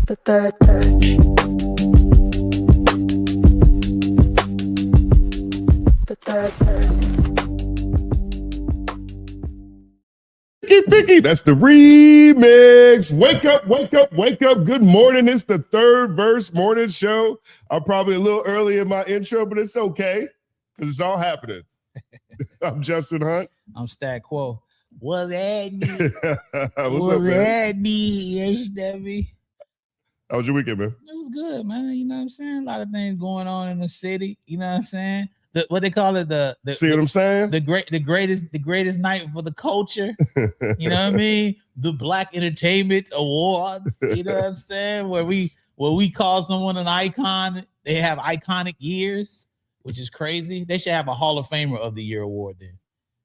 The third verse. The third verse. Vicky, that's the remix. Wake up, wake up, wake up. Good morning. It's the third verse morning show. I'm probably a little early in my intro, but it's okay because it's all happening. I'm Justin Hunt. I'm Stat Quo. What's happening? What's Yes, Debbie. How was your weekend, man? It was good, man. You know what I'm saying? A lot of things going on in the city. You know what I'm saying? What they call it, See what I'm saying? The greatest night for the culture. You know what I mean? The Black Entertainment Awards. You know what I'm saying? Where we call someone an icon. They have iconic years, which is crazy. They should have a Hall of Famer of the Year award then.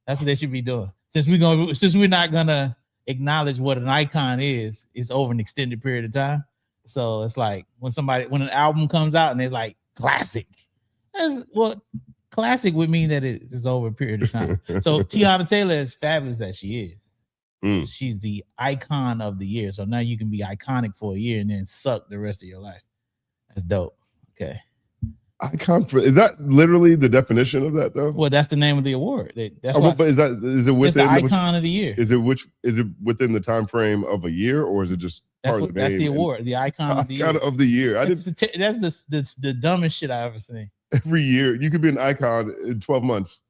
That's what they should be doing. Since we're not gonna acknowledge what an icon is, it's over an extended period of time. So it's like when an album comes out and they're like classic. Classic would mean that it is over a period of time. So Teyana Taylor, is fabulous as she is. She's the icon of the year. So now you can be iconic for a year and then suck the rest of your life. That's dope. Okay. Icon is that literally the definition of that though? Well, that's the name of the award. But is it within the icon of the year? Is it within the time frame of a year, or is it just that's the award, the icon of the year? Of the year. That's the dumbest shit I ever seen. Every year you could be an icon in 12 months.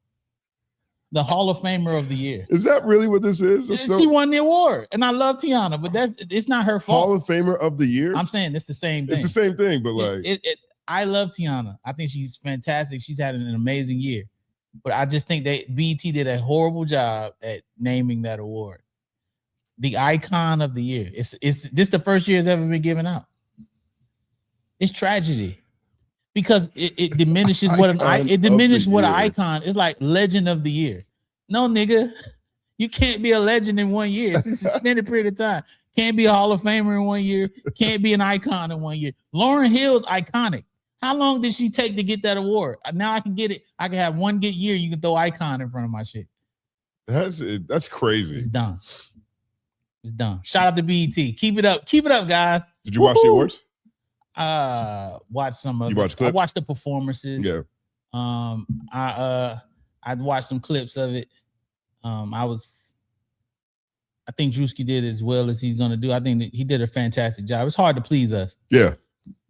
The Hall of Famer of the year. Is that really what this is? She won the award, and I love Teyana, but it's not her fault. Hall of Famer of the year. I'm saying it's the same thing. It's the same thing, but I love Teyana. I think she's fantastic. She's had an amazing year, but I just think that BET did a horrible job at naming that award. The icon of the year. It's this the first year it's ever been given out. It's tragedy because it diminishes what an icon is. Like legend of the year. No, nigga, you can't be a legend in 1 year. It's an extended period of time. Can't be a Hall of Famer in 1 year. Can't be an icon in 1 year. Lauryn Hill's iconic. How long did she take to get that award? Now I can get it. I can have one good year. You can throw icon in front of my shit. That's crazy. It's dumb. It's dumb. Shout out to BET. Keep it up. Keep it up, guys. Did you watch the awards? Watch some of you it. Watch clips? I watched the performances. Yeah. I watched some clips of it. I think Druski did as well as he's gonna do. I think that he did a fantastic job. It's hard to please us. Yeah.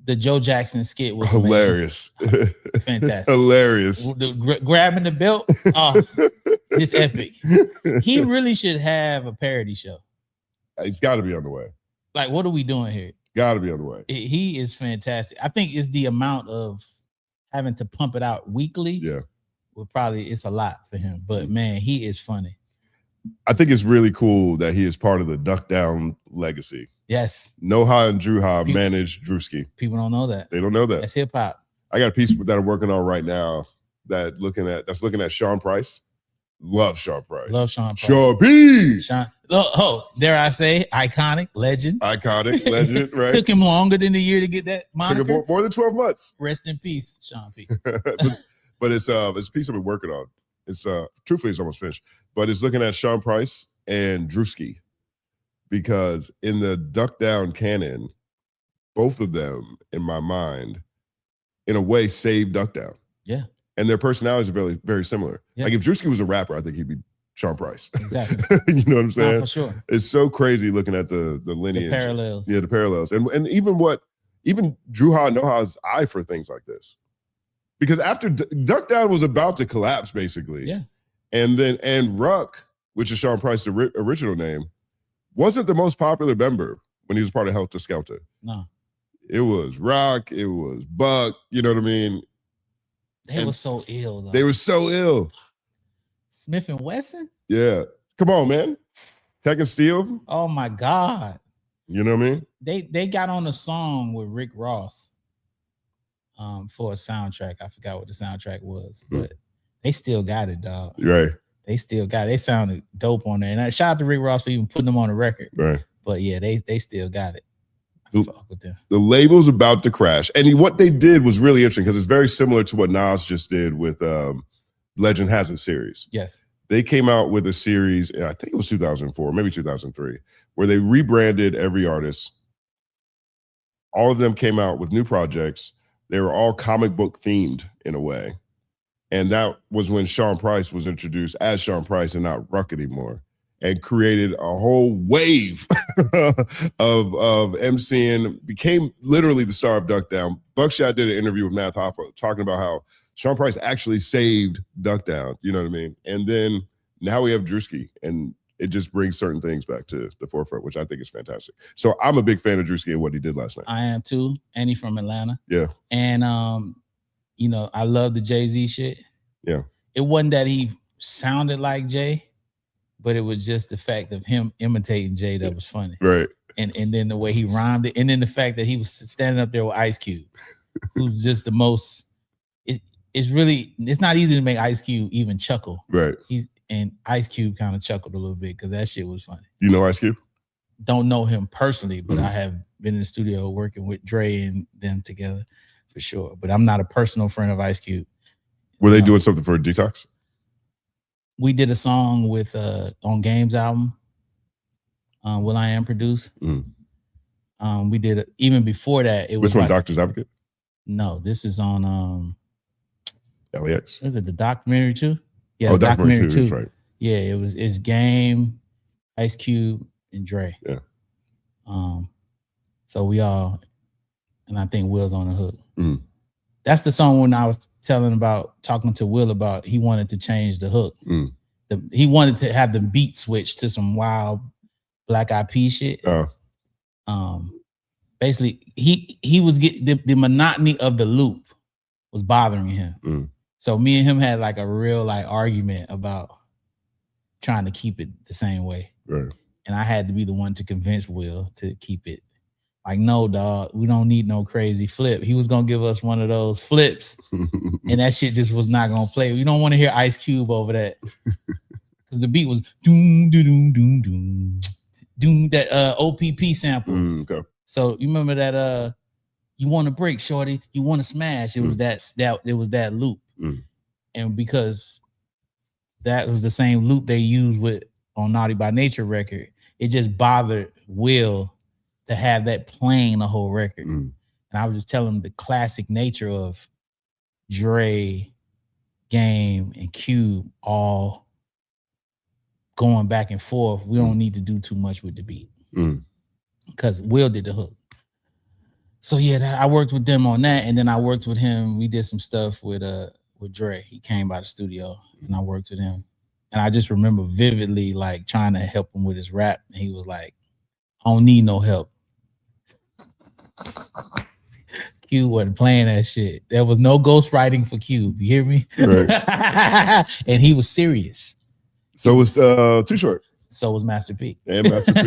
The Joe Jackson skit was hilarious. Fantastic. Hilarious. Grabbing the belt. It's epic. He really should have a parody show. It's got to be on the way. Like, what are we doing here? Got to be on the way. He is fantastic. I think it's the amount of having to pump it out weekly. Yeah. It's a lot for him. But man, he is funny. I think it's really cool that he is part of the Duck Down legacy. Yes. Noha and Druha managed Druski. People don't know that. They don't know that. That's hip hop. I got a piece that I'm working on right now that's looking at Sean Price. Love Sean Price. Love Sean Price. Sean P. Dare I say, iconic legend. Iconic legend, right? Took him longer than a year to get that moniker. Took him more than 12 months. Rest in peace, Sean P. but it's a piece I've been working on. It's truthfully it's almost finished, but it's looking at Sean Price and Druski, because in the Duck Down canon, both of them, in my mind, in a way, saved Duck Down. Yeah. And their personalities are very, very similar. Yeah. Like if Druski was a rapper, I think he'd be Sean Price. Exactly. You know what I'm saying? For sure. It's so crazy looking at the lineage. The parallels. Yeah, the parallels. And even Druha and Noha's eye for things like this. Because after Duck Down was about to collapse, basically. Yeah. And Ruck, which is Sean Price's original name, wasn't the most popular member when he was part of Helter Skelter. No. It was Rock, it was Buck, you know what I mean? They were so ill, though. They were so ill. Smith and Wesson? Yeah. Come on, man. Tech and Steel. Oh my God. You know what I mean? They got on a song with Rick Ross for a soundtrack. I forgot what the soundtrack was, but they still got it, dog. Right. They still got it. They sounded dope on there. And shout out to Rick Ross for even putting them on the record. Right. But yeah, they still got it. Fuck with them. The label's about to crash. And what they did was really interesting because it's very similar to what Nas just did with Legend Hasn't series. Yes. They came out with a series, I think it was 2004, maybe 2003, where they rebranded every artist all of them came out with new projects. They were all comic book themed in a way. And that was when Sean Price was introduced as Sean Price and not Ruck anymore, and created a whole wave of MCing, became literally the star of Duck Down. Buckshot did an interview with Matt Hoffa talking about how Sean Price actually saved Duck Down, you know what I mean? And then now we have Druski, and it just brings certain things back to the forefront, which I think is fantastic. So I'm a big fan of Druski and what he did last night. I am too, and he from Atlanta. Yeah. And you know, I love the Jay-Z shit. Yeah. It wasn't that he sounded like Jay, but it was just the fact of him imitating Jay that was funny. Right. And then the way he rhymed it, and then the fact that he was standing up there with Ice Cube, who's just the most. It's not easy to make Ice Cube even chuckle. Right. And Ice Cube kind of chuckled a little bit because that shit was funny. You know Ice Cube? Don't know him personally, but I have been in the studio working with Dre and them together for sure. But I'm not a personal friend of Ice Cube. Were they doing something for Detox? We did a song with on Game's album. Will.i.am produced. We did it even before that. It was which one? like, Doctor's Advocate? No, this is on LAX. Is it the documentary too? Yeah, documentary too. That's right. Yeah, it's Game, Ice Cube, and Dre. Yeah. So we all, and I think Will's on the hook. That's the song when I was talking to Will about he wanted to change the hook. He wanted to have the beat switch to some wild Black Eyed Peas shit. Basically, he was getting the monotony of the loop was bothering him. So me and him had like a real like argument about trying to keep it the same way. Right. And I had to be the one to convince Will to keep it. Like, no, dog, we don't need no crazy flip. He was gonna give us one of those flips, and that shit just was not gonna play. We don't want to hear Ice Cube over that. Because the beat was doom, doom, doom, doom, doom, that OPP sample. Okay. So you remember that you want to break, shorty, you want to smash. It was that loop. And because that was the same loop they used on Naughty by Nature record, it just bothered Will to have that playing the whole record. And I was just telling him the classic nature of Dre, Game, and Cube all going back and forth. We don't need to do too much with the beat because Will did the hook. So yeah, I worked with them on that, and then I worked with him. We did some stuff with Dre. He came by the studio, and I worked with him. And I just remember vividly like trying to help him with his rap, and he was like, "I don't need no help." Cube wasn't playing that shit. There was no ghostwriting for Cube. You hear me? Right. And he was serious. So was Too Short. So was Master P. And Master P.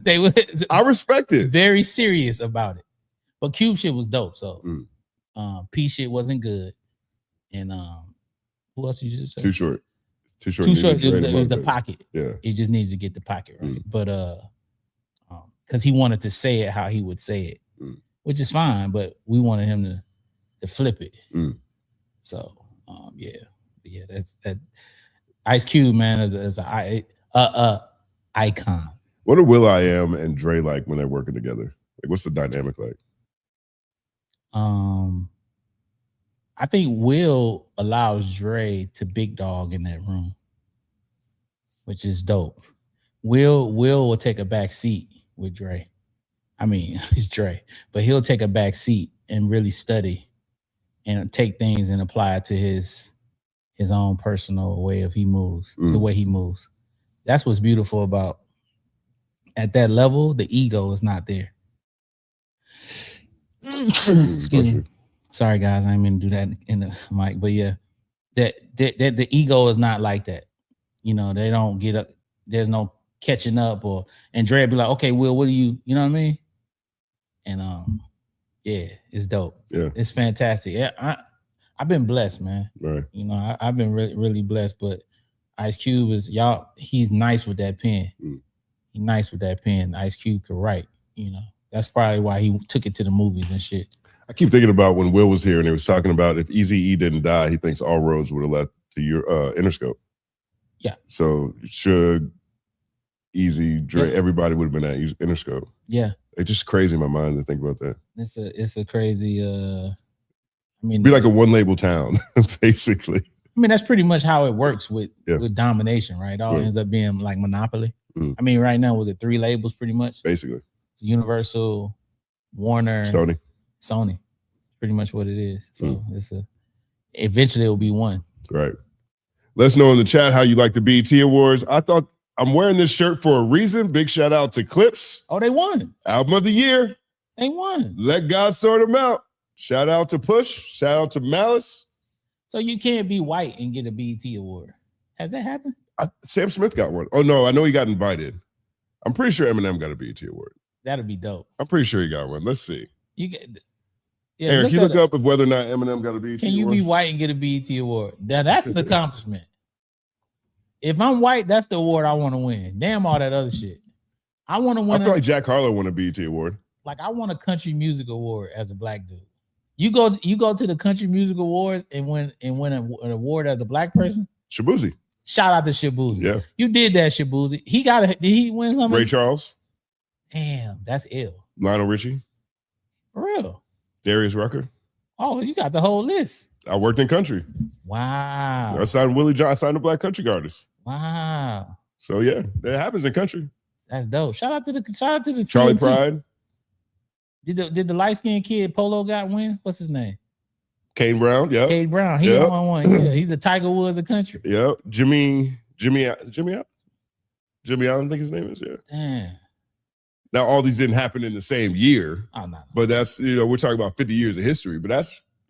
They were. I respect it. Very serious about it. But Cube shit was dope. So P shit wasn't good. And who else you just say? Too Short. Too Short. It was the pocket. Yeah. He just needed to get the pocket right. But because he wanted to say it how he would say it, which is fine. But we wanted him to flip it. So yeah, that's that. Ice Cube, man, is a icon. What are Will.i.am and Dre like when they're working together? Like, what's the dynamic like? I think Will allows Dre to big dog in that room, which is dope. Will take a back seat with Dre. I mean, it's Dre, but he'll take a back seat and really study and take things and apply it to his own personal way of he moves, the way he moves. That's what's beautiful about at that level, the ego is not there. Excuse me. Sorry guys, I didn't mean to do that in the mic, but yeah, that the ego is not like that. You know, they don't get up, there's no catching up and Dre be like, okay, Will, what do you know what I mean? And yeah, it's dope. Yeah, it's fantastic. Yeah, I've been blessed, man. Right. You know, I've been really, really blessed. But Ice Cube he's nice with that pen. He's nice with that pen. Ice Cube could write, you know. That's probably why he took it to the movies and shit. I keep thinking about when Will was here and he was talking about if Eazy-E didn't die, he thinks all roads would have led to your Interscope. Yeah. So Suge, Eazy, Dre, everybody would have been at Interscope. Yeah. It's just crazy in my mind to think about that. It's a crazy. I mean, Be like a one label town, basically. I mean, that's pretty much how it works with domination, right? It all ends up being like monopoly. I mean, right now, was it 3 labels pretty much? Basically. It's Universal, Warner, Sony. Pretty much what it is. So eventually it'll be one. Right. Let us know in the chat how you like the BET Awards. I thought I'm wearing this shirt for a reason. Big shout out to Clips. Oh, they won. Album of the year. They won. Let God sort them out. Shout out to Push. Shout out to Malice. So you can't be white and get a BET award. Has that happened? Sam Smith got one. Oh, no, I know he got invited. I'm pretty sure Eminem got a BET award. That'd be dope. I'm pretty sure he got one. Let's see. You get. Yeah, Eric, you look up of whether or not Eminem got a BET award. Can you be white and get a BET award? Now, that's an accomplishment. If I'm white, that's the award I want to win. Damn all that other shit. I want to win. I feel like Jack Harlow won a BET award. Like I want a country music award as a black dude. You go to the country music awards and win an award as a black person. Shabuzi. Shout out to Shabuzi. Yeah. You did that, Shabuzi. Did he win something? Ray Charles. Damn, that's ill. Lionel Richie. For real. Darius Rucker. Oh, you got the whole list. I worked in country. Wow. I signed Willie John. I signed a black country artist. Wow. So yeah, that happens in country. That's dope. Shout out to the Charlie CMT. Pride. Did the light skinned kid Polo got win? What's his name? Kane Brown. Yeah. Kane Brown. He the one. Yeah, he's the Tiger Woods of country. Yep. Jimmy Allen, I think his name is. Yeah. Damn. Now all these didn't happen in the same year. Oh no. But that's we're talking about 50 years of history. But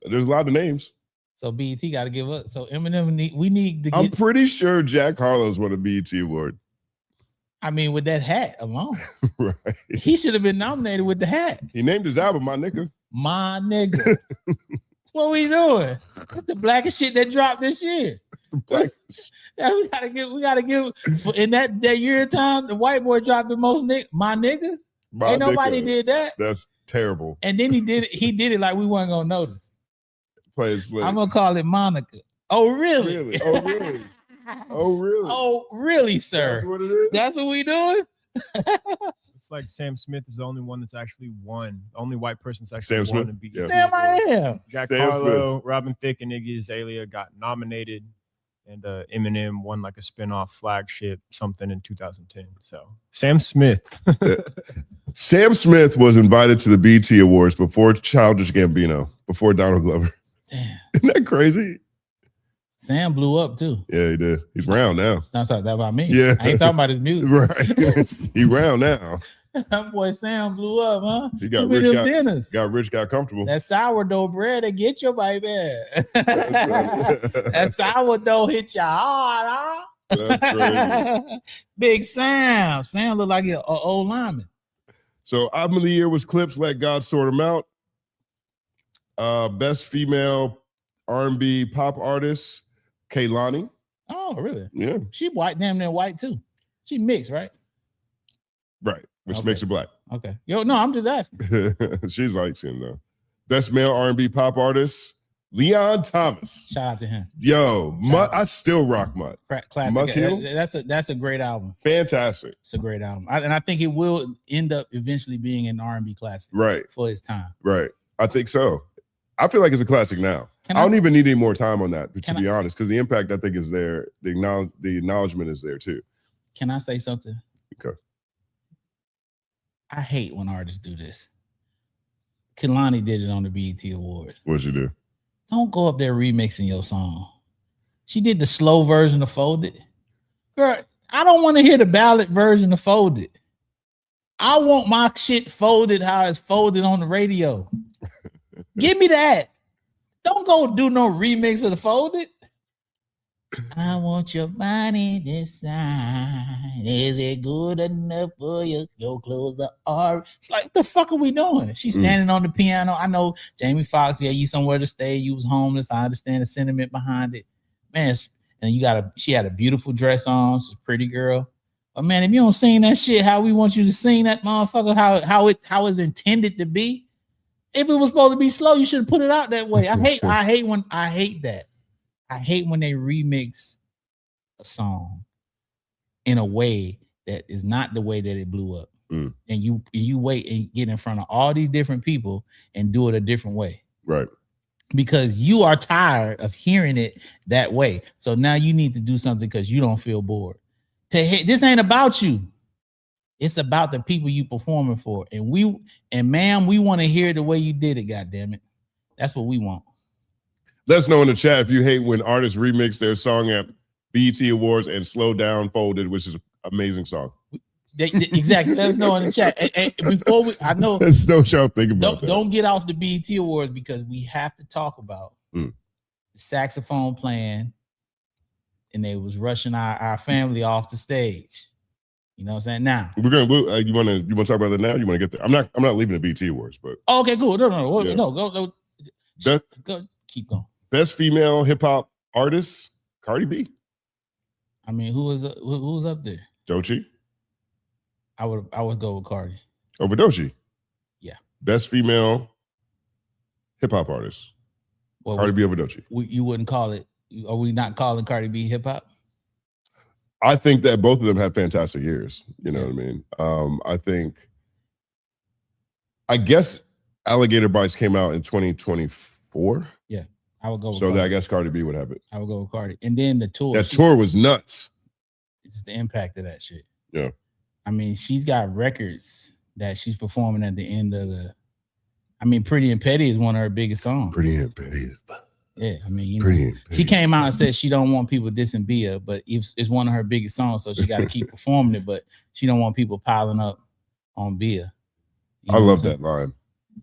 there's a lot of names. So BET got to give up. So Eminem we need to get. I'm pretty sure Jack Harlow's won a BET award. I mean, with that hat alone, right? He should have been nominated with the hat. He named his album "My Nigga." My nigga. What we doing? That's the blackest shit that dropped this year. Yeah, we gotta give. In that year of time, the white boy dropped the most. My nigga. Ain't nobody did that. That's terrible. And then he did it like we weren't gonna notice. Play it slick. I'm gonna call it Monica. Oh really? Oh really? Oh really? Oh really, sir? That's what it is. That's what we doing. It's like Sam Smith is the only one that's actually won. The only white person that's actually Sam won Smith? a BET. Yeah. Damn, I am. Jack Sam Harlow, Smith. Robin Thicke, and Iggy Azalea got nominated, and Eminem won like a spin-off flagship something in 2010. So Sam Smith. Sam Smith was invited to the BET Awards before Childish Gambino, before Donald Glover. Damn. Isn't that crazy? Sam blew up too. Yeah, he did. He's round now. Not talking that about me. Yeah. I ain't talking about his music. Right. He round now. That boy Sam blew up, huh? He got Too many rich, dinners. got rich, got comfortable. That sourdough bread to get you, baby. That sourdough hit you hard, huh? That's crazy. Big Sam. Sam look like an old lineman. So album of the year was Clips, Let God Sort Them Out. Best female R&B pop artist, Kehlani. Oh, really? Yeah. She white, damn near white too. She mixed, right? Right. Which Okay. makes her black. Okay. Yo, no, I'm just asking. She's like him though. Best male R&B pop artist, Leon Thomas. Shout out to him. Yo, Mutt, I still rock Mutt. Classic. Mutt Hill? That's a great album. Fantastic. It's a great album. And I think it will end up eventually being an R&B classic Right. for its time. Right. I think so. I feel like it's a classic now. Can I don't I- even need any more time on that, to Can be honest, because the impact I think is there. The acknowledgement is there too. Can I say something? Okay. I hate when artists do this. Kehlani did it on the BET Awards. What'd you do? Don't go up there remixing your song. She did the slow version of Folded. Girl, I don't want to hear the ballad version of Folded. I want my shit folded how it's folded on the radio. Give me that. Don't go do no remix of the Folded. I want your body this side. Is it good enough for you? Your clothes are. It's like, what the fuck are we doing? She's standing on the piano. I know Jamie Foxx gave you somewhere to stay. You was homeless. I understand the sentiment behind it. Man, and she had a beautiful dress on. She's a pretty girl. But man, if you don't sing that shit how we want you to sing that motherfucker, how it's intended to be. If it was supposed to be slow, you should have put it out that way. I hate that. I hate when they remix a song in a way that is not the way that it blew up. Mm. and you wait and get in front of all these different people and do it a different way. Right. Because you are tired of hearing it that way. So now you need to do something because you don't feel bored. This ain't about you. It's about the people you performing for. And ma'am, we want to hear the way you did it, goddammit. That's what we want. Let us know in the chat if you hate when artists remix their song at BET Awards and Slow Down Folded, which is an amazing song. Exactly. Let us know in the chat. And before I know, Let's know what y'all think about that. Don't get off the BET Awards because we have to talk about the saxophone playing, and they was rushing our family off the stage. You know what I'm saying? Now you want to talk about that now? You want to get there? I'm not leaving the BET Awards, but okay, cool. No, Yeah. go. Go. Keep going. Best female hip hop artist, Cardi B. I mean, who's up there? Doechii I would go with Cardi. over Doechii. Yeah. Best female hip hop artist, Well, Cardi B over Doechii. You wouldn't call it. Are we not calling Cardi B hip hop? I think that both of them have fantastic years. You know what I mean? I guess Alligator Bites came out in 2024. Yeah, I would go with So Cardi. I guess Cardi B would have it. I would go with Cardi. And then the tour. That tour was nuts. It's the impact of that shit. Yeah. I mean, she's got records that she's performing at the end of the. I mean, Pretty and Petty is one of her biggest songs. Pretty and Petty. Yeah, I mean, Pretty and Petty. She came out and said she don't want people dissing Bia, but it's one of her biggest songs, so she got to keep performing it. But she don't want people piling up on Bia. I love that line.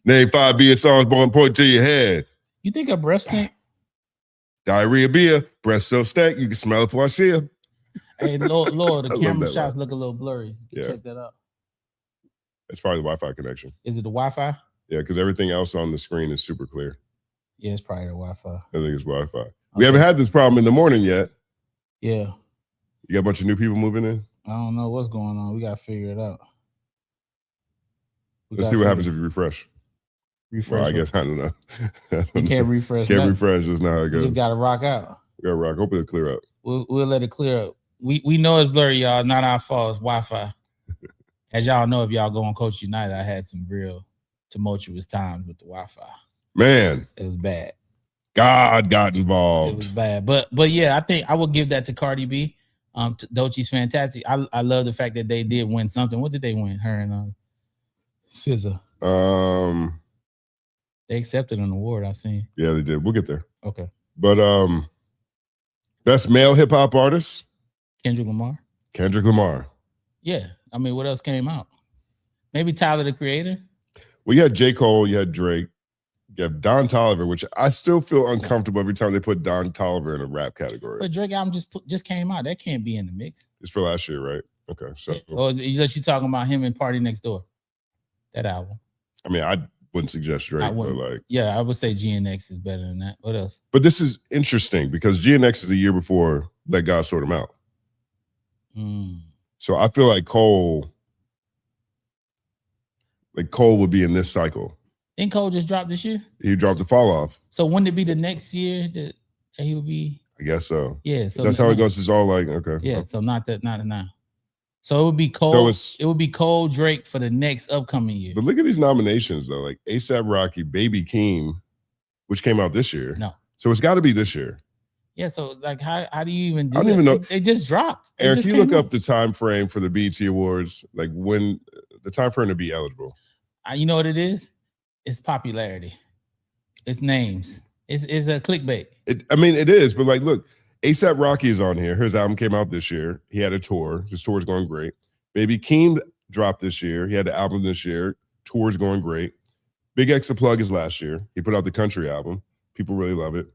Name 5 Bia songs, born point to your head. You think her breath stink? Diarrhea Bia, breast so stank, you can smell it before I see her. Hey, Lord, I the love camera that shots line. look a little blurry. You can Yeah. check that out. It's probably the Wi-Fi connection. Is it the Wi-Fi? Yeah, because everything else on the screen is super clear. Yeah, it's probably the Wi-Fi. I think it's Wi-Fi. We haven't had this problem in the morning yet. Yeah. You got a bunch of new people moving in? I don't know what's going on. We got to figure it out. Let's see what happens if you refresh. Refresh. Well, I guess I don't know. You can't refresh. Can't nothing. refresh. That's not how it You goes. just got to rock out. We got to rock. Hope it'll clear up. We'll let it clear up. We know it's blurry, y'all. Not our fault. It's Wi-Fi. As y'all know, if y'all go on Coach United, I had some real tumultuous times with the Wi-Fi. Man. It was bad. God got It involved. was bad. But yeah, I think I would give that to Cardi B. Doechii's fantastic. I love the fact that they did win something. What did they win? Her and SZA. They accepted an award, I seen. Yeah, they did. We'll get there. Okay. But best male hip hop artist, Kendrick Lamar. Kendrick Lamar. Yeah. I mean, what else came out? Maybe Tyler, the Creator. Well, you had J. Cole, you had Drake, you have Don Toliver, which I still feel uncomfortable every time they put Don Toliver in a rap category. But Drake album just came out. That can't be in the mix. It's for last year, right? Okay. So Or is it just you talking about him and Party Next Door? That album. I mean, I wouldn't suggest Drake, but like, yeah, I would say GNX is better than that. What else? but this is interesting because GNX is a year before Let God Sort Him Out. So I feel like Cole would be in this cycle. Didn't Cole just drop this year? He dropped the fall off. So wouldn't it be the next year that he would be? I guess so. Yeah. So that's how it goes. It's all like, okay. Yeah. So not now. So it would be Cole. So it would be Cole Drake for the next upcoming year. But look at these nominations though, like ASAP Rocky, Baby Keem, which came out this year. No. So it's got to be this year. Yeah. So like, how do you even do I don't that? even know. They just dropped. Aaron, can you look up the time frame for the BET Awards? Like when the time frame to be eligible? You know what it is? It's popularity. It's names. It's a clickbait. I mean, it is, but like, look, ASAP Rocky is on here. His album came out this year. He had a tour. His tour is going great. Baby Keem dropped this year. He had the album this year. Tour is going great. Big X The Plug is last year. He put out the country album. People really love it.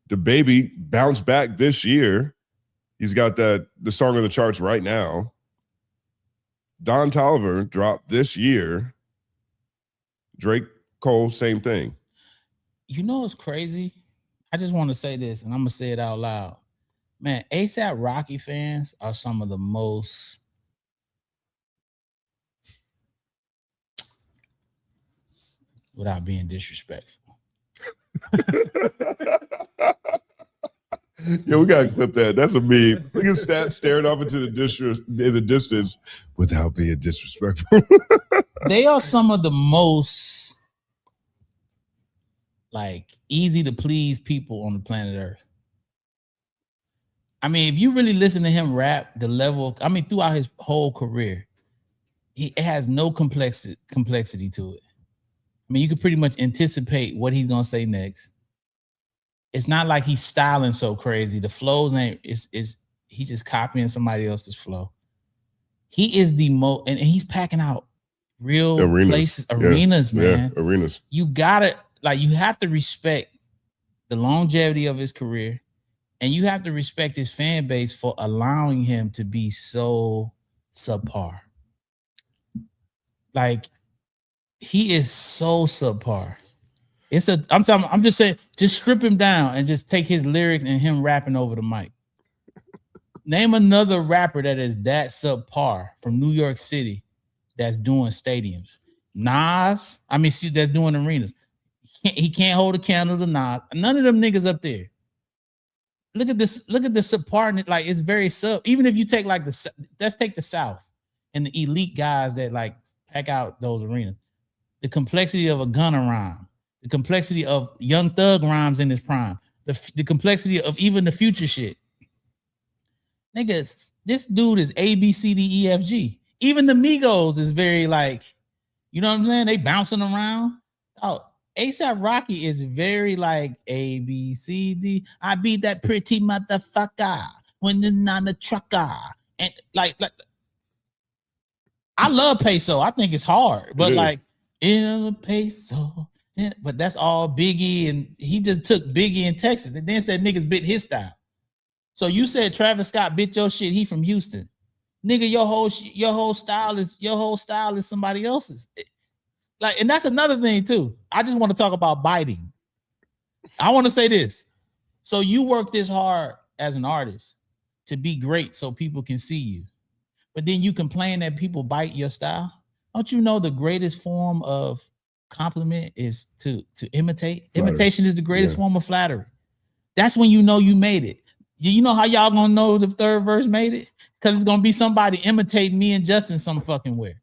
The Baby bounced back this year. He's got the song on the charts right now. Don Toliver dropped this year. Drake, Cole, same thing. You know what's crazy? I just want to say this, and I'm gonna say it out loud. Man, ASAP Rocky fans are some of the most without being disrespectful. Yo, we gotta clip that. That's a meme. Look at Stat staring off into the distance without being disrespectful. They are some of the most like easy to please people on the planet Earth. I mean, if you really listen to him rap, the level, I mean, throughout his whole career, it has no complexity to it. I mean, you could pretty much anticipate what he's gonna say next. It's not like he's styling so crazy. The flows ain't, he's just copying somebody else's flow. He is the most, and he's packing out real arenas, man. Yeah, arenas. You gotta, like, you have to respect the longevity of his career, and you have to respect his fan base for allowing him to be so subpar. Like, he is so subpar. I'm just saying, just strip him down and just take his lyrics and him rapping over the mic. Name another rapper that is that subpar from New York City that's doing stadiums. Nas, I mean, that's doing arenas. He can't hold a candle to Nas. None of them niggas up there. Look at this subpar. Like, it's very sub. Even if you take like let's take the South and the elite guys that like pack out those arenas. The complexity of a Gunna rhyme, the complexity of Young Thug rhymes in his prime, the complexity of even the Future shit. Niggas, this dude is A, B, C, D, E, F, G. Even the Migos is very like, you know what I'm saying? They bouncing around. Oh, A$AP Rocky is very like A, B, C, D. I be that pretty motherfucker when they're on the trucker. And like I love Peso. I think it's hard, but like in Peso. But that's all Biggie, and he just took Biggie in Texas and then said niggas bit his style. So you said Travis Scott bit your shit. He from Houston, nigga. Your whole style is somebody else's. Like, and that's another thing too. I just want to talk about biting. I want to say this. So you work this hard as an artist to be great, so people can see you, but then you complain that people bite your style. Don't you know the greatest form of compliment is to imitate? Flattery. Imitation is the greatest form of flattery. That's when you know you made it. You know how y'all gonna know the third verse made it? Because it's gonna be somebody imitating me and Justin some fucking where.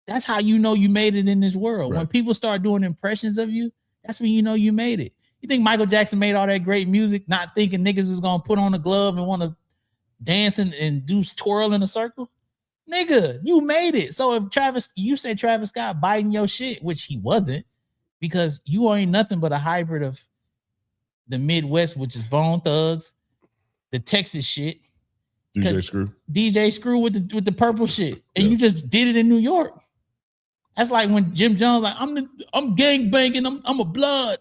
That's how you know you made it in this world. Right. When people start doing impressions of you, that's when you know you made it. You think Michael Jackson made all that great music not thinking niggas was gonna put on a glove and want to dance and do twirl in a circle? Nigga, you made it. So if you say Travis Scott biting your shit, which he wasn't, because you ain't nothing but a hybrid of the Midwest, which is Bone Thugs, the Texas shit, DJ Screw with the purple shit, and you just did it in New York. That's like when Jim Jones like I'm gang banging, I'm a blood,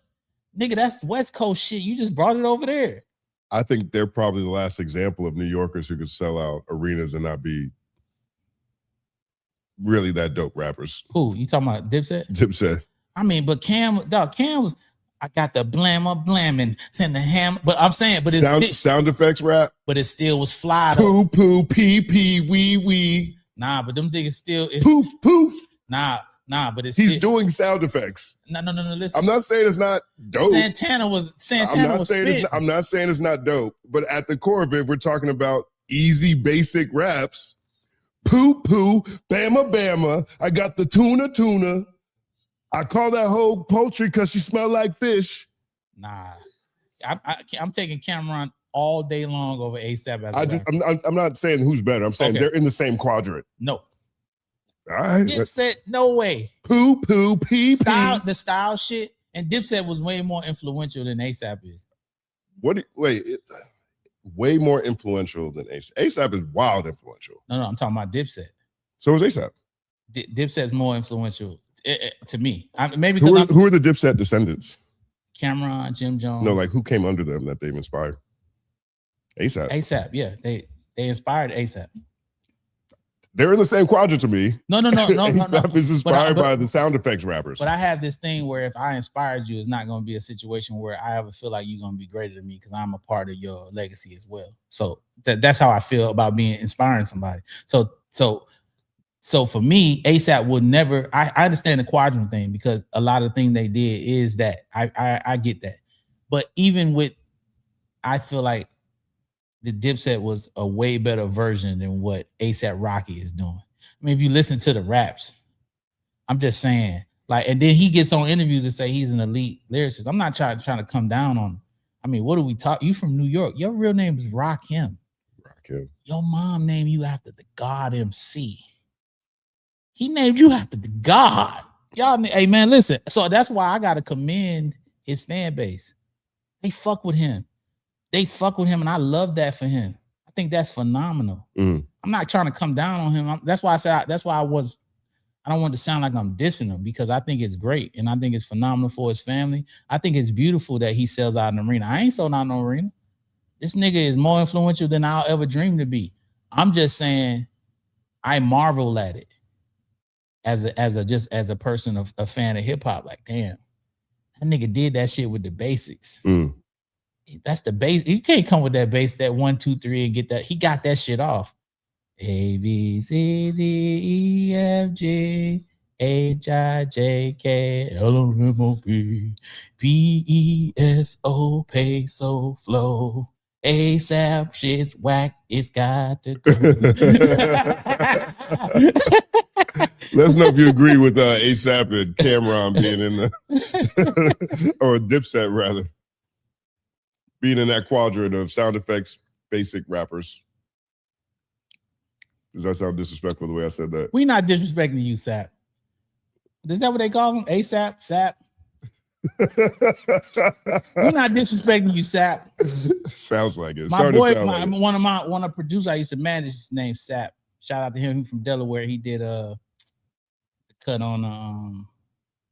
nigga. That's West Coast shit. You just brought it over there. I think they're probably the last example of New Yorkers who could sell out arenas and not be really that dope rappers. Who you talking about? Dipset? Dipset. I mean, but Cam was. I got the blamming, send the ham. But I'm saying, but it's sound effects rap. But it still was fly. Poo poo pee pee wee wee. Nah, but them niggas still poof poof. Nah, but it's he's doing sound effects. No. Listen, I'm not saying it's not dope. Santana was I'm not saying it's not dope, but at the core of it, we're talking about easy, basic raps. Poo poo, bama bama. I got the tuna. I call that hoe poultry because she smell like fish. Nah, I'm taking Cameron all day long over A$AP. I'm not saying who's better. I'm saying they're in the same quadrant. No. All right. Dipset, no way. Poo poo pee pee. The style shit, and Dipset was way more influential than A$AP is. Way more influential than A$AP. A$AP is wild influential. No, I'm talking about Dipset. So is A$AP. Dipset's more influential. To me, maybe who are the Dipset descendants? Cameron, Jim Jones. No, like who came under them that they've inspired? A$AP. A$AP, yeah, they inspired A$AP. They're in the same quadrant to me. No. A$AP is inspired by the sound effects rappers. But I have this thing where if I inspired you, it's not going to be a situation where I ever feel like you're going to be greater than me because I'm a part of your legacy as well. So that's how I feel about being inspiring somebody. So for me, A$AP would never. I understand the quadrant thing because a lot of the thing they did is that I get that. But even with, I feel like the Dipset was a way better version than what ASAP Rocky is doing. I mean, if you listen to the raps, I'm just saying, like, and then he gets on interviews and say he's an elite lyricist. I'm not trying to come down on him. I mean, what do we talk? You from New York. Your real name is Rakim. Rakim. Your mom named you after the God MC. He named you after the God. Y'all, hey man, listen. So that's why I gotta commend his fan base. They fuck with him. They fuck with him, and I love that for him. I think that's phenomenal. I'm not trying to come down on him. That's why I said. That's why I don't want to sound like I'm dissing him, because I think it's great and I think it's phenomenal for his family. I think it's beautiful that he sells out an arena. I ain't sold out no arena. This nigga is more influential than I'll ever dream to be. I'm just saying, I marvel at it as a person of a fan of hip hop. Like, damn, that nigga did that shit with the basics. That's the base. You can't come with that bass, that 1, 2, 3, and get that. He got that shit off. A B C D E F G H I J K L O M O P P E S O peso flow. ASAP shit's whack. It's got to go. Let us know if you agree with ASAP and Cameron being in the or Dipset rather being in that quadrant of sound effects basic rappers. Does that sound disrespectful the way I said that? We not disrespecting you, Sap. Is that what they call him? ASAP, Sap. We're not disrespecting you, Sap. Sounds like it. My boy, one of the producers I used to manage, his name Sap. Shout out to him. He's from Delaware. He did the cut on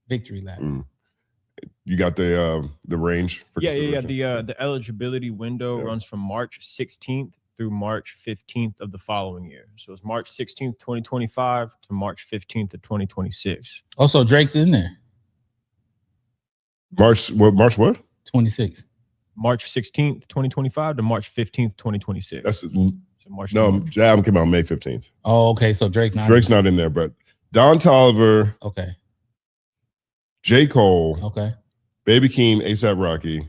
Victory Lap. You got the range for the eligibility window runs from March 16th through March 15th of the following year. So it's March 16th, 2025 to March 15th of 2026. Also, Drake's in there. March what? 26. March 16th, 2025 to March 15th, 2026. That's March. No, the album came out May 15th. Oh, okay. So Drake's not in there, but Don Toliver, okay, J. Cole, okay, Baby Keem, ASAP Rocky,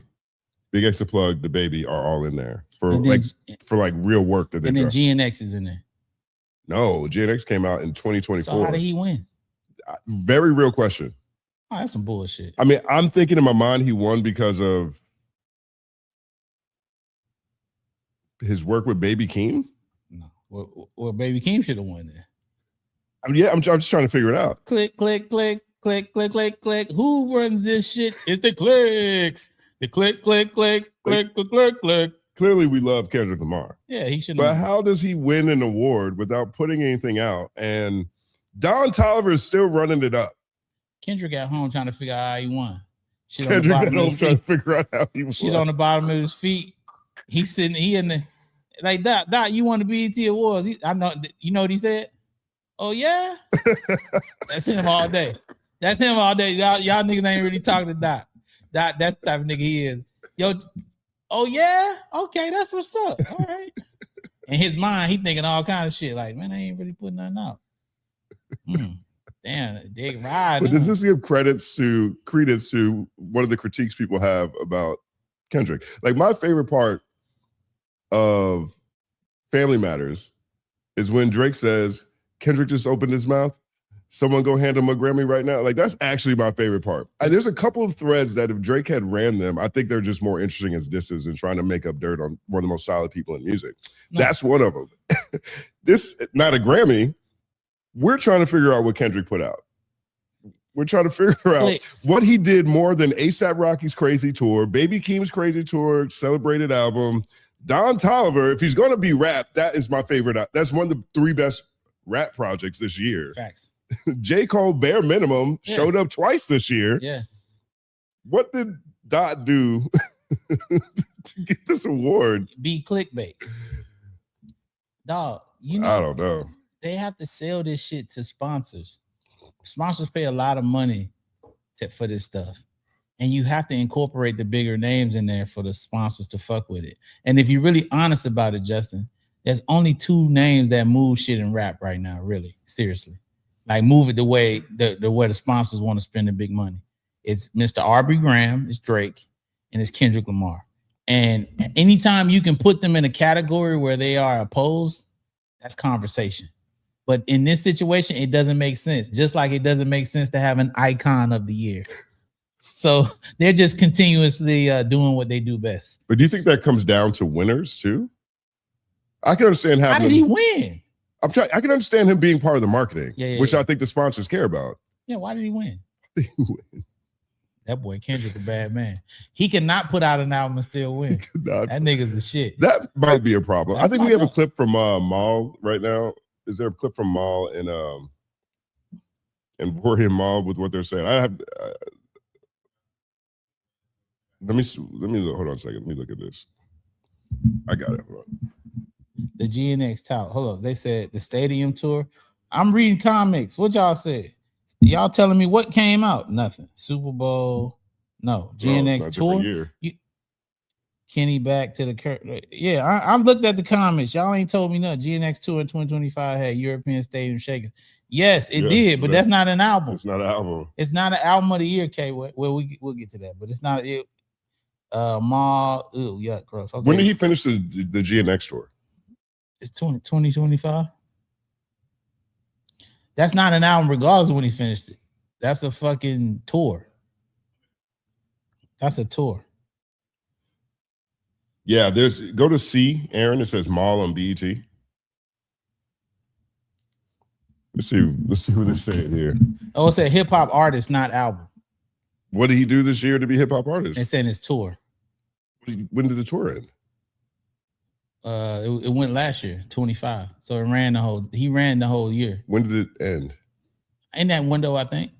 Big X the Plug, The Baby are all in there for real work that they and then dropped. GNX is in there. No, GNX came out in 2024. So how did he win? Very real question. Oh, that's some bullshit. I mean, I'm thinking in my mind he won because of his work with Baby Keem. No, well, Baby Keem should have won there. I mean, I'm just trying to figure it out. Click, click, click, click, click, click, click. Who runs this shit? It's the clicks. The click, click, click, click, click, click, click. Clearly, we love Kendrick Lamar. Yeah, he should. But how does he win an award without putting anything out? And Don Toliver is still running it up. Kendrick at home trying to figure out how he won. Shit Kendrick at home trying to figure out how he won. Shit on the bottom of his feet. He's sitting. He in the like Doc. You won the BET Awards. I know. You know what he said? Oh yeah. That's him all day. That's him all day. Y'all niggas ain't really talking to Doc. That's the type of nigga he is. Yo. Oh yeah. Okay, that's what's up. All right. In his mind, he thinking all kind of shit. Like, man, I ain't really putting nothing out. Damn, dig ride. But does this give credits to one of the critiques people have about Kendrick? Like, my favorite part of Family Matters is when Drake says, Kendrick just opened his mouth. Someone go hand him a Grammy right now. Like, that's actually my favorite part. There's a couple of threads that if Drake had ran them, I think they're just more interesting as disses and trying to make up dirt on one of the most solid people in music. No. That's one of them. This, not a Grammy. We're trying to figure out what Kendrick put out. We're trying to figure out what he did more than ASAP Rocky's Crazy Tour, Baby Keem's Crazy Tour, celebrated album. Don Toliver, if he's going to be rap, that is my favorite. That's one of the 3 best rap projects this year. Facts. J. Cole, bare minimum, showed up twice this year. Yeah. What did Dot do to get this award? Be clickbait. Dog, you know. I don't know. They have to sell this shit to sponsors. Sponsors pay a lot of money for this stuff. And you have to incorporate the bigger names in there for the sponsors to fuck with it. And if you're really honest about it, Justin, there's only 2 names that move shit in rap right now, really, seriously. Like, move it the way the sponsors want to spend the big money. It's Mr. Aubrey Graham, it's Drake, and it's Kendrick Lamar. And anytime you can put them in a category where they are opposed, that's conversation. But in this situation, it doesn't make sense. Just like it doesn't make sense to have an icon of the year. So they're just continuously doing what they do best. But do you think that comes down to winners too? I can understand having. How did he win? I can understand him being part of the marketing, which yeah. I think the sponsors care about. Yeah, why did he win? That boy Kendrick a bad man. He cannot put out an album and still win. That nigga's the shit. That might be a problem. That's I think we have a clip from Maul right now. Is there a clip from Maul and Jorge Maul with what they're saying? I have. Let me hold on a second. Let me look at this. I got it. Hold on. The GNX tout. Hold up. They said the stadium tour. I'm reading comics. What y'all said? Y'all telling me what came out? Nothing. Super Bowl. No. GNX tour. Kenny back to the current. Yeah, I looked at the comments. Y'all ain't told me nothing. GNX tour in 2025 had European Stadium Shakers. Yes, it did, but that's not an album. It's not an album. It's not an album of the year, K. Well, we'll get to that, but it's not it. Yuck, gross. Okay. When did he finish the GNX tour? It's 2025. That's not an album, regardless of when he finished it. That's a fucking tour. That's a tour. Yeah, go to C, Aaron. It says Maul on BET. Let's see what they're saying here. Oh, it said hip hop artist, not album. What did he do this year to be hip hop artist? It's saying his tour. When did the tour end? It went last year, 25. So he ran the whole year. When did it end? In that window, I think.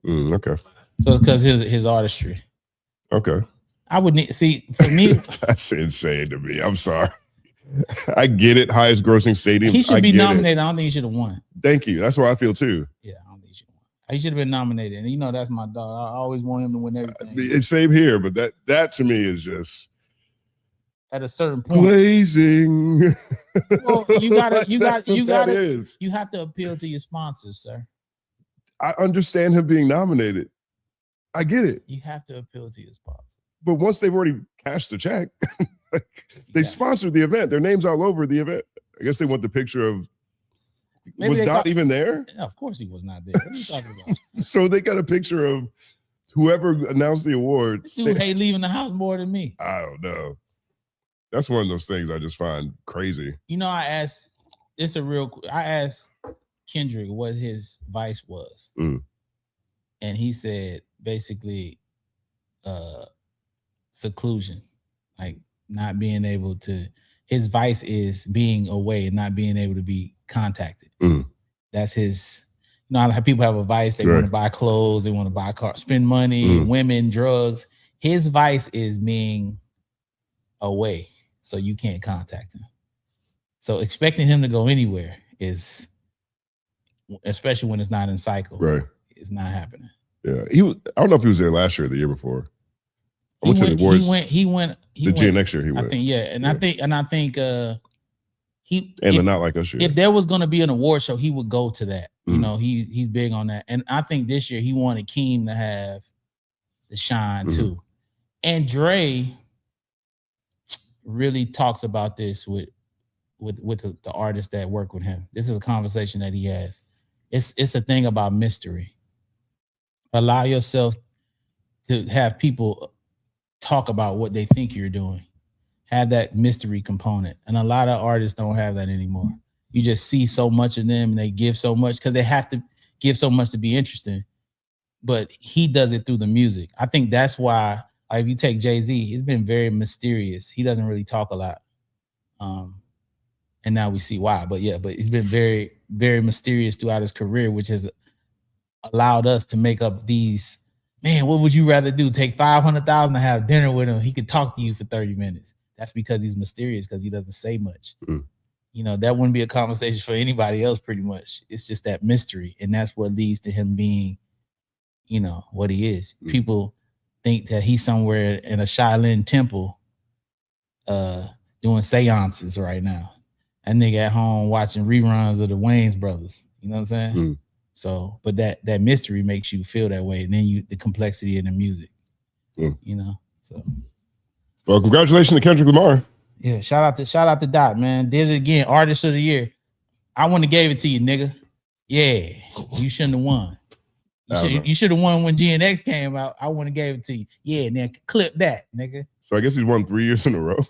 Okay. So it's because his artistry. Okay. I would see for me. That's insane to me. I'm sorry. I get it. Highest grossing stadium. He should be nominated. I don't think he should have won. Thank you. That's what I feel too. Yeah, I don't think he should have won. He should have been nominated. And that's my dog. I always want him to win everything. It's same here, but that to me is just at a certain point. Blazing. Well, you have to appeal to your sponsors, sir. I understand him being nominated. I get it. You have to appeal to your sponsors. But once they've already cashed the check, they sponsored the event. Their name's all over the event. I guess they want the picture of. Was Dot even there? Yeah, of course he was not there. What are you talking about? So they got a picture of whoever announced the award. This dude hate leaving the house more than me. I don't know. That's one of those things I just find crazy. I asked Kendrick what his vice was. And he said basically seclusion, like not being able to, his vice is being away and not being able to be contacted. That's his, how people have a vice, they want to buy clothes, they want to buy cars, spend money, women, drugs. His vice is being away, so you can't contact him. So expecting him to go anywhere is, especially when it's not in cycle, it's not happening. Yeah, I don't know if he was there last year or the year before. I went to the awards. He went. GNX year he went. I think, I think the Not Like Us year. If there was going to be an award show, he would go to that. He's big on that. And I think this year he wanted Keem to have the shine too. And Dre really talks about this with the artists that work with him. This is a conversation that he has. It's a thing about mystery. Allow yourself to have people talk about what they think you're doing. Have that mystery component. And a lot of artists don't have that anymore. You just see so much of them and they give so much because they have to give so much to be interesting. But he does it through the music. I think that's why, if you take Jay-Z, he's been very mysterious. He doesn't really talk a lot. And now we see why. But he's been very, very mysterious throughout his career, which has allowed us to make up these, man, what would you rather do? Take $500,000 to have dinner with him. He could talk to you for 30 minutes. That's because he's mysterious, because he doesn't say much. That wouldn't be a conversation for anybody else pretty much. It's just that mystery. And that's what leads to him being, what he is. People think that he's somewhere in a Shaolin temple doing seances right now. That nigga at home watching reruns of the Wayans brothers. You know what I'm saying? So, but that mystery makes you feel that way, and then the complexity in the music, you know. So, well, congratulations to Kendrick Lamar. Yeah, shout out to Dot, man. Did it again, artist of the year. I wouldn't have gave it to you, nigga. Yeah, you shouldn't have won. You should have won when GNX came out. I wouldn't have gave it to you. Yeah, nigga, clip that, nigga. So I guess he's won 3 years in a row.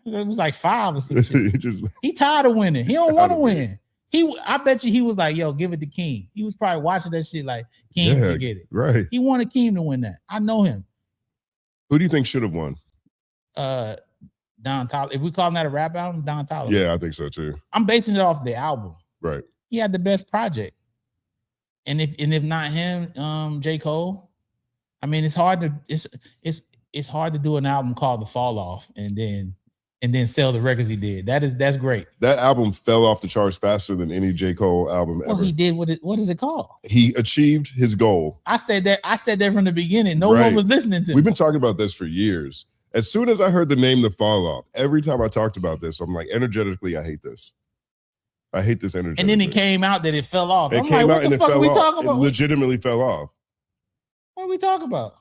It was like 5 or some shit. He tired of winning. He don't want to win. I bet you he was like, yo, give it to King. He was probably watching that shit like, King can get it. Right. He wanted King to win that. I know him. Who do you think should have won? Don Toliver. If we call him that a rap album, Don Toliver. Yeah, I think so too. I'm basing it off the album. Right. He had the best project. And if not him, J. Cole. I mean, it's hard to do an album called The Fall Off and then sell the records he did. That's great. That album fell off the charts faster than any J. Cole album ever. Well, he did what is it called? He achieved his goal. I said that from the beginning. No one was listening to me. We've been talking about this for years. As soon as I heard the name The Fall Off, every time I talked about this, I'm like, energetically, I hate this. I hate this energy. And then it came out that it fell off. It came out and it fell off. It legitimately fell off. What are we talking about?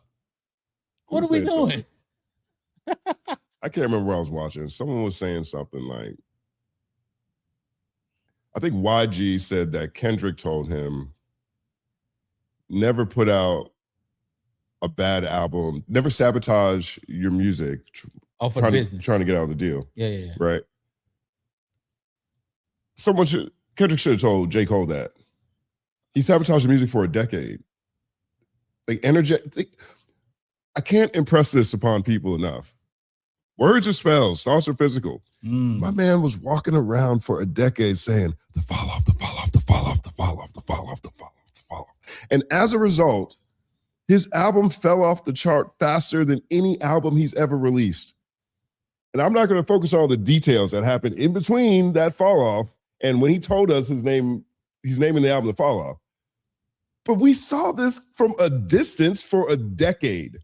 What are we doing? I can't remember what I was watching. Someone was saying something like, I think YG said that Kendrick told him, never put out a bad album, never sabotage your music. For the business. Trying to get out of the deal. Yeah. Right. Kendrick should have told J. Cole that. He sabotaged the music for a decade. Like I can't impress this upon people enough. Words are spells, thoughts are physical. My man was walking around for a decade saying, the fall off, the fall off, the fall off, the fall off, the fall off, the fall off, the fall off. And as a result, his album fell off the chart faster than any album he's ever released. And I'm not going to focus on all the details that happened in between that fall off and when he told us he's naming the album The Fall Off. But we saw this from a distance for a decade.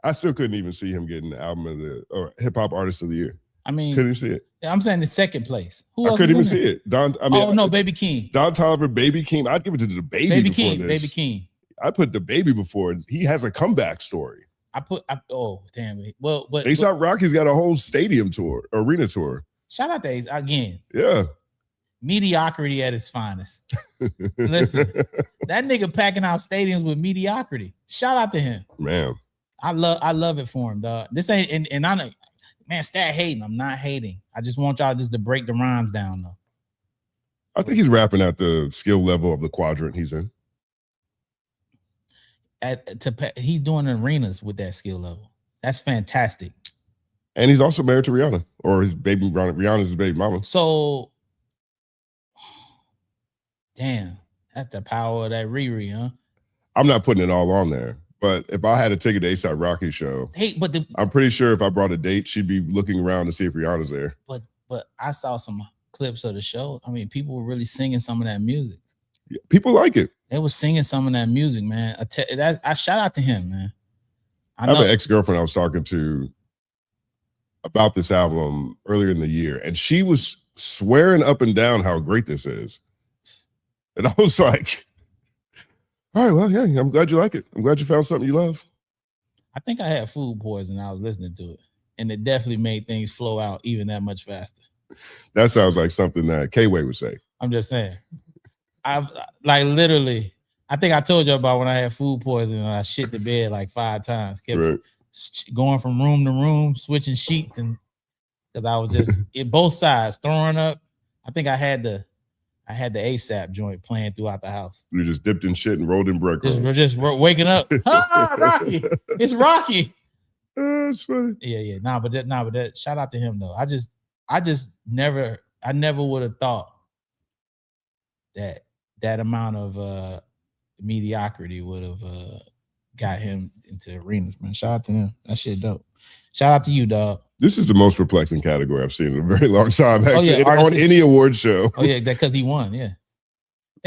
I still couldn't even see him getting the album of or hip hop artist of the year. I mean, couldn't see it. I'm saying the second place. Who else? I couldn't even see it. Baby King. Don Toliver, Baby King. I'd give it to the Baby before King. this. Baby King. I put the Baby before. He has a comeback story. Damn it. Well, but A$AP Rocky's got a whole stadium tour, arena tour. Shout out to Ace again. Yeah. Mediocrity at its finest. Listen, that nigga packing out stadiums with mediocrity. Shout out to him. Man. I love it for him, dog. This ain't and I know, man, Stat hating. I'm not hating. I just want y'all just to break the rhymes down though. I think he's rapping at the skill level of the quadrant he's in. He's doing arenas with that skill level. That's fantastic. And he's also married to Rihanna, or his baby. Rihanna's his baby mama. So, damn, that's the power of that Riri, huh? I'm not putting it all on there, but if I had a ticket to A$AP Rocky's show, I'm pretty sure if I brought a date, she'd be looking around to see if Rihanna's there. But I saw some clips of the show. I mean, people were really singing some of that music. Yeah, people like it. They were singing some of that music, man. I shout out to him, man. I have an ex-girlfriend I was talking to about this album earlier in the year, and she was swearing up and down how great this is. And I was like, all right, well, yeah, I'm glad you like it. I'm glad you found something you love. I think I had food poison. I was listening to it, and it definitely made things flow out even that much faster. That sounds like something that K-Way would say. I'm just saying. I like literally, I think I told you about when I had food poisoning and I shit the bed like 5 times. Kept going from room to room, switching sheets, and because I was just in both sides throwing up. I think I had the A$AP joint playing throughout the house. You just dipped in shit and rolled in breadcrumbs. We're just waking up. Rocky, it's Rocky. That's funny. Yeah. Nah, but that. Shout out to him though. I never would have thought that amount of mediocrity would have got him into arenas, man. Shout out to him. That shit dope. Shout out to you, dog. This is the most perplexing category I've seen in a very long time, actually, on any award show. Oh, yeah, because he won, yeah.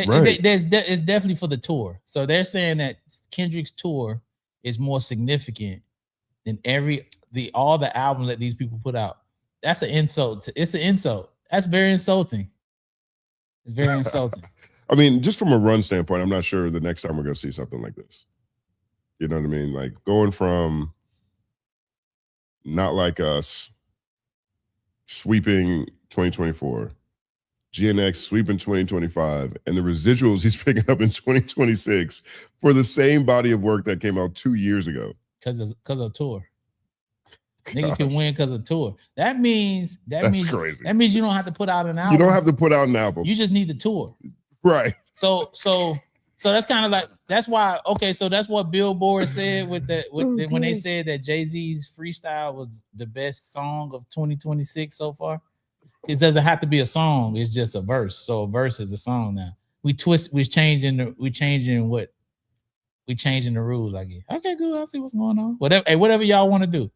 Right. It's definitely for the tour. So they're saying that Kendrick's tour is more significant than all the albums that these people put out. That's an insult. It's an insult. That's very insulting. It's very insulting. I mean, just from a run standpoint, I'm not sure the next time we're going to see something like this. You know what I mean? Like going from Not Like Us, sweeping 2024, GNX sweeping 2025, and the residuals he's picking up in 2026 for the same body of work that came out 2 years ago. Because of tour. Nigga can win because of tour. That's crazy. That means you don't have to put out an album. You don't have to put out an album. You just need the tour. Right. So that's kind of like, that's why, okay, so that's what Billboard said when they said that Jay-Z's freestyle was the best song of 2026 so far. It doesn't have to be a song, it's just a verse. So a verse is a song now. We're changing the rules, I guess. Okay, good. I'll see what's going on. Whatever y'all want to do.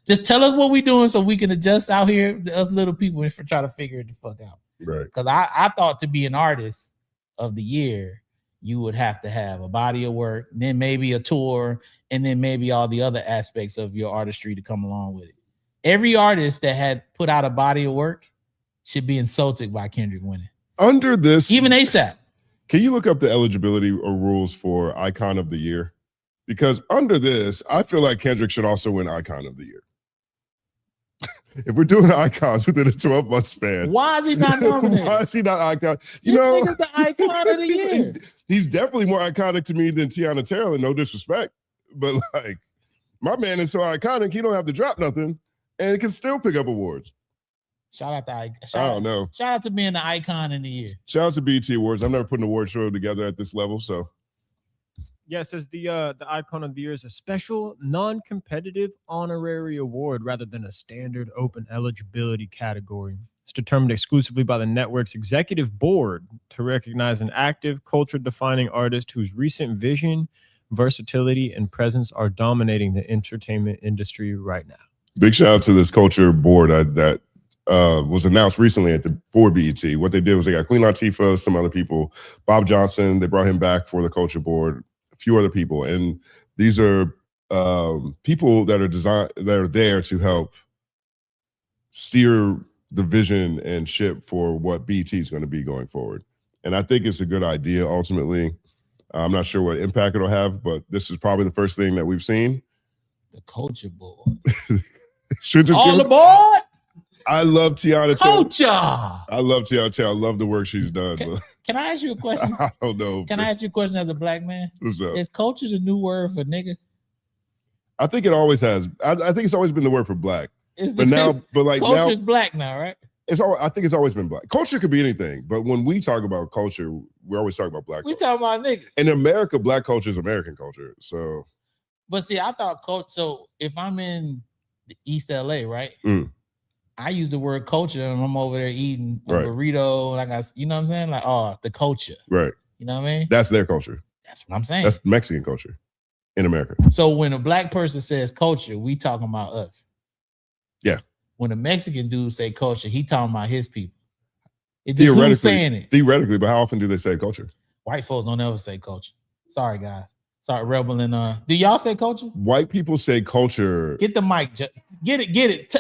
Just tell us what we're doing so we can adjust out here, us little people, and try to figure it the fuck out. Right. Because I thought to be an artist of the year, you would have to have a body of work, then maybe a tour, and then maybe all the other aspects of your artistry to come along with it. Every artist that had put out a body of work should be insulted by Kendrick winning. Under this, even ASAP. Can you look up the eligibility or rules for Icon of the Year? Because under this, I feel like Kendrick should also win Icon of the Year. If we're doing icons within a 12-month span, why is he not nominated? Why is he not icon? You know, the icon of the year. He's definitely more iconic to me than Tiana Taylor. No disrespect, but like my man is so iconic, he don't have to drop nothing, and it can still pick up awards. Shout out to being the icon in the year. Shout out to BET Awards. I'm never putting an award show together at this level, so. Yeah, it says the Icon of the Year is a special, non-competitive honorary award rather than a standard open eligibility category. It's determined exclusively by the network's executive board to recognize an active, culture-defining artist whose recent vision, versatility, and presence are dominating the entertainment industry right now. Big shout out to this culture board that was announced recently for BET. What they did was they got Queen Latifah, some other people, Bob Johnson. They brought him back for the culture board. Few other people, and these are people that are there to help steer the vision and ship for what BET is going to be going forward. And I think it's a good idea. Ultimately, I'm not sure what impact it'll have, but this is probably the first thing that we've seen. The culture board. Should just all aboard. I love Tiana Culture. I love Tiana Taylor. I love the work she's done. Can I ask you a question? I don't know. Can I ask you a question as a black man? What's up? Is culture the new word for nigga? I think it always has. I think it's always been the word for black. Culture is black now, right? I think it's always been black. Culture could be anything, but when we talk about culture, we always talk about black. We talk about niggas. In America, black culture is American culture. So, but see, I thought culture. So if I'm in East LA, right? I use the word culture and I'm over there eating a burrito and I got, you know what I'm saying? Like, oh, the culture. Right. You know what I mean? That's their culture. That's what I'm saying. That's Mexican culture in America. So when a black person says culture, we talking about us. Yeah. When a Mexican dude say culture, he talking about his people. It's just who's saying it. Theoretically, but how often do they say culture? White folks don't ever say culture. Sorry, guys. Sorry, Rebel and do y'all say culture? White people say culture. Get the mic. Get it.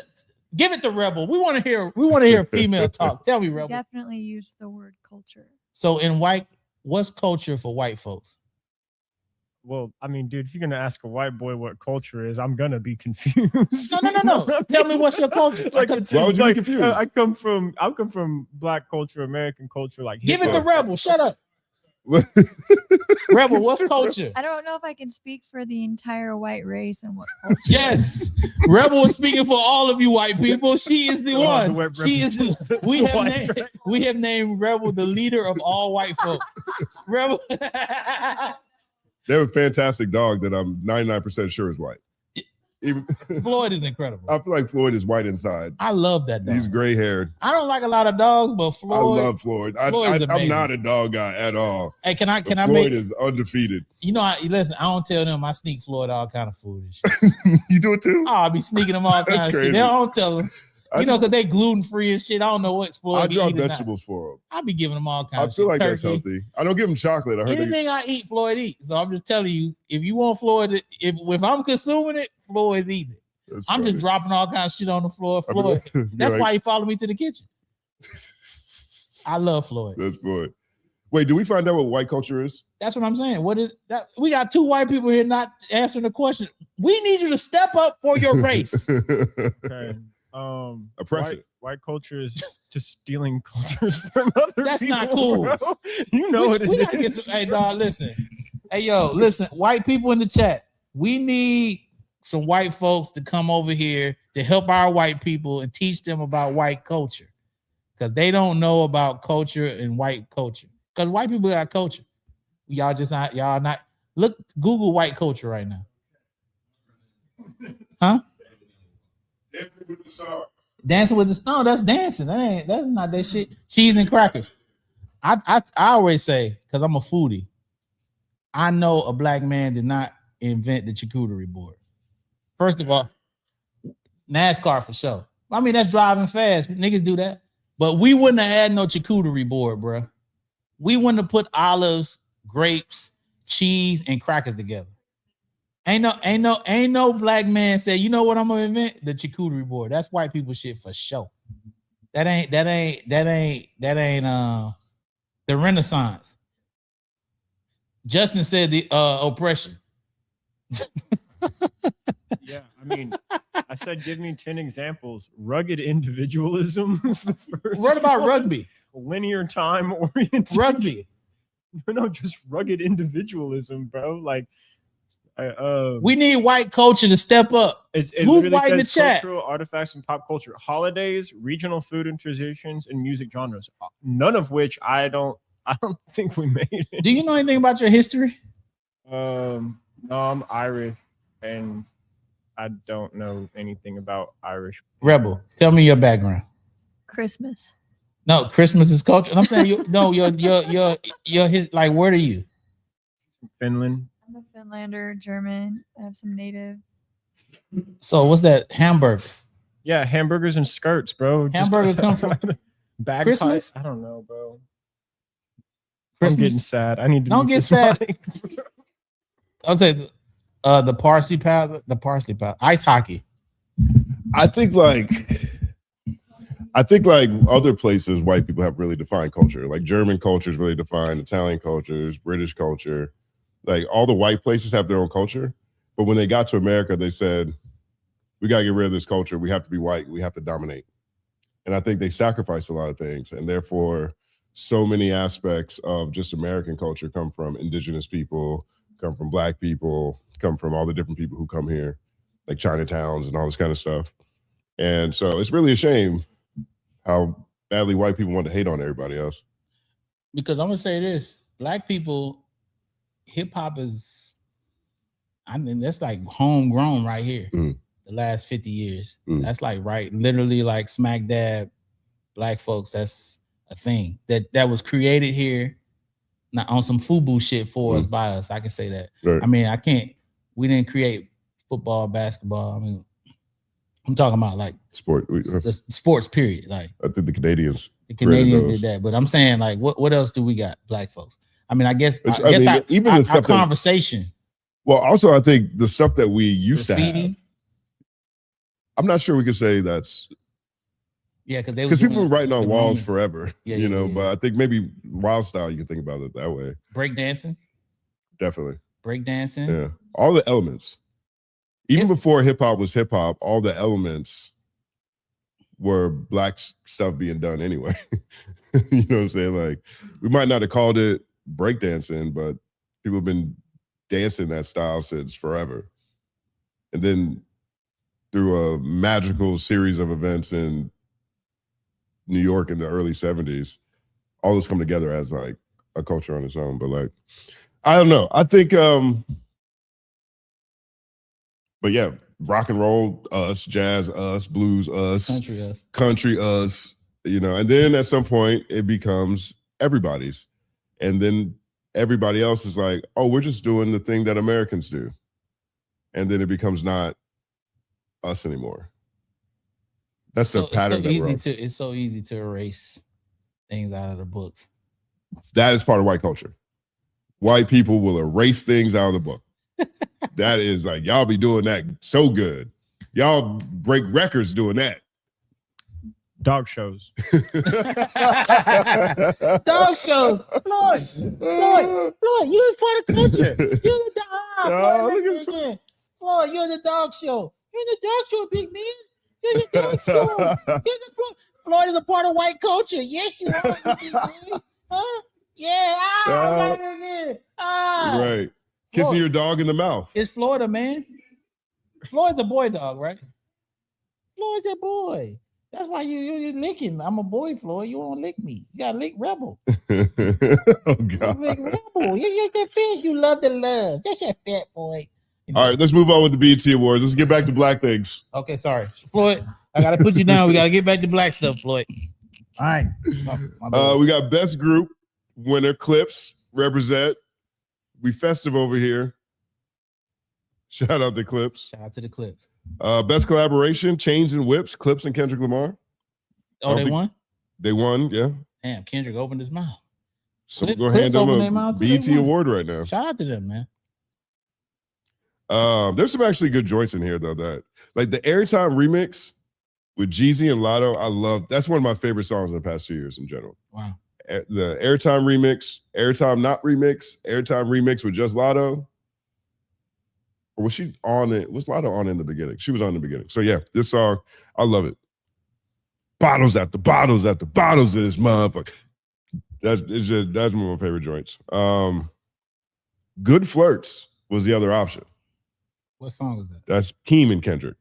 Give it to Rebel. We want to hear female talk. Tell me, Rebel. Definitely use the word culture. So what's culture for white folks? Well, I mean, dude, if you're gonna ask a white boy what culture is, I'm gonna be confused. No. Tell me what's your culture. Why would you be confused? I come from black culture, American culture. Like, give it to Rebel. Shut up. Rebel, what's culture? I don't know if I can speak for the entire white race and what culture. Yes, Rebel is speaking for all of you white people. She is the one. She is the. We have named Rebel the leader of all white folks. Rebel. They have a fantastic dog that I'm 99% sure is white. Floyd is incredible. I feel like Floyd is white inside. I love that dog. He's gray haired. I don't like a lot of dogs, but Floyd. I love Floyd. I'm not a dog guy at all. Hey, can I Floyd is undefeated. You know, listen, I don't tell them I sneak Floyd all kind of food and shit. You do it too? Oh, I be sneaking them all kind of shit. They don't tell them. Because they gluten free and shit. I don't know what's Floyd. I drop vegetables for them. I be giving them all kinds of shit. I feel like that's healthy. I don't give them chocolate. I heard anything I eat, Floyd eats. So I'm just telling you, if you want Floyd, if I'm consuming it, Floyd's eating it. I'm just dropping all kinds of shit on the floor. Floyd. That's why he followed me to the kitchen. I love Floyd. That's Floyd. Wait, do we find out what white culture is? That's what I'm saying. What is that? We got 2 white people here not answering the question. We need you to step up for your race. Okay. Oppression. White culture is just stealing cultures from other That's people. not cool. Bro. You know what it we gotta get is. some, hey, dog, listen. Hey, yo, listen, white people in the chat. We need some white folks to come over here to help our white people and teach them about white culture. Because they don't know about culture and white culture. Because white people got culture. Y'all not look, Google white culture right now. Huh? Dancing with the Stars. That's dancing. That's not that shit. Cheese and crackers. I always say, because I'm a foodie, I know a black man did not invent the charcuterie board. First of all, NASCAR for sure. I mean, that's driving fast. Niggas do that. But we wouldn't have had no charcuterie board, bro. We wouldn't have put olives, grapes, cheese, and crackers together. Ain't no black man say, you know what I'm gonna invent? The charcuterie board. That's white people shit for sure. That ain't the Renaissance. Justin said the oppression. Yeah, I mean, I said give me 10 examples. Rugged individualism was the first. What about rugby? Linear time oriented. Rugby. No, just rugged individualism, bro. Like, we need white culture to step up. It Who's literally white in the says chat? cultural artifacts and pop culture, holidays, regional food and traditions, and music genres. None of which I don't think we made it. Do you know anything about your history? No, I'm Irish, and I don't know anything about Irish. Rebel, tell me your background. Christmas. No, Christmas is culture. And I'm saying your like, where are you? Finland. I'm a Finlander, German. I have some native. So what's that? Hamburg. Yeah, hamburgers and skirts, bro. Hamburger come from bagpipes. Christmas? I don't know, bro. Christmas? I'm getting sad. I need to Don't mute get this sad. mic. I'll say the parsley powder, ice hockey. I think like other places, white people have really defined culture. Like German culture is really defined, Italian cultures, British culture. Like all the white places have their own culture. But when they got to America, they said, we got to get rid of this culture. We have to be white. We have to dominate. And I think they sacrificed a lot of things. And therefore, so many aspects of just American culture come from indigenous people, come from black people, come from all the different people who come here, like Chinatowns and all this kind of stuff. And so it's really a shame how badly white people want to hate on everybody else. Because I'm gonna say this: black people, hip hop is, I mean, that's like homegrown right here. Mm. The last 50 years. Mm. That's like literally like smack dab black folks. That's a thing that was created here, not on some FUBU shit for us by us. I can say that. Right. I mean, we didn't create football, basketball. I mean, I'm talking about like Sport. the sports period. Like I think the Canadians did that, but I'm saying like, what else do we got, black folks? I mean, I guess even the stuff our conversation. Well, also I think the stuff that we used graffiti, to have. I'm not sure we could say that's. Yeah, because people were writing on walls forever, yeah, but I think maybe wild style, you can think about it that way. Breakdancing. Definitely. Breakdancing. Yeah. All the elements. Even before hip hop was hip hop, all the elements were black stuff being done anyway. You know what I'm saying? Like, we might not have called it breakdancing, but people have been dancing that style since forever. And then through a magical series of events in New York in the early 70s, all this come together as like a culture on its own. But like, I don't know. I think, but yeah, rock and roll, us, jazz, us, blues, us, country, us, you know, and then at some point it becomes everybody's. And then everybody else is like, oh, we're just doing the thing that Americans do. And then it becomes not us anymore. That's the pattern that we're on. It's so easy to erase things out of the books. That is part of white culture. White people will erase things out of the book. That is like, y'all be doing that so good. Y'all break records doing that. Dog shows. Dog shows. Floyd, you're part of culture. You're the dog. Oh, Floyd, look at again. Floyd, you're the dog show. You're the dog show, big man. You're the dog show. Floyd is a part of white culture. Yes, you are. Big man. Huh? Yeah. Right. Kissing Floyd. your dog in the mouth. It's Florida, man. Floyd's a boy dog, right? Floyd's a boy. That's why you're licking. I'm a boy, Floyd. You won't lick me. You gotta lick Rebel. Oh You God. lick Rebel. You're that fat. You love the love. That's that fat boy. You know? All right, let's move on with the BET Awards. Let's get back to black things. Okay, sorry, Floyd. I gotta put you down. We gotta get back to black stuff, Floyd. All right. My bad. We got best group winner Clips represent. We festive over here. Shout out to Clips. Shout out to the Clips. Best collaboration, Chains and Whips, Clips and Kendrick Lamar. Oh, they won? They won, yeah. Damn, Kendrick opened his mouth. So Clips go hand them open their a mouth too, BET they won. award right now. Shout out to them, man. There's some actually good joints in here though. That like the Airtime remix with Jeezy and Lotto. I love. That's one of my favorite songs in the past 2 years in general. Wow. The Airtime remix, Airtime not remix, Airtime remix with just Lotto. Or was she on it? Was Lotto on in the beginning? She was on in the beginning. So yeah, this song, I love it. Bottles after bottles after bottles of this motherfucker. That's one of my favorite joints. Good Flirts was the other option. What song is that? That's Keem and Kendrick.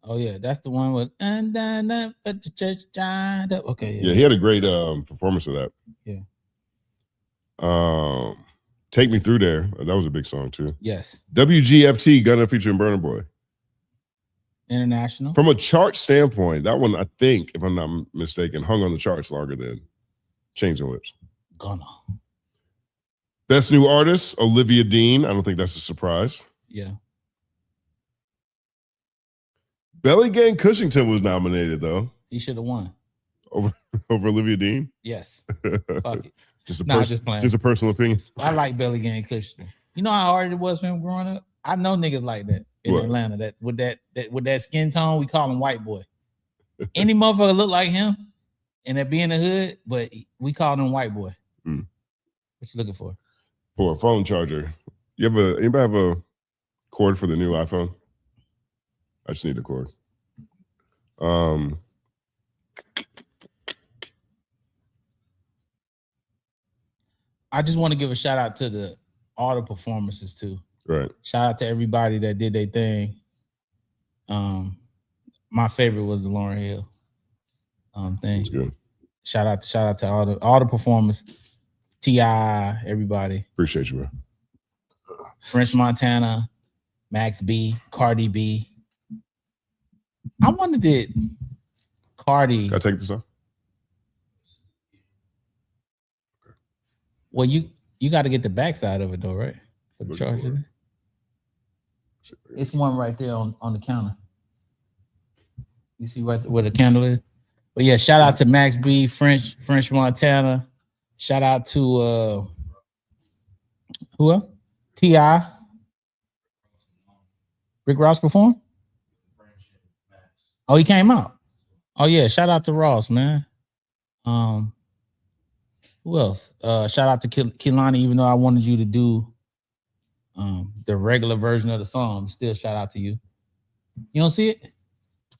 Oh yeah, that's the one with and then up at the church died up. Okay, Yeah, he had a great performance of that. Yeah. Take Me Through There. That was a big song too. Yes. WGFT, Gunna featuring Burna Boy. International. From a chart standpoint, that one, I think, if I'm not mistaken, hung on the charts longer than Chains and Whips. Gunna. Best New Artist, Olivia Dean. I don't think that's a surprise. Yeah. Belly Gang Cushington was nominated though. He should have won. Over Olivia Dean. Yes. Fuck it. Just a Just playing. just a personal opinion. I like Belly Gang Cushington. You know how hard it was for him growing up? I know niggas like that in What? Atlanta. That with that skin tone, we call him white boy. Any motherfucker look like him and that be in the hood, but we call him white boy. Mm. What you looking for? For a phone charger. Anybody have a cord for the new iPhone? I just need a cord. I just want to give a shout out to all the performances too. Right. Shout out to everybody that did their thing. My favorite was the Lauryn Hill thing. That's good. Shout out to all the performers. T.I., everybody. Appreciate you, bro. French Montana, Max B, Cardi B. I wonder did Cardi. Can I take this off? Well, you got to get the backside of it though, right? For the Looking charger. for it. It's one right there on the counter. You see right where the candle is? But yeah, shout out to Max B, French Montana. Shout out to who else? T.I. Rick Ross performed? Oh, he came out. Oh yeah, shout out to Ross, man. Who else? Shout out to Kehlani, even though I wanted you to do the regular version of the song. Still shout out to you. You don't see it?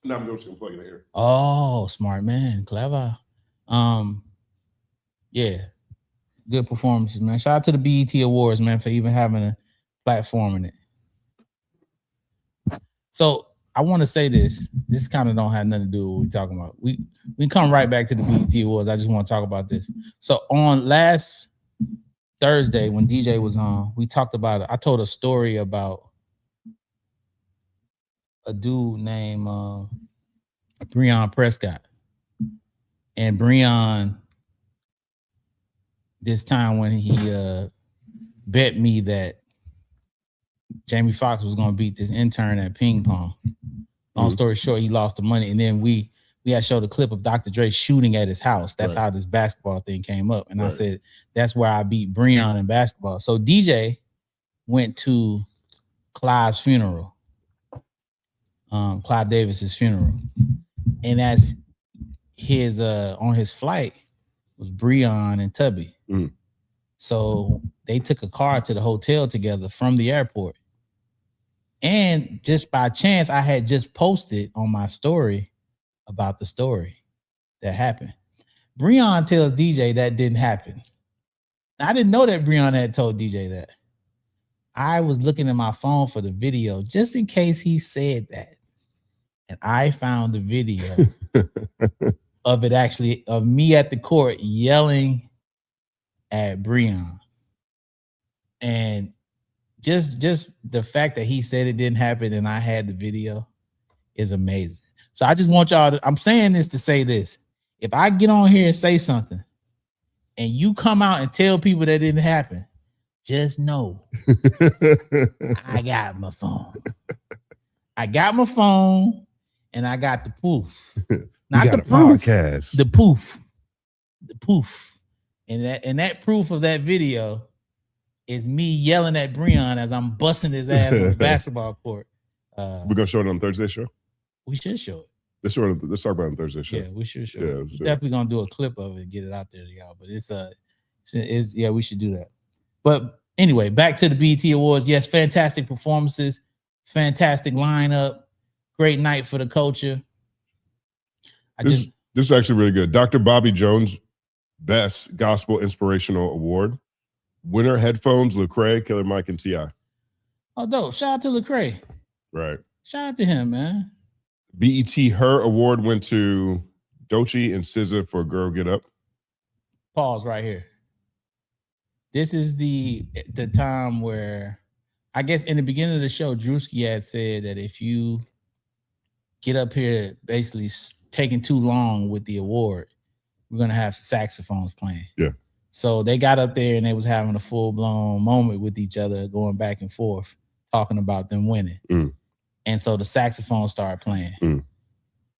No, I'm just gonna plug it in here. Oh, smart man, clever. Yeah, good performances, man. Shout out to the BET Awards, man, for even having a platform in it. So I want to say this. This kind of don't have nothing to do with what we're talking about. We come right back to the BET Awards. I just want to talk about this. So on last Thursday, when DJ was on, we talked about it. I told a story about a dude named Breon Prescott. And Breon, this time when he bet me that Jamie Foxx was gonna beat this intern at ping pong. Long story short, he lost the money, and then we had showed a clip of Dr. Dre shooting at his house. That's how this basketball thing came up. And I said, that's where I beat Breon in basketball. So DJ went to Clive's funeral, Clive Davis's funeral. And as his on his flight was Breon and Tubby. Mm. So they took a car to the hotel together from the airport. And just by chance, I had just posted on my story about the story that happened. Breon tells DJ that didn't happen. I didn't know that Breon had told DJ that. I was looking at my phone for the video just in case he said that. And I found the video of it actually, of me at the court yelling at Breon. And just the fact that he said it didn't happen and I had the video is amazing. So I just want y'all to, I'm saying this to say this. If I get on here and say something and you come out and tell people that didn't happen, just know I got my phone. I got my phone and I got the poof. Not got the a proof, podcast. the poof. The poof. And that proof of that video is me yelling at Breon as I'm busting his ass on the basketball court. We're gonna show it on Thursday show. We should show it. Let's talk about it on Thursday show. Yeah, we should show Yeah, it. let's We're do it. definitely gonna do a clip of it and get it out there to y'all. But it's yeah, we should do that. But anyway, back to the BET Awards. Yes, fantastic performances, fantastic lineup, great night for the culture. This is actually really good. Dr. Bobby Jones, Best Gospel Inspirational Award. Winner headphones, Lecrae, Killer Mike, and T.I. Oh, dope. Shout out to Lecrae. Right. Shout out to him, man. BET Her Award went to Doechii and SZA for Girl Get Up. Pause right here. This is the time where I guess in the beginning of the show, Druski had said that if you get up here basically taking too long with the award, we're gonna have saxophones playing. Yeah. So they got up there and they was having a full-blown moment with each other, going back and forth, talking about them winning. Mm. And so the saxophone started playing. Mm.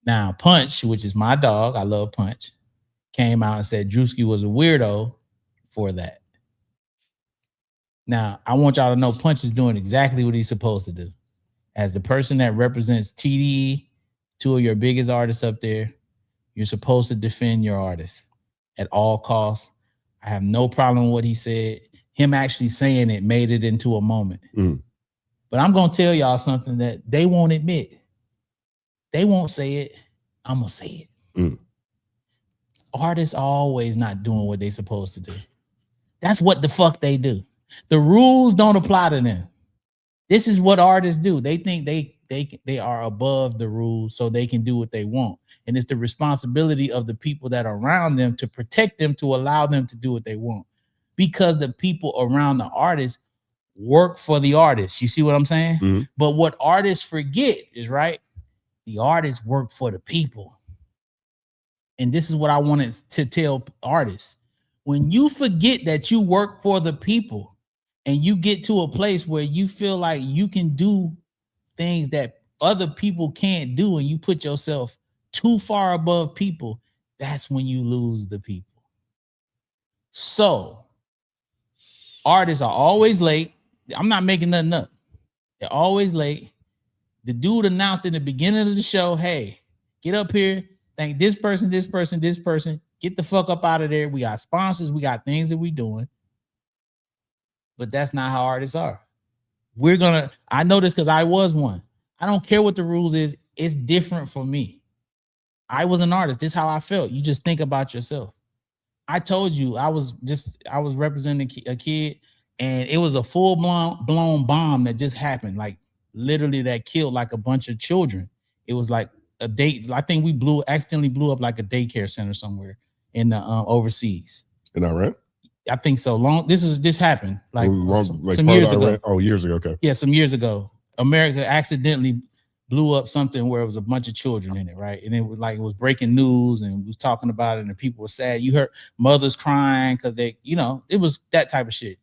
Now, Punch, which is my dog, I love Punch, came out and said Druski was a weirdo for that. Now, I want y'all to know Punch is doing exactly what he's supposed to do. As the person that represents TDE, two of your biggest artists up there, you're supposed to defend your artists at all costs. I have no problem with what he said. Him actually saying it made it into a moment. Mm. But I'm going to tell y'all something that they won't admit. They won't say it. I'm going to say it. Mm. Artists are always not doing what they're supposed to do. That's what the fuck they do. The rules don't apply to them. This is what artists do. They think they are above the rules so they can do what they want. And it's the responsibility of the people that are around them to protect them, to allow them to do what they want. Because the people around the artists work for the artists. You see what I'm saying? Mm-hmm. But what artists forget is, right, the artists work for the people. And this is what I wanted to tell artists. When you forget that you work for the people and you get to a place where you feel like you can do things that other people can't do and you put yourself too far above people, that's when you lose the people. So artists are always late. I'm not making nothing up. They're always late. The dude announced in the beginning of the show, hey, get up here, thank this person, this person, this person, get the fuck up out of there. We got sponsors, we got things that we doing. But that's not how artists are. I know this because I was one. I don't care what the rules is. It's different for me. I was an artist. This is how I felt. You just think about yourself. I told you I was representing a kid and it was a full-blown bomb that just happened. Like literally that killed like a bunch of children. It was like a date. I think we accidentally blew up like a daycare center somewhere in the overseas. In Iran? I think so. This happened like some years years ago. Iran? Oh, years ago. Okay. Yeah, some years ago. America accidentally blew up something where it was a bunch of children in it, right? And it was breaking news and was talking about it and people were sad. You heard mothers crying because they, it was that type of shit.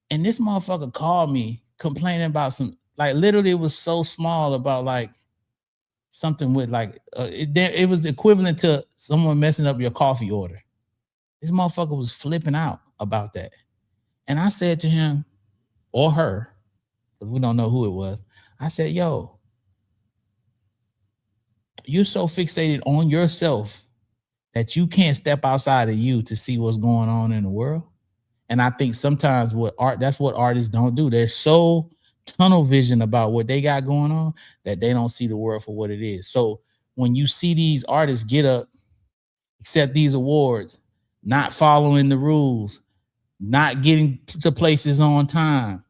And this motherfucker called me complaining about some, like literally it was so small about like something with like, it was equivalent to someone messing up your coffee order. This motherfucker was flipping out about that. And I said to him or her, because we don't know who it was, I said, yo, you're so fixated on yourself that you can't step outside of you to see what's going on in the world. And I think sometimes that's what artists don't do. They're so tunnel vision about what they got going on that they don't see the world for what it is. So when you see these artists get up, accept these awards, not following the rules, not getting to places on time.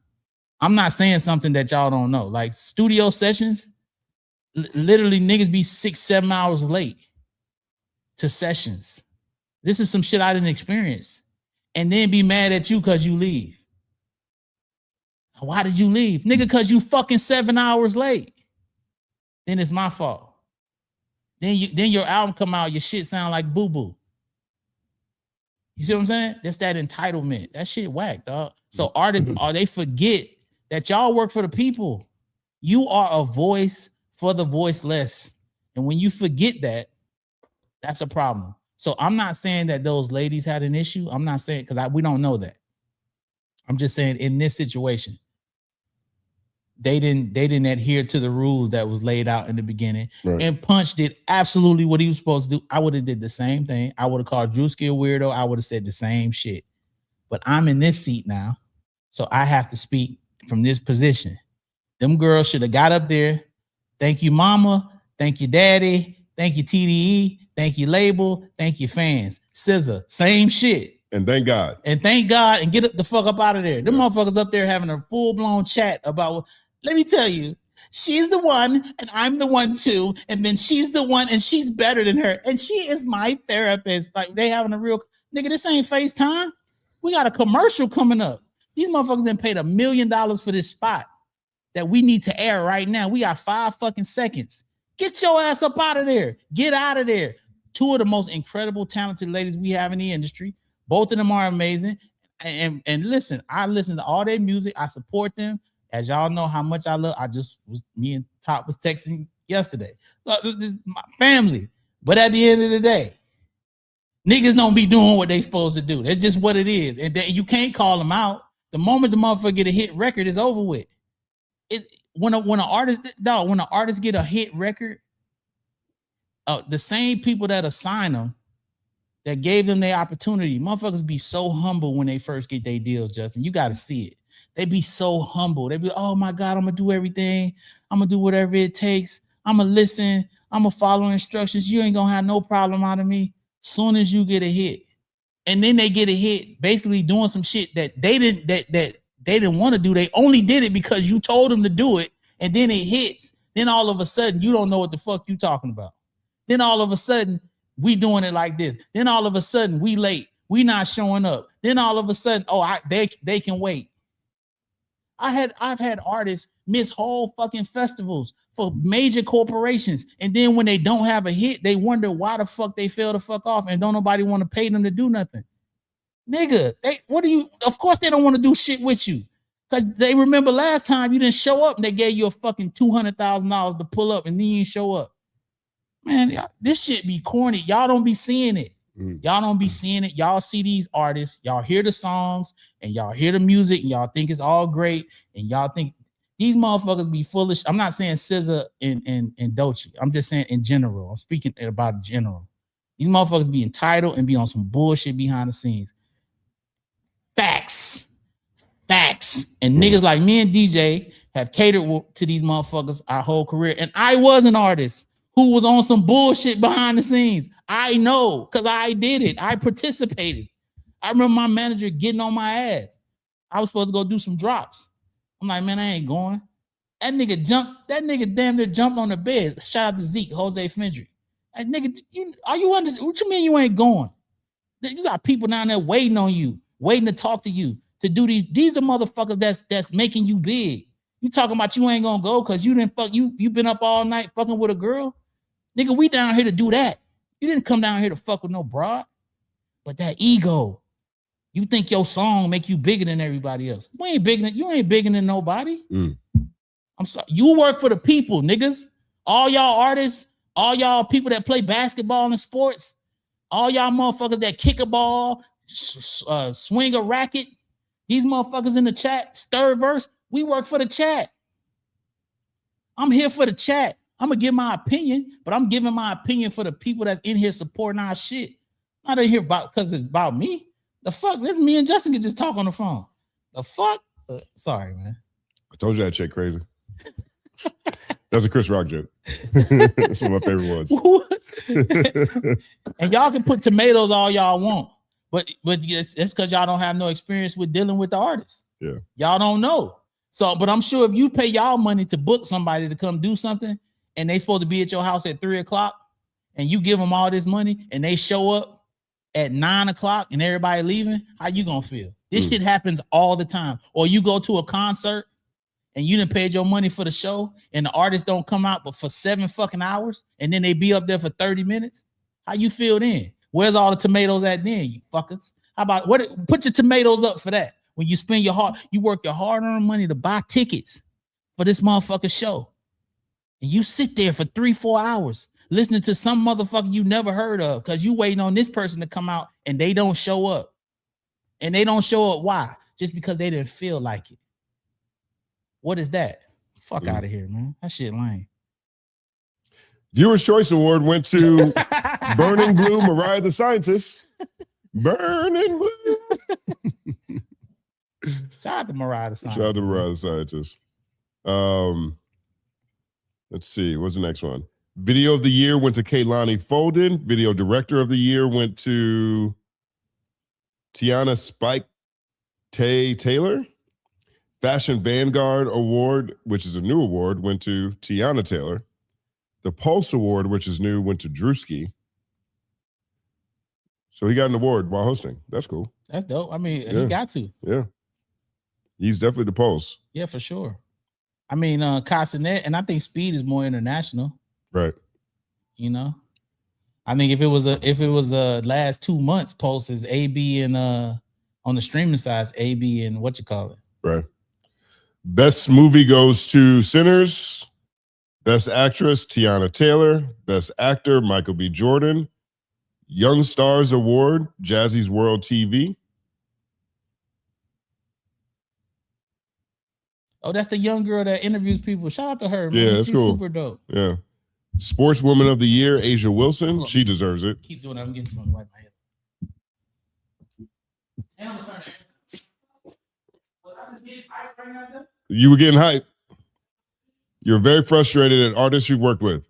I'm not saying something that y'all don't know. Like studio sessions, literally niggas be 6-7 hours late to sessions. This is some shit I didn't experience. And then be mad at you because you leave. Why did you leave? Nigga, because you fucking 7 hours late. Then it's my fault. Then your album come out, your shit sound like boo-boo. You see what I'm saying? That's that entitlement. That shit whack, dog. So artists, they forget that y'all work for the people. You are a voice for the voiceless. And when you forget that, that's a problem. So I'm not saying that those ladies had an issue. I'm not saying, because we don't know that. I'm just saying in this situation, they didn't adhere to the rules that was laid out in the beginning. Right. And Punch did absolutely what he was supposed to do. I would have did the same thing. I would have called Druski a weirdo. I would have said the same shit. But I'm in this seat now, so I have to speak from this position. Them girls should have got up there. Thank you, mama. Thank you, daddy. Thank you, TDE. Thank you, label. Thank you, fans. SZA, same shit. And thank God. And thank God and get the fuck up out of there. Them motherfuckers up there having a full-blown chat about, let me tell you, she's the one and I'm the one too. And then she's the one and she's better than her. And she is my therapist. Like they having a real, nigga, this ain't FaceTime. We got a commercial coming up. These motherfuckers done paid $1 million for this spot that we need to air right now. We got 5 fucking seconds. Get your ass up out of there. Get out of there. 2 of the most incredible, talented ladies we have in the industry. Both of them are amazing. And listen, I listen to all their music. I support them. As y'all know how much I love, me and Top was texting yesterday. This is my family. But at the end of the day, niggas don't be doing what they supposed to do. That's just what it is. And you can't call them out. The moment the motherfucker get a hit record, it's over with. When an artist get a hit record, the same people that assign them, that gave them their opportunity, motherfuckers be so humble when they first get their deals, Justin. You got to see it. They be so humble. They be, oh my God, I'm going to do everything. I'm going to do whatever it takes. I'm going to listen. I'm going to follow instructions. You ain't going to have no problem out of me. Soon as you get a hit. And then they get a hit basically doing some shit that they didn't want to do. They only did it because you told them to do it. And then it hits. Then all of a sudden, you don't know what the fuck you talking about. Then all of a sudden, we doing it like this. Then all of a sudden, we late. We not showing up. Then all of a sudden, they can wait. I've had artists miss whole fucking festivals for major corporations. And then when they don't have a hit, they wonder why the fuck they fell the fuck off and don't nobody want to pay them to do nothing. Nigga, of course they don't want to do shit with you. Because they remember last time you didn't show up and they gave you a fucking $200,000 to pull up and then you didn't show up. Man, this shit be corny. Y'all don't be seeing it. Y'all don't be seeing it. Y'all see these artists, y'all hear the songs and y'all hear the music and y'all think it's all great and y'all think these motherfuckers be foolish. I'm not saying SZA and Doechii. I'm just saying in general. I'm speaking about general. These motherfuckers be entitled and be on some bullshit behind the scenes. Facts. And niggas like me and DJ have catered to these motherfuckers our whole career. And I was an artist who was on some bullshit behind the scenes. I know, because I did it. I participated. I remember my manager getting on my ass. I was supposed to go do some drops. I'm like, man, I ain't going. That nigga damn near jumped on the bed. Shout out to Zeke, Jose Fendry. Like, nigga, what you mean you ain't going? You got people down there waiting on you, waiting to talk to you, to do these. These are motherfuckers that's making you big. You talking about you ain't gonna go because you didn't fuck, you been up all night fucking with a girl? Nigga, we down here to do that. You didn't come down here to fuck with no broad. But that ego, you think your song make you bigger than everybody else. You ain't bigger than nobody. I'm sorry. You work for the people, niggas. All y'all artists, all y'all people that play basketball and sports, all y'all motherfuckers that kick a ball, swing a racket, these motherfuckers in the chat, third verse, we work for the chat. I'm here for the chat. I'm gonna give my opinion, but I'm giving my opinion for the people that's in here supporting our shit. Not in here because it's about me. The fuck? Let me and Justin can just talk on the phone. The fuck? Sorry, man. I told you that chick crazy. That's a Chris Rock joke. That's one of my favorite ones. And y'all can put tomatoes all y'all want, but it's because y'all don't have no experience with dealing with the artists. Yeah, y'all don't know. So, but I'm sure if you pay y'all money to book somebody to come do something, and they supposed to be at your house at 3:00, and you give them all this money, and they show up at 9:00, and everybody leaving, how you gonna feel? This shit happens all the time. Or you go to a concert and you done paid your money for the show, and the artists don't come out but for 7 fucking hours, and then they be up there for 30 minutes. How you feel then? Where's all the tomatoes at then, you fuckers? How about put your tomatoes up for that? When you spend you work your hard-earned money to buy tickets for this motherfucker show, and you sit there for 3-4 hours listening to some motherfucker you never heard of because you waiting on this person to come out and they don't show up. And they don't show up. Why? Just because they didn't feel like it. What is that? Fuck out of here, man. That shit lame. Viewers' Choice Award went to Burning Blue, Mariah the Scientist. Burning Blue. Shout out to Mariah the Scientist. Shout out to Mariah the Scientist. Let's see. What's the next one? Video of the Year went to Kehlani Folden. Video Director of the Year went to Tiana Spike Taylor. Fashion Vanguard Award, which is a new award, went to Tiana Taylor. The Pulse Award, which is new, went to Druski. So he got an award while hosting. That's cool. That's dope. I mean, he got to. Yeah. He's definitely the Pulse. Yeah, for sure. I mean, Castanet, and I think Speed is more international. Right. You know? I think if it was last 2 months, Pulse is AB and on the streaming side, AB and what you call it. Right. Best movie goes to Sinners. Best actress, Tiana Taylor. Best actor, Michael B. Jordan. Young Stars Award, Jazzy's World TV. Oh, that's the young girl that interviews people. Shout out to her, man. Yeah, that's She's cool. Super dope. Yeah. Sportswoman of the Year, Asia Wilson. She deserves it. Keep doing that. I'm getting something to wipe my head. And I'm gonna turn it. Well, I just get ice right now, though. You were getting hype. You're very frustrated at artists you've worked with.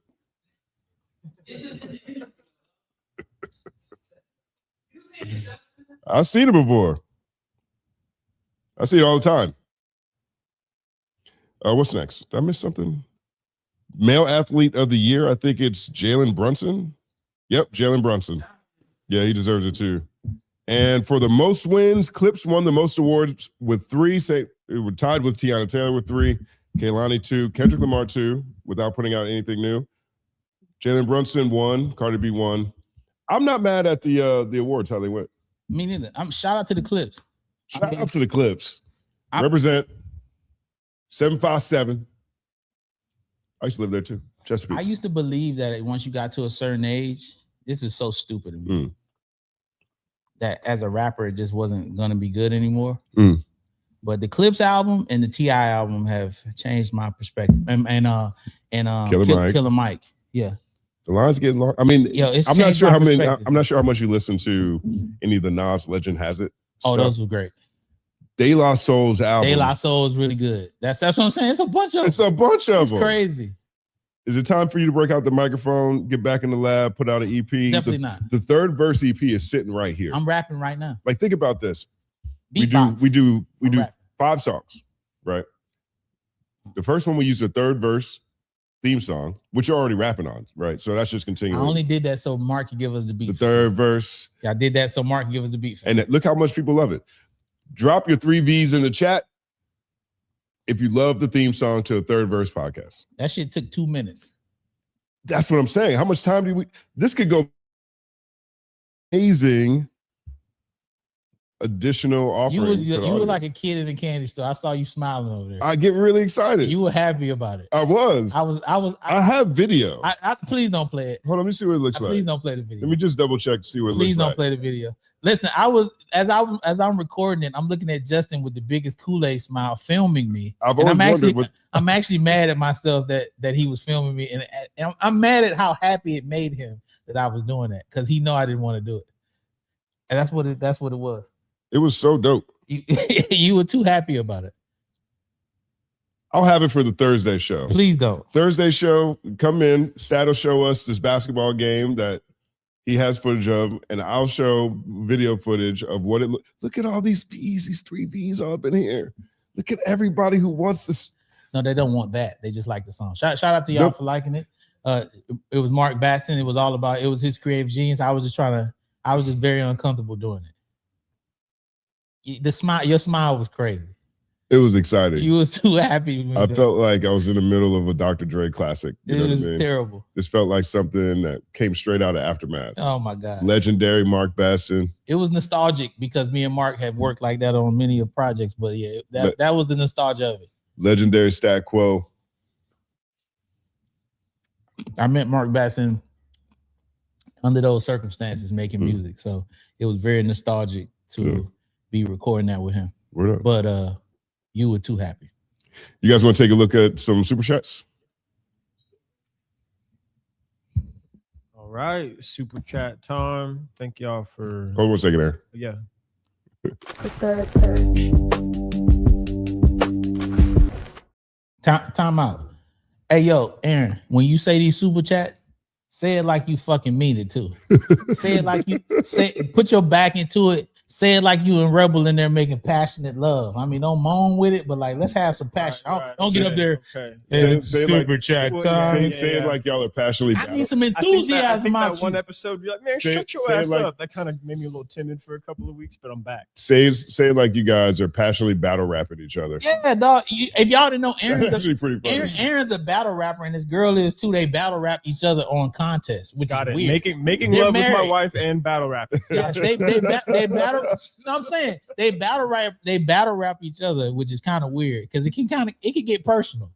I've seen it before. I see it all the time. What's next? Did I miss something? Male Athlete of the Year. I think it's Jalen Brunson. Yep, Jalen Brunson. Yeah, he deserves it too. And for the most wins, Clips won the most awards with 3. It was tied with Tiana Taylor with 3, Kehlani 2, Kendrick Lamar 2, without putting out anything new. Jalen Brunson 1, Cardi B 1. I'm not mad at the awards, how they went. Me neither. Shout out to the Clips. Shout out to the Clips. Represent 757. I used to live there too. Chesapeake. I used to believe that once you got to a certain age, this is so stupid to me. That as a rapper, it just wasn't gonna be good anymore. But the Clips album and the T.I. album have changed my perspective. And Killer Mike. Yeah. The lines getting long. I mean, I'm not sure how many. I'm not sure how much you listen to any of the Nas Legend Has It. Oh, those were great. De La Soul's album. De La Soul is really good. That's what I'm saying. It's a bunch of them. It's It's crazy. Is it time for you to break out the microphone, get back in the lab, put out an EP? Definitely not. The third verse EP is sitting right here. I'm rapping right now. Like, think about this. Beatbox. We do rapping. 5 songs, right? The first one we use the third verse theme song, which you're already rapping on, right? So that's just continuing. I only did that so Mark could give us the beat. The third verse. Yeah, I did that so Mark could give us the beat. And look how much people love it. Drop your 3 V's in the chat if you love the theme song to the third verse podcast. That shit took 2 minutes. That's what I'm saying. How much time do we? This could go amazing additional offerings. You were like a kid in a candy store. I saw you smiling over there. I get really excited. You were happy about it. I was. I have video. Please don't play it. Hold on, let me see what it looks like. Please don't play the video. Let me just double check to see what it looks like. Please don't play the video. Listen, as I'm recording it, I'm looking at Justin with the biggest Kool-Aid smile filming me. I'm actually mad at myself that he was filming me, and I'm mad at how happy it made him that I was doing that because he know I didn't want to do it, and that's what it was. It was so dope. You were too happy about it. I'll have it for the Thursday show. Please don't. Thursday show, come in. Stat will show us this basketball game that he has footage of, and I'll show video footage of what it look at all these B's, these 3 B's all up in here. Look at everybody who wants this. No, they don't want that. They just like the song. Shout out to y'all for liking it. It was Mark Batson. It was his creative genius. I was just very uncomfortable doing it. Your smile was crazy. It was exciting. You were too happy. I felt like I was in the middle of a Dr. Dre classic. It was terrible. This felt like something that came straight out of Aftermath. Oh my God. Legendary Mark Batson. It was nostalgic because me and Mark had worked like that on many of projects, but yeah, that was the nostalgia of it. Legendary Stat Quo. I met Mark Batson under those circumstances making music. So it was very nostalgic to be recording that with him. But you were too happy. You guys want to take a look at some super chats? All right, super chat time. Thank y'all for. Hold 1 second there. Yeah. The third Thursday. Time out. Hey, yo, Aaron, when you say these super chats, say it like you fucking mean it too. Say it like put your back into it. Say it like you and Rebel in there making passionate love. I mean, don't moan with it, but like, let's have some passion. Don't get up there. Okay. Say super chat time. Say it like y'all are passionately. I need some enthusiasm. I think that one episode, you're like, man, shut your ass up. That kind of made me a little timid for a couple of weeks, but I'm back. Say it like you guys are passionately battle rapping each other. Yeah, dog. If y'all didn't know, Aaron's actually pretty funny. Aaron's a battle rapper, and his girl is too. They battle rap each other on contests, which is weird. Making love with my wife and battle rapping. Yeah, they battle. No, I'm saying they battle rap each other, which is kind of weird because it can get personal.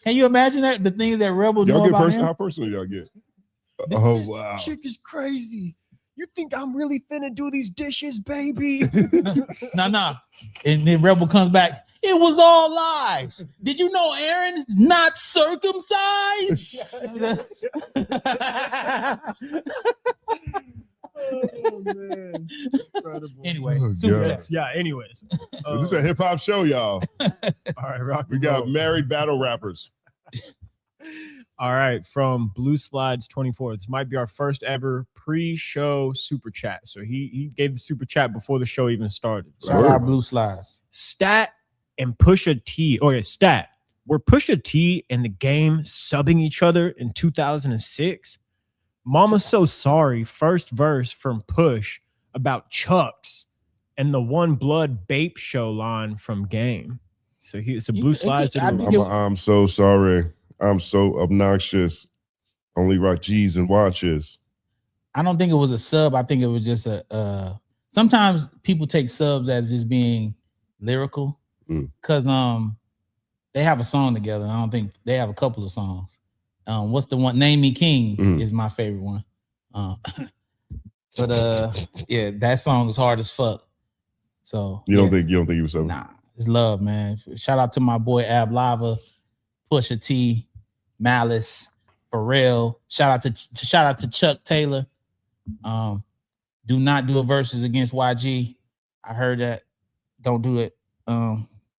Can you imagine that? The things that Rebel y'all know about him? How personal y'all get? This chick is crazy. You think I'm really finna do these dishes, baby? Nah. And then Rebel comes back. It was all lies. Did you know Aaron is not circumcised? Oh man, incredible. Anyway, anyways. This is a hip hop show, y'all. All right, rock. We got married battle rappers. All right, from Blue Slides 24. This might be our first ever pre-show super chat. So he gave the super chat before the show even started. Shout out Blue Slides. Stat and Pusha T. Oh yeah, Stat. Were Pusha T and the Game subbing each other in 2006? Mama So Sorry, first verse from Push about Chucks and the One Blood Bape Show line from Game. So it's a Blue Slides. I'm so sorry. I'm so obnoxious. Only rock G's and watches. I don't think it was a sub. I think it was just sometimes people take subs as just being lyrical because they have a song together. And I don't think they have a couple of songs. What's the one? Name Me King is my favorite one. But yeah, that song is hard as fuck. So you don't think he was so? Nah, it's love, man. Shout out to my boy Ab Lava, Pusha T, Malice, Pharrell. Shout out to Chuck Taylor. Do not do a verses against YG. I heard that. Don't do it.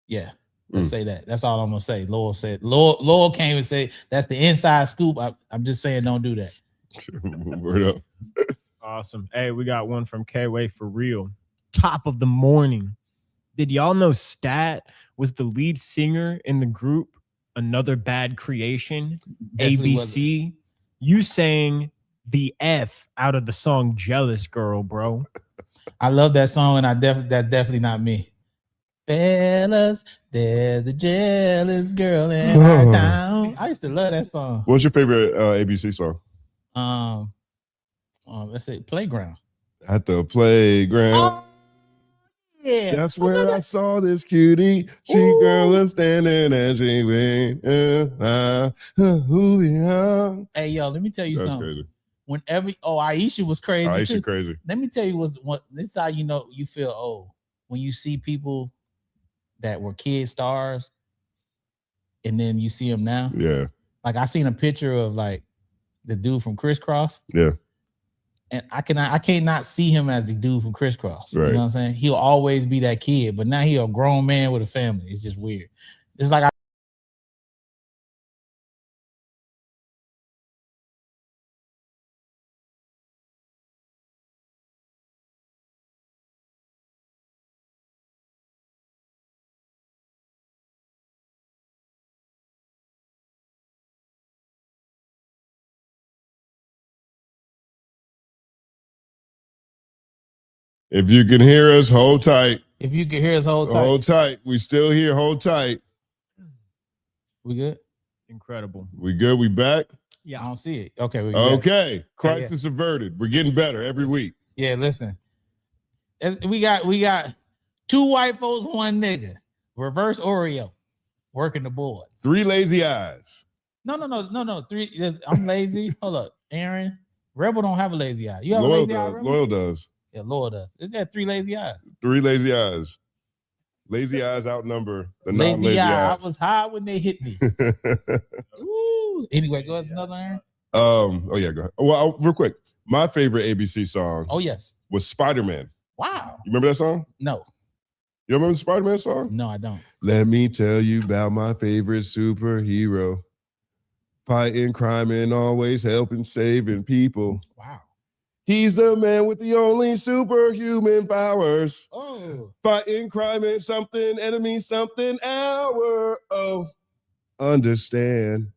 Yeah. Let's say that. That's all I'm gonna say. Lowell said. Lowell can't even say that's the inside scoop. I'm just saying, don't do that. Word up. Awesome. Hey, we got one from K-Way for real. Top of the morning. Did y'all know Stat was the lead singer in the group Another Bad Creation? Definitely ABC. wasn't. You sang the F out of the song Jealous Girl, bro. I love that song, and that's definitely not me. Fellas, there's a jealous girl in our town. I used to love that song. What's your favorite ABC song? Let's say Playground. At the playground. Yeah. That's where I saw this cutie. She girl was standing and she went, Will.i.am. Hey, yo, let me tell you That's something. crazy. Whenever Aisha was crazy Aisha too. crazy. Let me tell you what this is how you know you feel old. When you see people that were kid stars and then you see them now. Yeah. Like I seen a picture of like the dude from Crisscross. Yeah. And I can't not see him as the dude from Crisscross. Right. You know what I'm saying? He'll always be that kid, but now he a grown man with a family. It's just weird. It's like If you can hear us, hold tight. if you can hear us hold tight. Hold tight. We still here. Hold tight. We good? Incredible. We good? We back? Yeah, I don't see it. Okay, we good. Okay. Crisis averted. We're getting better every week. Yeah, listen. We got 2 white folks, 1 nigga. Reverse Oreo. Working the board. 3 lazy eyes. No. 3. I'm lazy. Hold up. Aaron. Rebel don't have a lazy eye. You have a Loyal lazy eye, does. Rebel? Loyal does. Yeah, Lord does. Is that 3 lazy eyes? 3 lazy eyes. Lazy eyes outnumber the Lazy non-lazy eye. eyes. I was high when they hit me. Ooh. Anyway, go ahead to another Aaron. Oh yeah, go ahead. Well, real quick. My favorite ABC song Oh, yes. was Spider-Man. Wow. You remember that song? No. You remember the Spider-Man song? No, I don't. Let me tell you about my favorite superhero. Fighting crime and always helping saving people. Wow. He's the man with the only superhuman powers. Oh. Fighting crime and something, enemy something, hour. Oh, understand.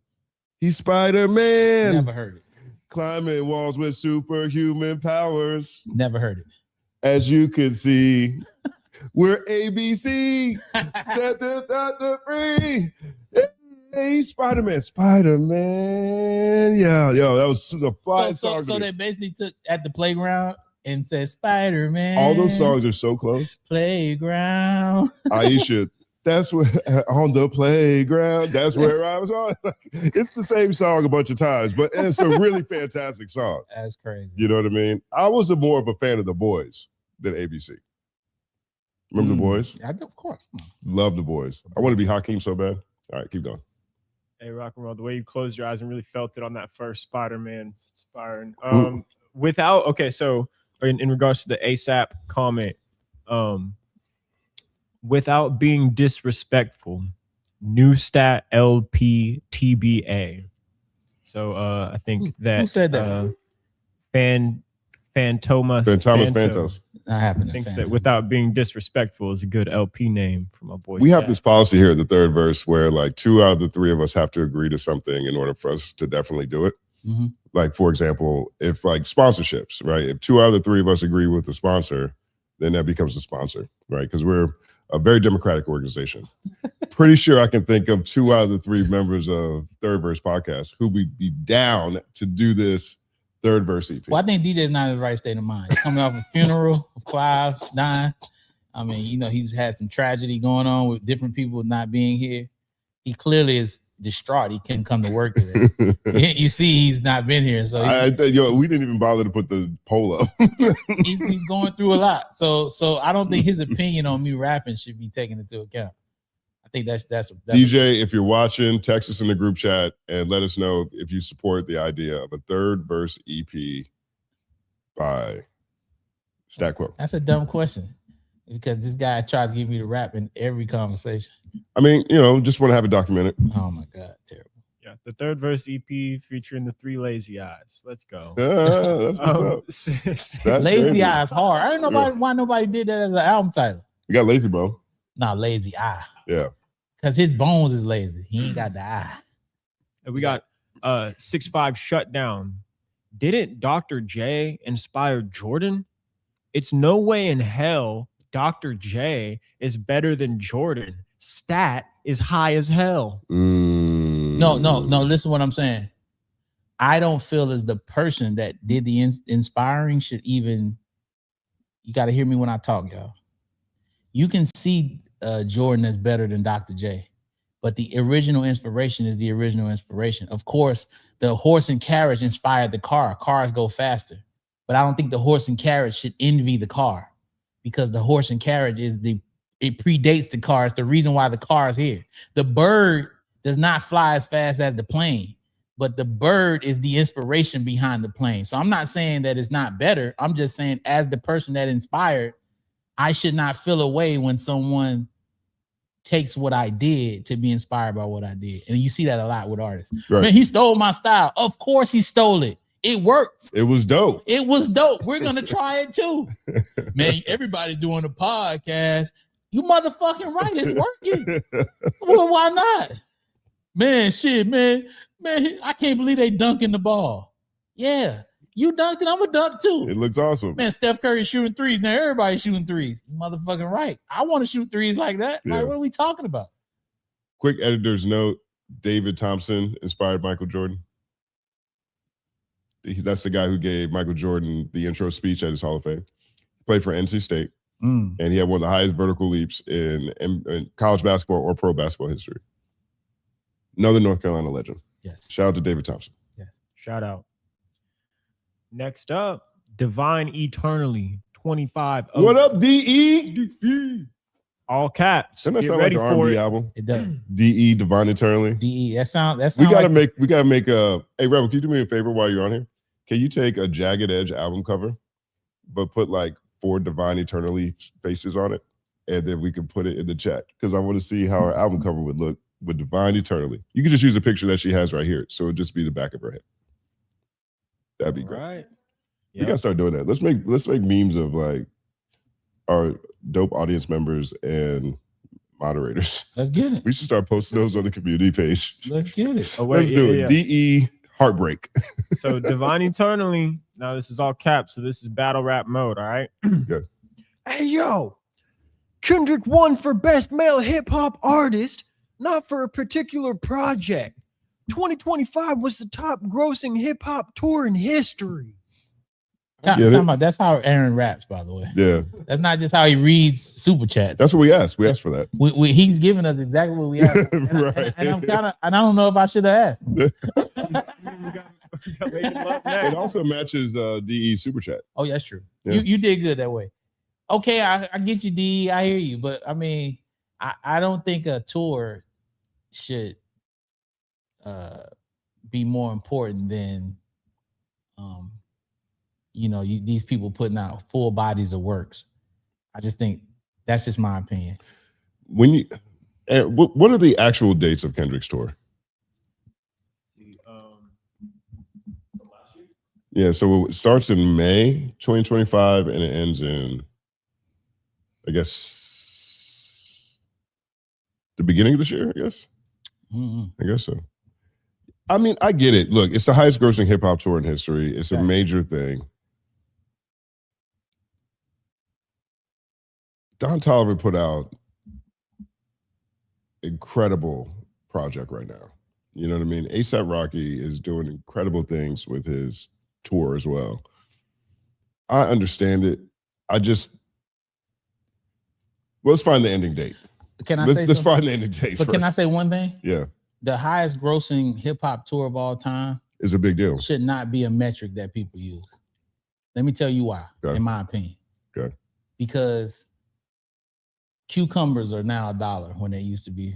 He's Spider-Man. Never heard it. Climbing walls with superhuman powers. Never heard it. As you can see, we're ABC. Set the doctor free. Hey, Spider-Man. Spider-Man. Yeah, yo, that was the fly song. So they basically took at the playground and said Spider-Man. All those songs are so close. Playground. Aisha, that's where on the playground. That's where I was on. It's the same song a bunch of times, but it's a really fantastic song. That's crazy. You know what I mean? I was more of a fan of The Boys than ABC. Remember The Boys? Of course. Love The Boys. I want to be Hakeem so bad. All right, keep going. Hey, rock and roll. The way you closed your eyes and really felt it on that first Spider-Man inspiring. So in regards to the ASAP comment, without being disrespectful, new stat LP TBA. So I think that who said that? Fantos. I happen to thinks think that without being disrespectful is a good LP name for my boy. We have this policy here at the third verse where like 2 out of the 3 of us have to agree to something in order for us to definitely do it. Mm-hmm. Like, for example, if like sponsorships, right? If 2 out of the 3 of us agree with the sponsor, then that becomes a sponsor, right? Because we're a very democratic organization. Pretty sure I can think of 2 out of the 3 members of Third Verse Podcast who would be down to do this third verse EP. Well, I think DJ's not in the right state of mind. He's coming off a funeral of Clive dying. I mean, you know, he's had some tragedy going on with different people not being here. He clearly is distraught. He couldn't come to work today. You see, he's not been here. So we didn't even bother to put the poll up. he's going through a lot. So I don't think his opinion on me rapping should be taken into account. I think that's DJ, if you're watching, text us in the group chat and let us know if you support the idea of a third verse EP by Stat Quo. That's a dumb question because this guy tries to get me to rap in every conversation. I mean, you know, just want to have it documented. Oh my God, terrible. Yeah, the third verse EP featuring the 3 lazy eyes. Let's go. That's what's up. That's Lazy crazy. Eye is hard. I don't know why nobody did that as an album title. You got Lazy Bro. Nah, Lazy Eye. Yeah. Because his bones is lazy. He ain't got the eye. And we got 6'5" Shutdown. Didn't Dr. J inspire Jordan? It's no way in hell Dr. J is better than Jordan. Stat is high as hell. No. Listen to what I'm saying. I don't feel as the person that did the inspiring should even. You got to hear me when I talk, y'all. you can see Jordan as better than Dr. J, but the original inspiration is the original inspiration. Of course, the horse and carriage inspired the car. Cars go faster, but I don't think the horse and carriage should envy the car, because the horse and carriage it predates the car. It's the reason why the car is here. The bird does not fly as fast as the plane, but the bird is the inspiration behind the plane. So I'm not saying that it's not better. I'm just saying, as the person that inspired, I should not feel away when someone takes what I did to be inspired by what I did. And you see that a lot with artists. Right. Man, he stole my style. Of course he stole it. It worked. It was dope. It was dope. We're going to try it too. Man, everybody doing a podcast. You motherfucking right. It's working. Well, why not? Man, shit, man, I can't believe they dunking the ball. Yeah, you dunked it, I'm a dunk too. It looks awesome. Man, Steph Curry shooting threes. Now everybody's shooting threes. You motherfucking right. I want to shoot threes like that. Yeah. Like, what are we talking about? Quick editor's note: David Thompson inspired Michael Jordan. That's the guy who gave Michael Jordan the intro speech at his Hall of Fame. He played for NC State, and he had one of the highest vertical leaps in college basketball or pro basketball history. Another North Carolina legend. Yes. Shout out to David Thompson. Yes. Shout out. Next up, Divine Eternally 25. What up, DE? All caps. Doesn't that Get sound like ready an for R&B it. album? It does. DE, Divine Eternally. DE. That sound We gotta like make a. Hey, Rebel, can you do me a favor while you're on here? Can you take a Jagged Edge album cover, but put like 4 Divine Eternally faces on it, and then we can put it in the chat, because I want to see how our album cover would look with Divine Eternally. You can just use a picture that she has right here, so it'd just be the back of her head. That'd be great. Right. We gotta start doing that. Let's make memes of like our dope audience members and moderators. Let's get it. We should start posting those on the community page. Let's get it. Oh, wait, Let's do it. yeah. DE Heartbreak. So Divine Eternally. Now this is all caps. So this is battle rap mode. All right. Good. Hey yo, Kendrick won for best male hip hop artist, not for a particular project. 2025 was the top grossing hip hop tour in history. That's how Aaron raps, by the way. Yeah, That's not just how he reads super chats. that's what we asked. We asked for that. He's giving us exactly what we asked. Right. And I'm kind of, and I don't know if I should have asked. It also matches DE Super Chat. Oh, yeah, that's true. Yeah. You did good that way. Okay, I get you, D. I hear you, but I mean, I don't think a tour should be more important than these people putting out full bodies of works. I just think that's just my opinion. When you, what are the actual dates of Kendrick's tour? Yeah, so it starts in May 2025 and it ends in, I guess, the beginning of this year, I guess. I guess so. I mean, I get it. Look, it's the highest grossing hip hop tour in history. It's a major thing. Don Toliver put out incredible project right now. You know what I mean? A$AP Rocky is doing incredible things with his tour as well. I understand it. Let's find the ending date. Let's find the ending date. But first. can I say one thing? Yeah. The highest grossing hip hop tour of all time is a big deal. Should not be a metric that people use. Let me tell you why, in my opinion. Okay. Because cucumbers are now $1 when they used to be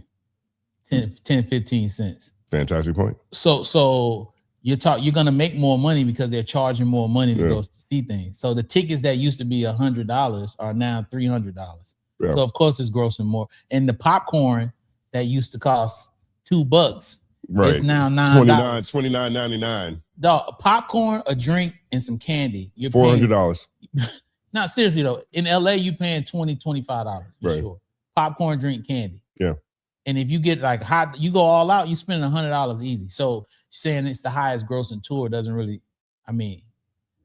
10, 15 cents. Fantastic point. So you're gonna make more money because they're charging more money to go see things. So the tickets that used to be $100 are now $300. Yeah. So of course it's grossing more. And the popcorn that used to cost $2, right, is now $9. $29.99. Dog, popcorn, a drink, and some candy. You're $400. No, seriously though, in LA you paying $20, $25 for right. sure. Popcorn, drink, candy. Yeah. And if you get like hot, you go all out, you spend $100 easy. So saying it's the highest grossing tour doesn't really. I mean,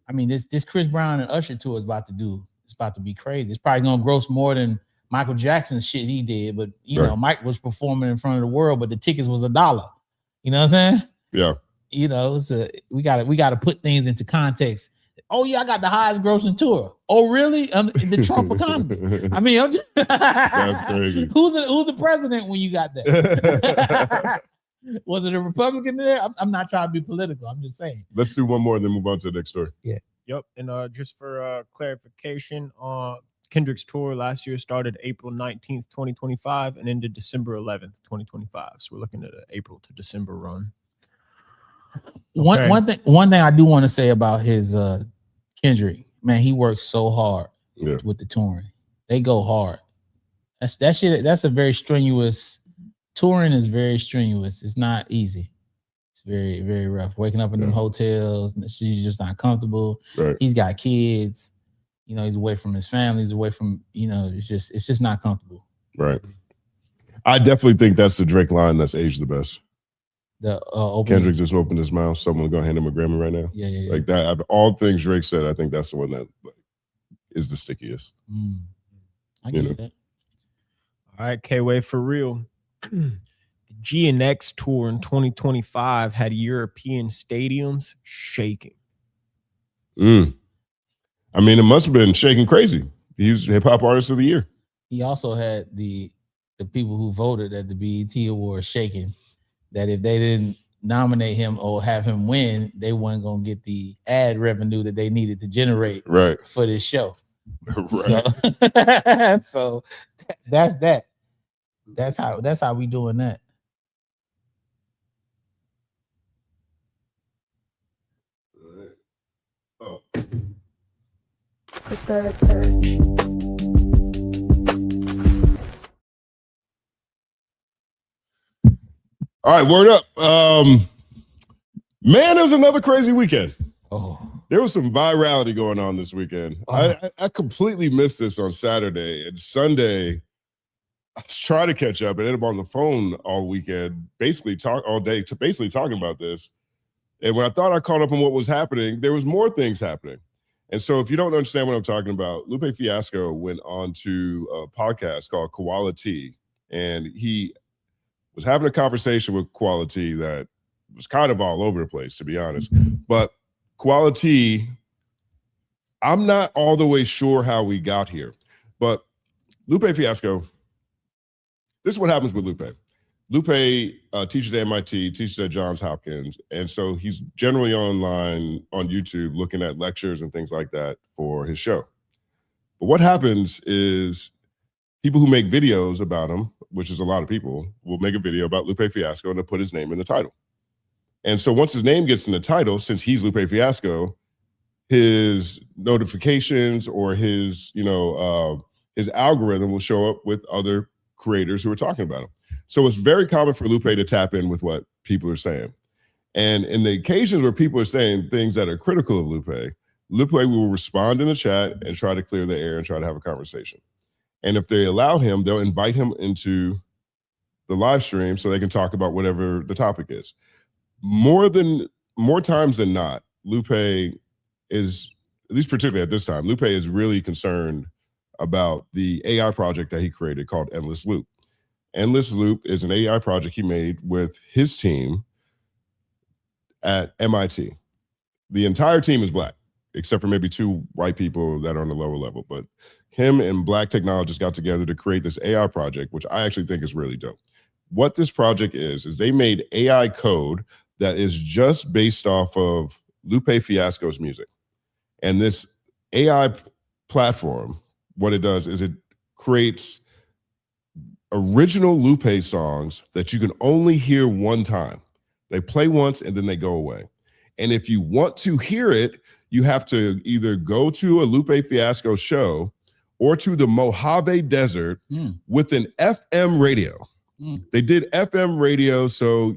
this Chris Brown and Usher tour is about to be crazy. It's probably gonna gross more than Michael Jackson's shit he did. But you know, Mike was performing in front of the world, but the tickets was $1. You know what I'm saying? Yeah. You know, we gotta put things into context. Oh yeah, I got the highest grossing tour. Oh really? The Trump economy. I mean, I'm just That's crazy. Who's the president when you got that? Was it a Republican there? I'm not trying to be political. I'm just saying. Let's do one more and then move on to the next story. Yep. And just for clarification, Kendrick's tour last year started April 19th, 2025 and ended December 11th, 2025. So we're looking at an April to December run. Okay. One thing I do want to say about his Kendrick, man, he works so hard with the touring. They go hard. That shit. That's a very strenuous. Touring is very strenuous. It's not easy. It's very, very rough. Waking up in them hotels, she's just not comfortable. Right. He's got kids. You know, he's away from his family. He's away from, you know, it's just not comfortable. Right. I definitely think that's the Drake line that's aged the best. The Kendrick just opened his mouth. Someone gonna hand him a Grammy right now. Yeah. Like that. Of all things Drake said, I think that's the one that is the stickiest. I get that. All right, K-Way, for real. The G&X tour in 2025 had European stadiums shaking. I mean, it must have been shaking crazy. He was Hip Hop Artist of the Year. He also had the people who voted at the BET Awards shaking that if they didn't nominate him or have him win, they weren't gonna get the ad revenue that they needed to generate for this show. Right. So that's that. That's how we doing that. Oh. The third thirst. All right, word up. Man, it was another crazy weekend. There was some virality going on this weekend. I completely missed this on Saturday. And Sunday, I was trying to catch up and ended up on the phone all weekend, all day, talking about this. And when I thought I caught up on what was happening, there was more things happening. And so if you don't understand what I'm talking about, Lupe Fiasco went on to a podcast called Quality, and he was having a conversation with Quality that was kind of all over the place, to be honest. But Quality, I'm not all the way sure how we got here. But Lupe Fiasco, this is what happens with Lupe. Lupe teaches at MIT, teaches at Johns Hopkins, and so he's generally online on YouTube looking at lectures and things like that for his show. But what happens is people who make videos about him, which is a lot of people, will make a video about Lupe Fiasco and they'll put his name in the title. And so once his name gets in the title, since he's Lupe Fiasco, his notifications or his algorithm will show up with other creators who are talking about him. So it's very common for Lupe to tap in with what people are saying. And in the occasions where people are saying things that are critical of Lupe will respond in the chat and try to clear the air and try to have a conversation. And if they allow him, they'll invite him into the live stream so they can talk about whatever the topic is. More times than not, Lupe is, at least particularly at this time, Lupe is really concerned about the AI project that he created called Endless Loop. Endless Loop is an AI project he made with his team at MIT. The entire team is Black, except for maybe 2 white people that are on the lower level. But him and Black technologists got together to create this AI project, which I actually think is really dope. What this project is they made AI code that is just based off of Lupe Fiasco's music. And this AI platform, what it does is it creates original Lupe songs that you can only hear one time. They play once and then they go away. And if you want to hear it, you have to either go to a Lupe Fiasco show or to the Mojave Desert with an FM radio. They did FM radio, so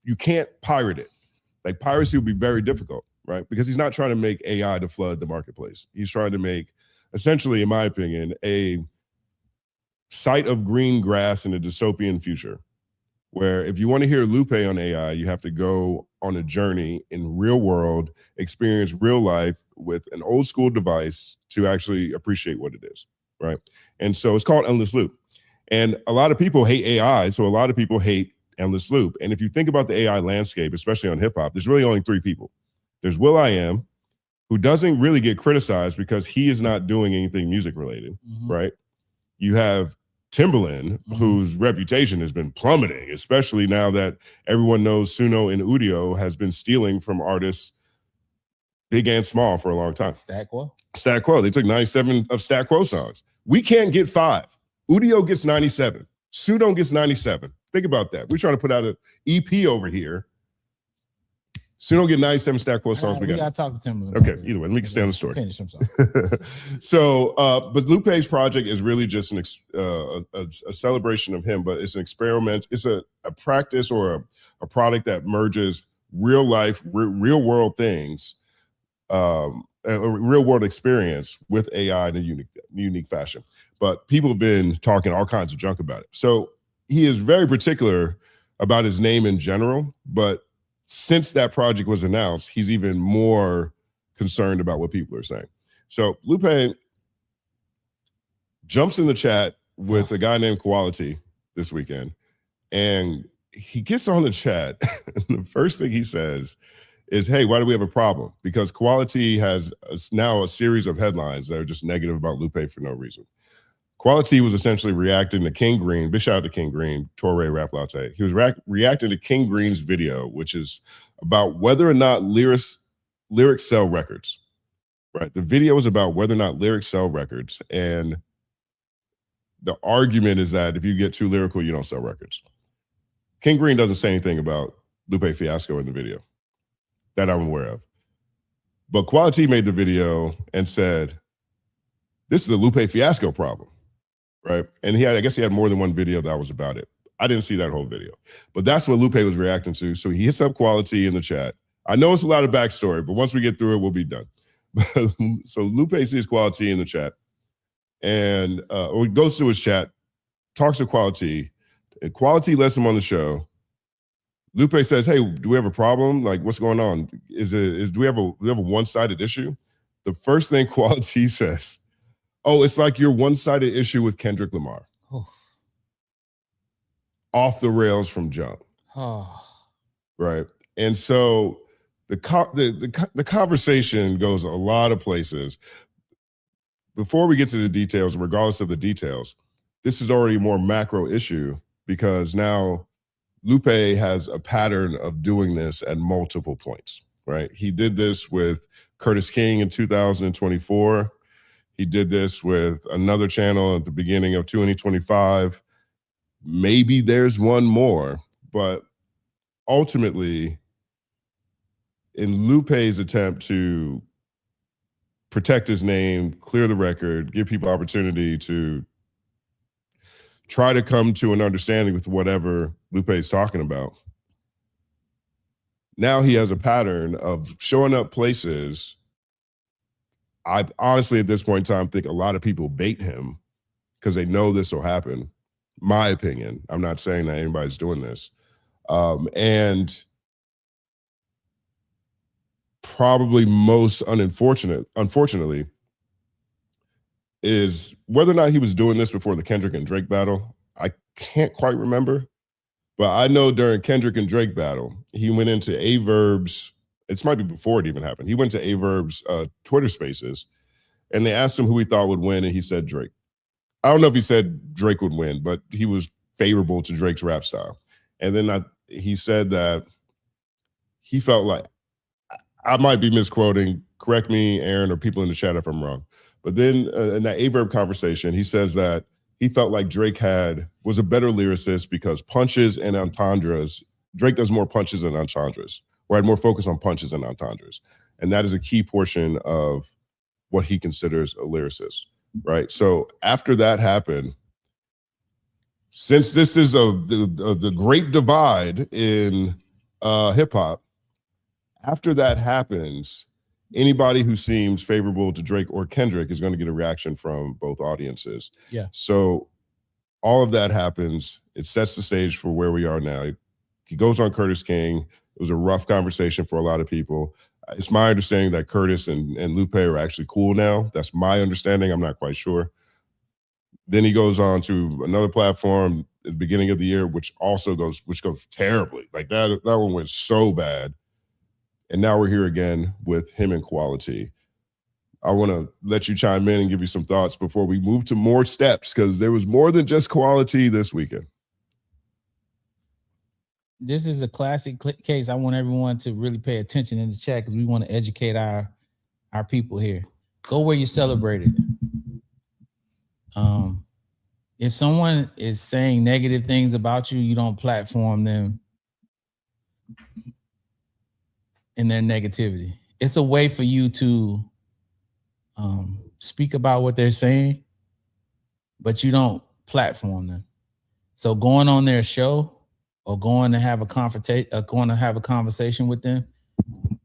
you can't pirate it. Like piracy would be very difficult, right? Because he's not trying to make AI to flood the marketplace. He's trying to make, essentially, in my opinion, a sight of green grass in a dystopian future, where if you want to hear Lupe on AI, you have to go on a journey in real world, experience real life with an old school device to actually appreciate what it is, right? And so it's called Endless Loop. And a lot of people hate AI, so a lot of people hate Endless Loop. And if you think about the AI landscape, especially on hip hop, there's really only 3 people. There's Will.i.am, who doesn't really get criticized because he is not doing anything music related, right? You have Timbaland, whose reputation has been plummeting, especially now that everyone knows Suno and Udio has been stealing from artists big and small for a long time. Stat Quo? Stat Quo. They took 97 of Stat Quo songs. We can't get 5. Udio gets 97. Suno gets 97. Think about that. We're trying to put out an EP over here. Suno get 97 Stat Quo songs. We got to talk to Timbaland. Okay, either way, let me stay on the story. Finish, I'm sorry. So, but Lupe's project is really just a celebration of him, but it's an experiment. It's a practice or a product that merges real life, real world things, a real world experience with AI in a unique fashion. But people have been talking all kinds of junk about it. So he is very particular about his name in general, but since that project was announced, he's even more concerned about what people are saying. So Lupe jumps in the chat with a guy named Quality this weekend, and he gets on the chat, and the first thing he says is, hey, why do we have a problem? Because Quality has now a series of headlines that are just negative about Lupe for no reason. Quality was essentially reacting to King Green. Big shout out to King Green, Torre Rap Latte. He was reacting to King Green's video, which is about whether or not lyrics sell records. Right. The video is about whether or not lyrics sell records. And the argument is that if you get too lyrical, you don't sell records. King Green doesn't say anything about Lupe Fiasco in the video that I'm aware of. But Quality made the video and said, this is a Lupe Fiasco problem. Right. And I guess he had more than one video that was about it. I didn't see that whole video, but that's what Lupe was reacting to. So he hits up Quality in the chat. I know it's a lot of backstory, but once we get through it, we'll be done. So Lupe sees Quality in the chat and or goes to his chat, talks to Quality, and Quality lets him on the show. Lupe says, hey, do we have a problem? Like, what's going on? Do we have a one-sided issue? The first thing Quality says, oh, it's like your one-sided issue with Kendrick Lamar. Oh. Off the rails from jump. Oh. Right. And so the conversation goes a lot of places. Before we get to the details, regardless of the details, this is already a more macro issue because now Lupe has a pattern of doing this at multiple points, right? He did this with Kurtis King in 2024. He did this with another channel at the beginning of 2025. Maybe there's one more, but ultimately, in Lupe's attempt to protect his name, clear the record, give people opportunity to try to come to an understanding with whatever Lupe is talking about, now he has a pattern of showing up places. I honestly, at this point in time, think a lot of people bait him because they know this will happen. My opinion. I'm not saying that anybody's doing this. And probably most unfortunately, is whether or not he was doing this before the Kendrick and Drake battle. I can't quite remember. But I know during Kendrick and Drake battle, he went into Averb's, it might be before it even happened. He went to Averb's Twitter spaces and they asked him who he thought would win and he said Drake. I don't know if he said Drake would win, but he was favorable to Drake's rap style. And then he said that he felt like, I might be misquoting, correct me, Aaron, or people in the chat if I'm wrong. But then in that Averb conversation, he says that he felt like Drake was a better lyricist because punches and entendres, Drake does more punches than entendres, or had more focus on punches and entendres. And that is a key portion of what he considers a lyricist, right? So after that happened, since this is the great divide in hip hop, after that happens, anybody who seems favorable to Drake or Kendrick is going to get a reaction from both audiences. Yeah. So all of that happens. It sets the stage for where we are now. He goes on Kurtis King. It was a rough conversation for a lot of people. It's my understanding that Kurtis and Lupe are actually cool now. That's my understanding. I'm not quite sure. Then he goes on to another platform at the beginning of the year, which goes terribly. Like that one went so bad. And now we're here again with him and Quality. I want to let you chime in and give you some thoughts before we move to more steps, because there was more than just quality this weekend. This is a classic case. I want everyone to really pay attention in the chat because we want to educate our people here. Go where you celebrated. If someone is saying negative things about you, you don't platform them in their negativity. It's a way for you to speak about what they're saying, but you don't platform them. So going on their show or going to have a conversation with them,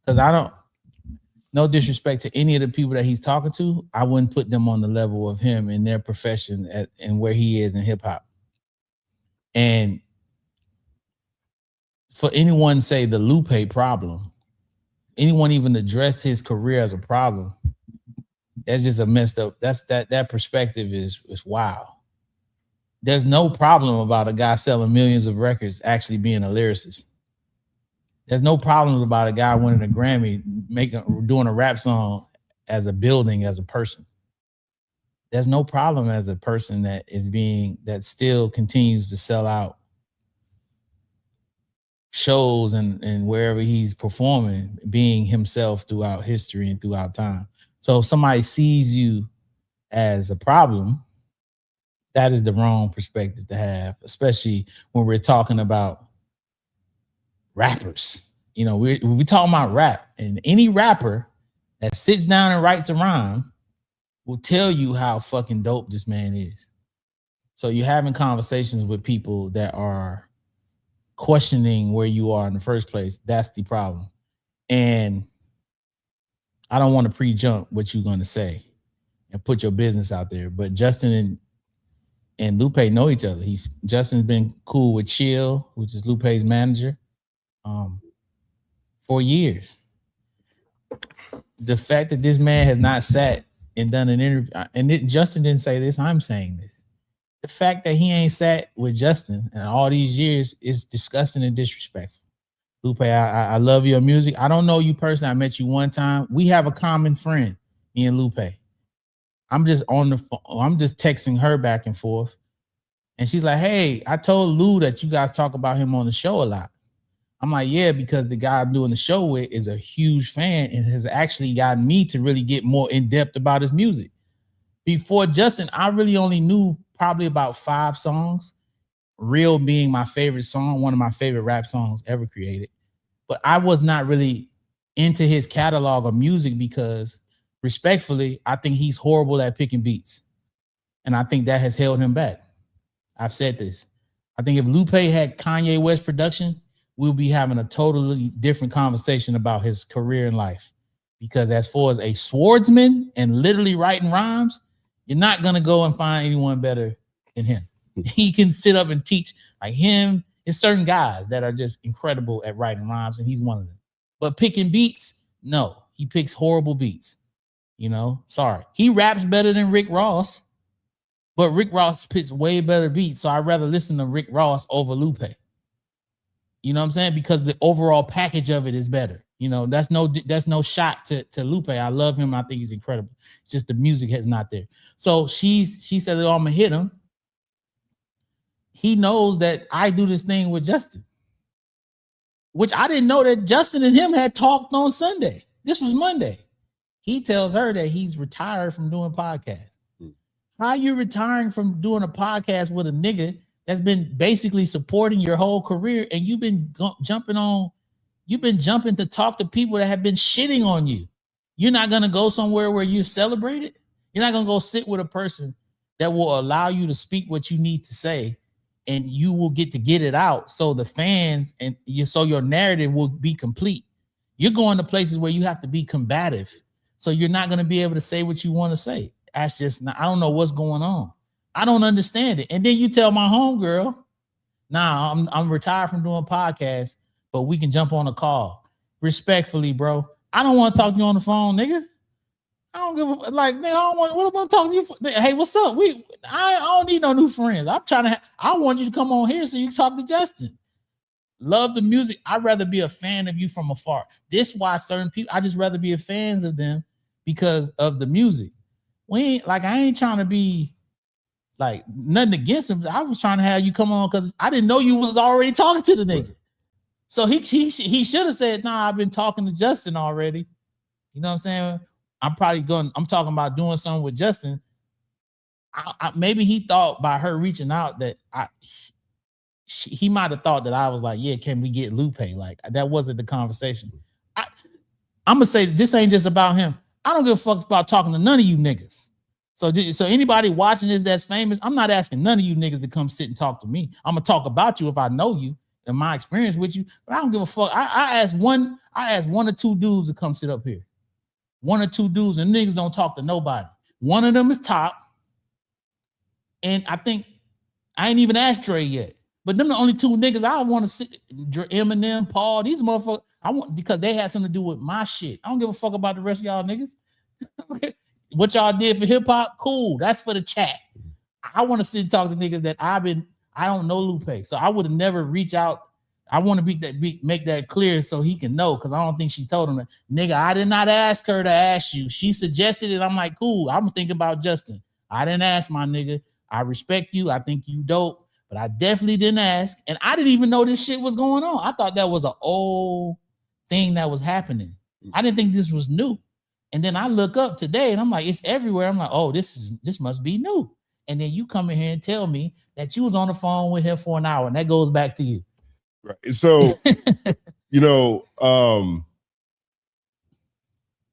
because I don't, no disrespect to any of the people that he's talking to, I wouldn't put them on the level of him in their profession and where he is in hip hop. And for anyone say the Lupe problem, anyone even address his career as a problem, that's just a messed up. That perspective is wild. There's no problem about a guy selling millions of records actually being a lyricist. There's no problems about a guy winning a Grammy, doing a rap song as a building, as a person. There's no problem as a person that still continues to sell out shows and wherever he's performing, being himself throughout history and throughout time. So if somebody sees you as a problem, that is the wrong perspective to have, especially when we're talking about rappers. You know, we talking about rap, and any rapper that sits down and writes a rhyme will tell you how fucking dope this man is. So you're having conversations with people that are questioning where you are in the first place. That's the problem. And I don't want to pre-jump what you're going to say and put your business out there, but Justin and Lupe know each other. Justin's been cool with Chill, which is Lupe's manager, for years. The fact that this man has not sat and done an interview, and Justin didn't say this, I'm saying this. The fact that he ain't sat with Justin in all these years is disgusting and disrespectful. Lupe, I love your music. I don't know you personally. I met you one time. We have a common friend, me and Lupe. I'm just on the phone. I'm just texting her back and forth. And she's like, hey, I told Lou that you guys talk about him on the show a lot. I'm like, yeah, because the guy I'm doing the show with is a huge fan and has actually gotten me to really get more in depth about his music. Before Justin, I really only knew probably about 5 songs. Real being my favorite song, one of my favorite rap songs ever created. But I was not really into his catalog of music because, respectfully, I think he's horrible at picking beats. And I think that has held him back. I've said this. I think if Lupe had Kanye West production, we'll be having a totally different conversation about his career in life. Because as far as a swordsman and literally writing rhymes, you're not going to go and find anyone better than him. He can sit up and teach like him. There's certain guys that are just incredible at writing rhymes, and he's one of them. But picking beats, no. He picks horrible beats. You know, sorry. He raps better than Rick Ross, but Rick Ross picks way better beats. So I'd rather listen to Rick Ross over Lupe. You know what I'm saying? Because the overall package of it is better. You know, that's no shot to Lupe. I love him. I think he's incredible. It's just the music is not there. So she said, oh, I'm gonna hit him. He knows that I do this thing with Justin, which I didn't know that Justin and him had talked on Sunday. This was Monday. He tells her that he's retired from doing podcasts. How are you retiring from doing a podcast with a nigga that's been basically supporting your whole career, and you've been jumping to talk to people that have been shitting on you? You're not going to go somewhere where you celebrate it? You're not going to go sit with a person that will allow you to speak what you need to say, and you will get it out so the fans so your narrative will be complete. You're going to places where you have to be combative, so you're not going to be able to say what you want to say. That's just not, I don't know what's going on. I don't understand it. And then you tell my homegirl, nah, I'm retired from doing podcasts, but we can jump on a call. Respectfully, bro, I don't want to talk to you on the phone, nigga. I don't give a like, nigga. I don't want. What am I talking to you for? Hey, what's up? I don't need no new friends. I want you to come on here so you can talk to Justin. Love the music. I'd rather be a fan of you from afar. This is why certain people, I just rather be a fan of them because of the music. I ain't trying to be like nothing against him. I was trying to have you come on because I didn't know you was already talking to the nigga. Right. So he should have said, nah, I've been talking to Justin already. You know what I'm saying? I'm talking about doing something with Justin. Maybe he thought by her reaching out that he might have thought that I was like, yeah, can we get Lupe? Like that wasn't the conversation. I'm gonna say this ain't just about him. I don't give a fuck about talking to none of you niggas. So anybody watching this that's famous, I'm not asking none of you niggas to come sit and talk to me. I'm gonna talk about you if I know you and my experience with you, but I don't give a fuck. I asked one or two dudes to come sit up here. One or two dudes, and niggas don't talk to nobody. One of them is Top. And I think I ain't even asked Dre yet. But them the only two niggas I want to sit. Eminem, Paul, these motherfuckers, I want because they had something to do with my shit. I don't give a fuck about the rest of y'all niggas. What y'all did for hip hop, cool. That's for the chat. I want to sit and talk to niggas that I don't know Lupe. So I would have never reached out. I want to make that clear so he can know, because I don't think she told him that. Nigga, I did not ask her to ask you. She suggested it. I'm like, cool. I was thinking about Justin. I didn't ask my nigga. I respect you. I think you dope, but I definitely didn't ask. And I didn't even know this shit was going on. I thought that was an old thing that was happening. I didn't think this was new. And then I look up today and I'm like, it's everywhere. I'm like, oh, this must be new. And then you come in here and tell me that you was on the phone with him for an hour, and that goes back to you. Right. So,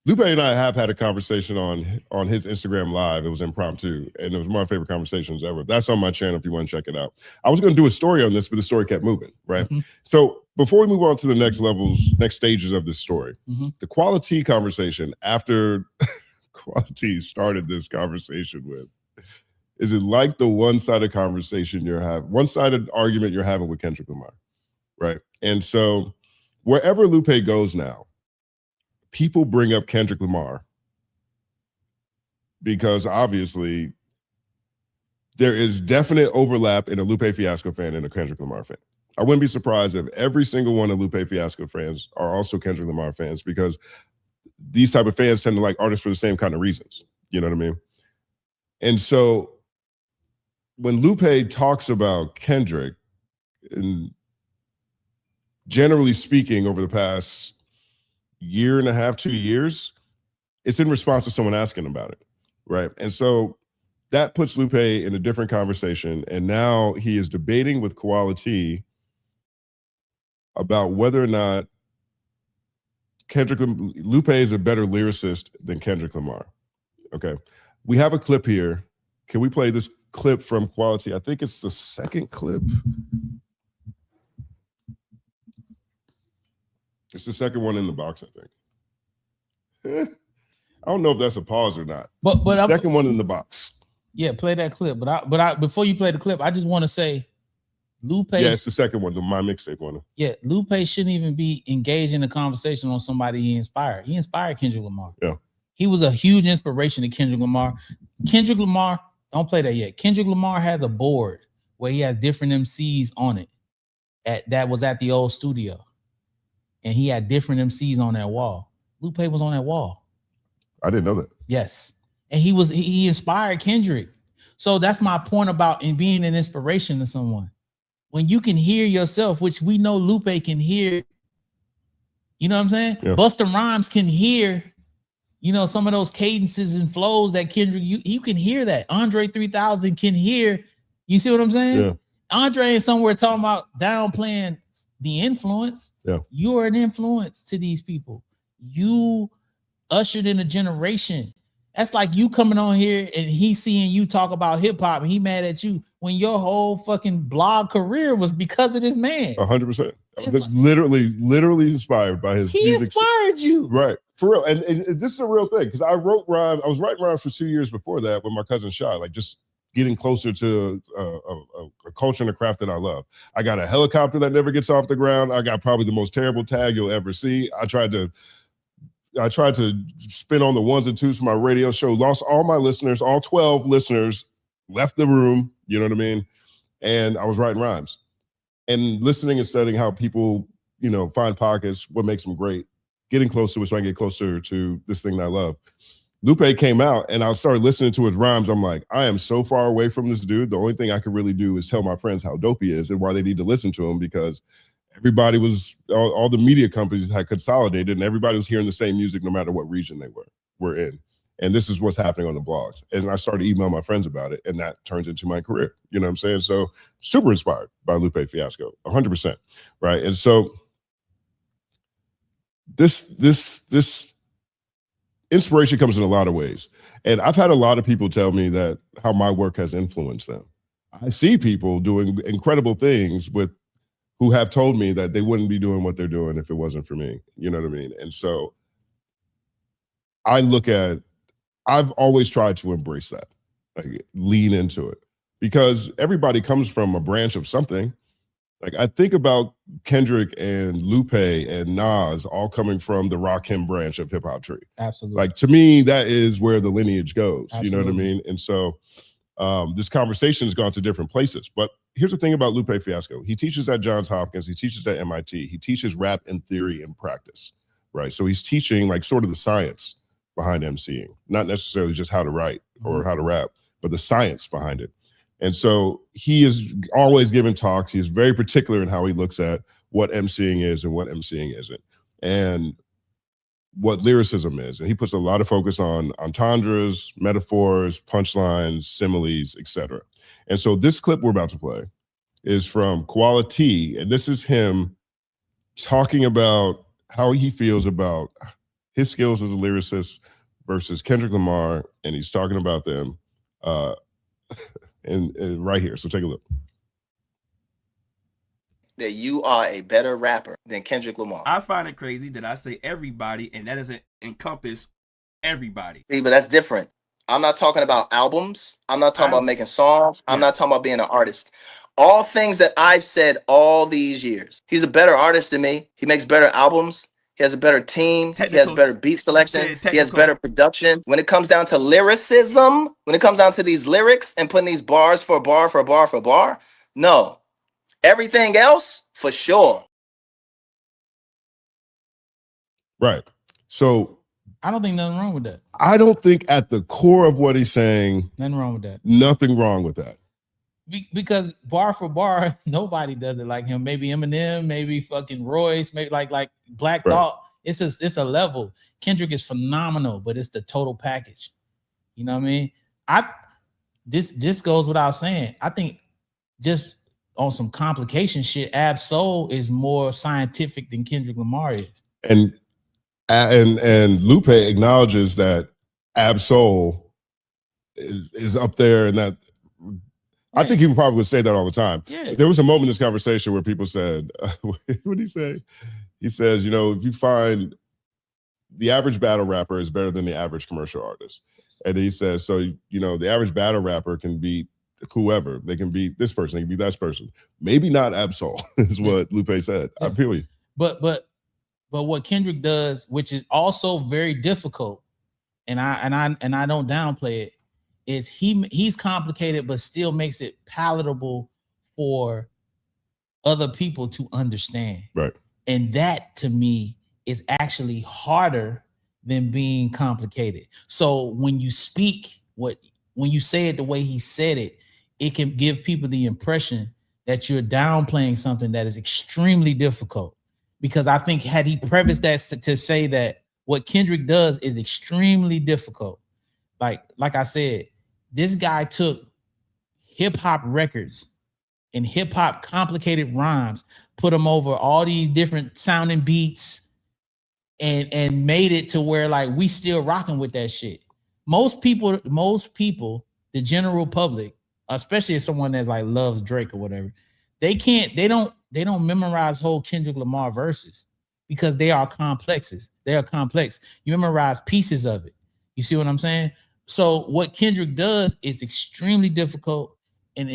Lupe and I have had a conversation on his Instagram Live. It was impromptu, and it was one of my favorite conversations ever. That's on my channel if you want to check it out. I was going to do a story on this, but the story kept moving, right? Mm-hmm. So before we move on to the next stages of this story, the quality conversation after Quality started this conversation with, is it like the one-sided conversation one-sided argument you're having with Kendrick Lamar, right? And so wherever Lupe goes now, people bring up Kendrick Lamar because obviously there is definite overlap in a Lupe Fiasco fan and a Kendrick Lamar fan. I wouldn't be surprised if every single one of Lupe Fiasco fans are also Kendrick Lamar fans, because these type of fans tend to like artists for the same kind of reasons. You know what I mean? And so when Lupe talks about Kendrick, and generally speaking over the past year and a half, 2 years, it's in response to someone asking about it, right? And so that puts Lupe in a different conversation, and now he is debating with Quality about whether or not Lupe is a better lyricist than Kendrick Lamar. Okay, we have a clip here. Can we play this clip from Quality? I think it's the second clip. It's the second one in the box, I think. I don't know if that's a pause or not. But the second one in the box. Yeah, play that clip. But before you play the clip, I just want to say, Lupe. Yeah, it's the second one, my mixtape one. Yeah, Lupe shouldn't even be engaged in a conversation on somebody he inspired. He inspired Kendrick Lamar. Yeah, he was a huge inspiration to Kendrick Lamar. Kendrick Lamar, don't play that yet. Kendrick Lamar has a board where he has different MCs on it. That was at the old studio. And he had different MCs on that wall. Lupe was on that wall. I didn't know that. Yes. And he inspired Kendrick. So that's my point about being an inspiration to someone. When you can hear yourself, which we know Lupe can hear, you know what I'm saying? Yeah. Busta Rhymes can hear, some of those cadences and flows that Kendrick, you can hear that. Andre 3000 can hear, you see what I'm saying? Yeah. Andre ain't somewhere talking about downplaying the influence. Yeah. You are an influence to these people. You ushered in a generation. That's like you coming on here and he seeing you talk about hip hop and he mad at you when your whole fucking blog career was because of this man. 100%. Literally inspired by his music. He inspired you. Right. For real. And this is a real thing, because I was writing rhymes for 2 years before that with my cousin Shy, like just getting closer to a culture and a craft that I love. I got a helicopter that never gets off the ground. I got probably the most terrible tag you'll ever see. I tried to spin on the ones and twos for my radio show, lost all my listeners, all 12 listeners left the room, you know what I mean? And I was writing rhymes and listening and studying how people, find pockets, what makes them great, getting close to it so I can get closer to this thing that I love. Lupe came out and I started listening to his rhymes. I'm like, I am so far away from this dude. The only thing I can really do is tell my friends how dope he is and why they need to listen to him, because everybody was, all the media companies had consolidated and everybody was hearing the same music no matter what region they were in. And this is what's happening on the blogs. And I started emailing my friends about it, and that turns into my career. You know what I'm saying? So super inspired by Lupe Fiasco, 100%, right? And so this inspiration comes in a lot of ways. And I've had a lot of people tell me that how my work has influenced them. I see people doing incredible things who have told me that they wouldn't be doing what they're doing if it wasn't for me. You know what I mean? And so I've always tried to embrace that, like lean into it, because everybody comes from a branch of something. Like I think about Kendrick and Lupe and Nas all coming from the Rakim branch of hip hop tree. Absolutely. Like to me, that is where the lineage goes. Absolutely. You know what I mean? And so this conversation has gone to different places. But here's the thing about Lupe Fiasco. He teaches at Johns Hopkins. He teaches at MIT. He teaches rap in theory and practice, right? So he's teaching like sort of the science behind MCing, not necessarily just how to write or how to rap, but the science behind it. And so he is always giving talks. He's very particular in how he looks at what MCing is and what MCing isn't, and what lyricism is. And he puts a lot of focus on entendres, metaphors, punchlines, similes, etc. And so this clip we're about to play is from Quality, and this is him talking about how he feels about his skills as a lyricist versus Kendrick Lamar, and he's talking about them and right here. So take a look. That you are a better rapper than Kendrick Lamar. I find it crazy that I say everybody, and that doesn't encompass everybody. See, but that's different. I'm not talking about albums. I'm not talking about making songs. I'm not talking about being an artist. All things that I've said all these years. He's a better artist than me. He makes better albums. He has a better team. He has better beat selection. He has better production. When it comes down to lyricism, when it comes down to these lyrics and putting these bars for bar for bar for bar, no. Everything else, for sure. Right. So I don't think nothing wrong with that. I don't think at the core of what he's saying, Nothing wrong with that. nothing wrong with that. Because bar for bar, nobody does it like him. Maybe Eminem, maybe fucking Royce, maybe like Black Thought. It's a level. Kendrick is phenomenal, but it's the total package. You know what I mean? This goes without saying. I think just on some complication shit, Absa is more scientific than Kendrick Lamar is. And Lupe acknowledges that Absa is up there, and that I think he probably would say that all the time. Yeah. There was a moment in this conversation where people said, what did he say? He says, you know, if you find the average battle rapper is better than the average commercial artist. And he says, so, you know, the average battle rapper can beat whoever. They can beat this person, they can beat that person. Maybe not Absa, is what Lupe said. I feel you. But what Kendrick does, which is also very difficult, and I don't downplay it, is he's complicated but still makes it palatable for other people to understand. Right. And that to me is actually harder than being complicated. So when you speak when you say it the way he said it, it can give people the impression that you're downplaying something that is extremely difficult. Because I think had he prefaced that to say that what Kendrick does is extremely difficult, like I said, this guy took hip hop records and hip hop complicated rhymes, put them over all these different sounding beats, and made it to where like we still rocking with that shit. Most people, the general public, especially as someone that like loves Drake or whatever, they don't memorize whole Kendrick Lamar verses because they are complexes. They are complex. You memorize pieces of it. You see what I'm saying? So what Kendrick does is extremely difficult, and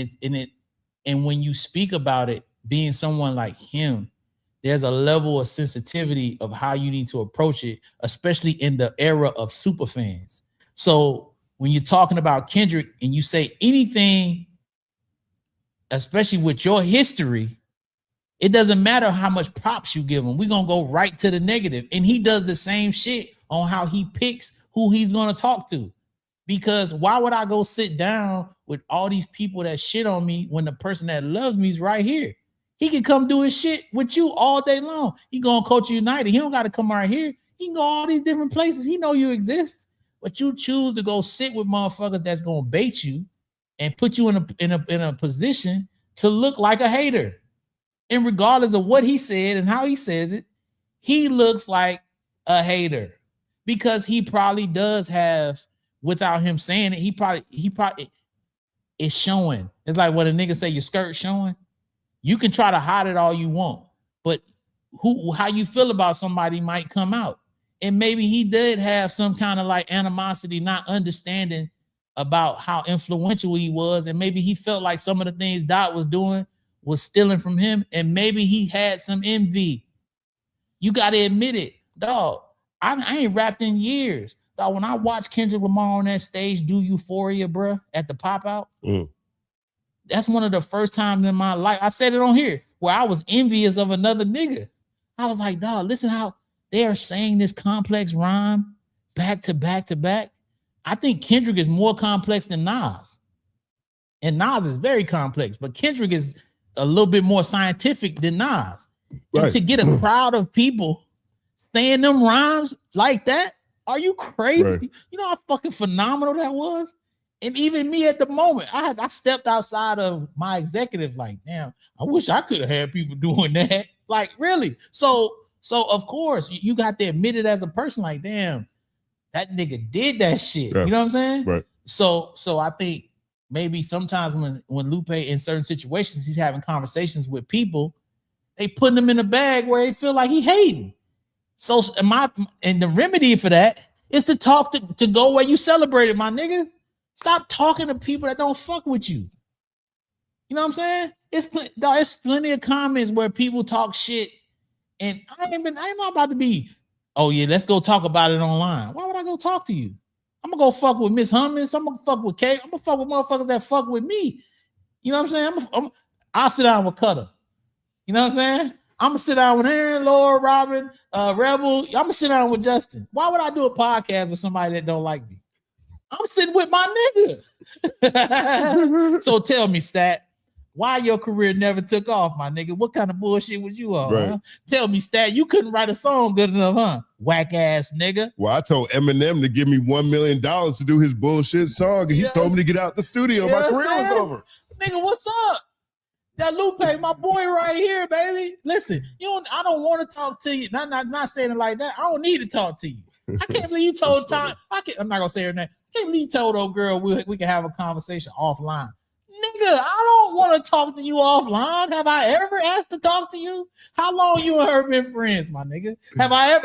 when you speak about it, being someone like him, there's a level of sensitivity of how you need to approach it, especially in the era of super fans. So when you're talking about Kendrick and you say anything, especially with your history, it doesn't matter how much props you give him. We're going to go right to the negative. And he does the same shit on how he picks who he's gonna talk to. Because why would I go sit down with all these people that shit on me when the person that loves me is right here? He can come do his shit with you all day long. He going Culture United. He don't got to come right here. He can go all these different places. He know you exist, but you choose to go sit with motherfuckers that's gonna bait you and put you in a position to look like a hater. And regardless of what he said and how he says it, he looks like a hater because he probably does have, without him saying it, he probably it's showing. It's like when a nigga say your skirt showing. You can try to hide it all you want, but how you feel about somebody might come out. And maybe he did have some kind of like animosity, not understanding about how influential he was. And maybe he felt like some of the things Dot was doing was stealing from him. And maybe he had some envy. You got to admit it, dog. I ain't rapped in years. Dog, when I watched Kendrick Lamar on that stage do Euphoria, bruh, at the pop out, that's one of the first times in my life, I said it on here, where I was envious of another nigga. I was like, dog, listen how they are saying this complex rhyme back to back to back. I think Kendrick is more complex than Nas. And Nas is very complex, but Kendrick is a little bit more scientific than Nas. Right. And to get a crowd of people saying them rhymes like that, are you crazy? Right. You know how fucking phenomenal that was? And even me at the moment, I stepped outside of my executive like, damn, I wish I could have had people doing that. Like, really? So of course, you got to admit it as a person like, damn, that nigga did that shit. Yeah. You know what I'm saying? Right. So I think maybe sometimes when Lupe in certain situations, he's having conversations with people, they putting him in a bag where they feel like he hating. So the remedy for that is to talk to go where you celebrate it, my nigga. Stop talking to people that don't fuck with you. You know what I'm saying? It's plenty of comments where people talk shit, and I ain't not about to be, oh yeah, let's go talk about it online. Why would I go talk to you? I'm gonna go fuck with Miss Hummus. I'm gonna fuck with Kay. I'm gonna fuck with motherfuckers that fuck with me. You know what I'm saying? I'll sit down with Cutter. You know what I'm saying? I'm gonna sit down with Aaron, Laura, Robin, Rebel. I'm gonna sit down with Justin. Why would I do a podcast with somebody that don't like me? I'm sitting with my nigga. So tell me, Stat, why your career never took off, my nigga? What kind of bullshit was you on? Right. Huh? Tell me, Stat, you couldn't write a song good enough, huh? Whack ass nigga. Well, I told Eminem to give me $1 million to do his bullshit song, and he told me to get out the studio. My career was over. Nigga, what's up? That Lupe, my boy right here, baby. Listen, I don't want to talk to you. Not saying it like that. I don't need to talk to you. I can't say you told time. I'm not gonna say her name. I can't believe you told old girl we can have a conversation offline. Nigga, I don't want to talk to you offline. Have I ever asked to talk to you? How long you and her been friends, my nigga?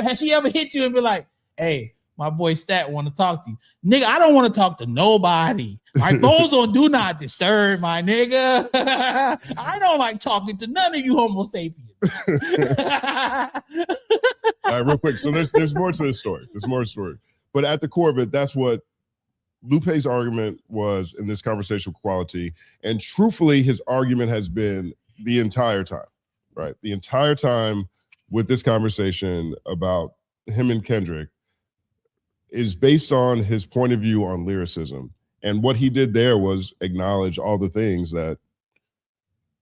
Has she ever hit you and be like, hey, my boy Stat want to talk to you? Nigga, I don't want to talk to nobody. My phone's on do not disturb, my nigga. I don't like talking to none of you homo sapiens. All right, real quick. So there's more to this story. There's more to the story. But at the core of it, that's what Lupe's argument was in this conversation with Quality. And truthfully, his argument has been the entire time, right? The entire time with this conversation about him and Kendrick is based on his point of view on lyricism. And what he did there was acknowledge all the things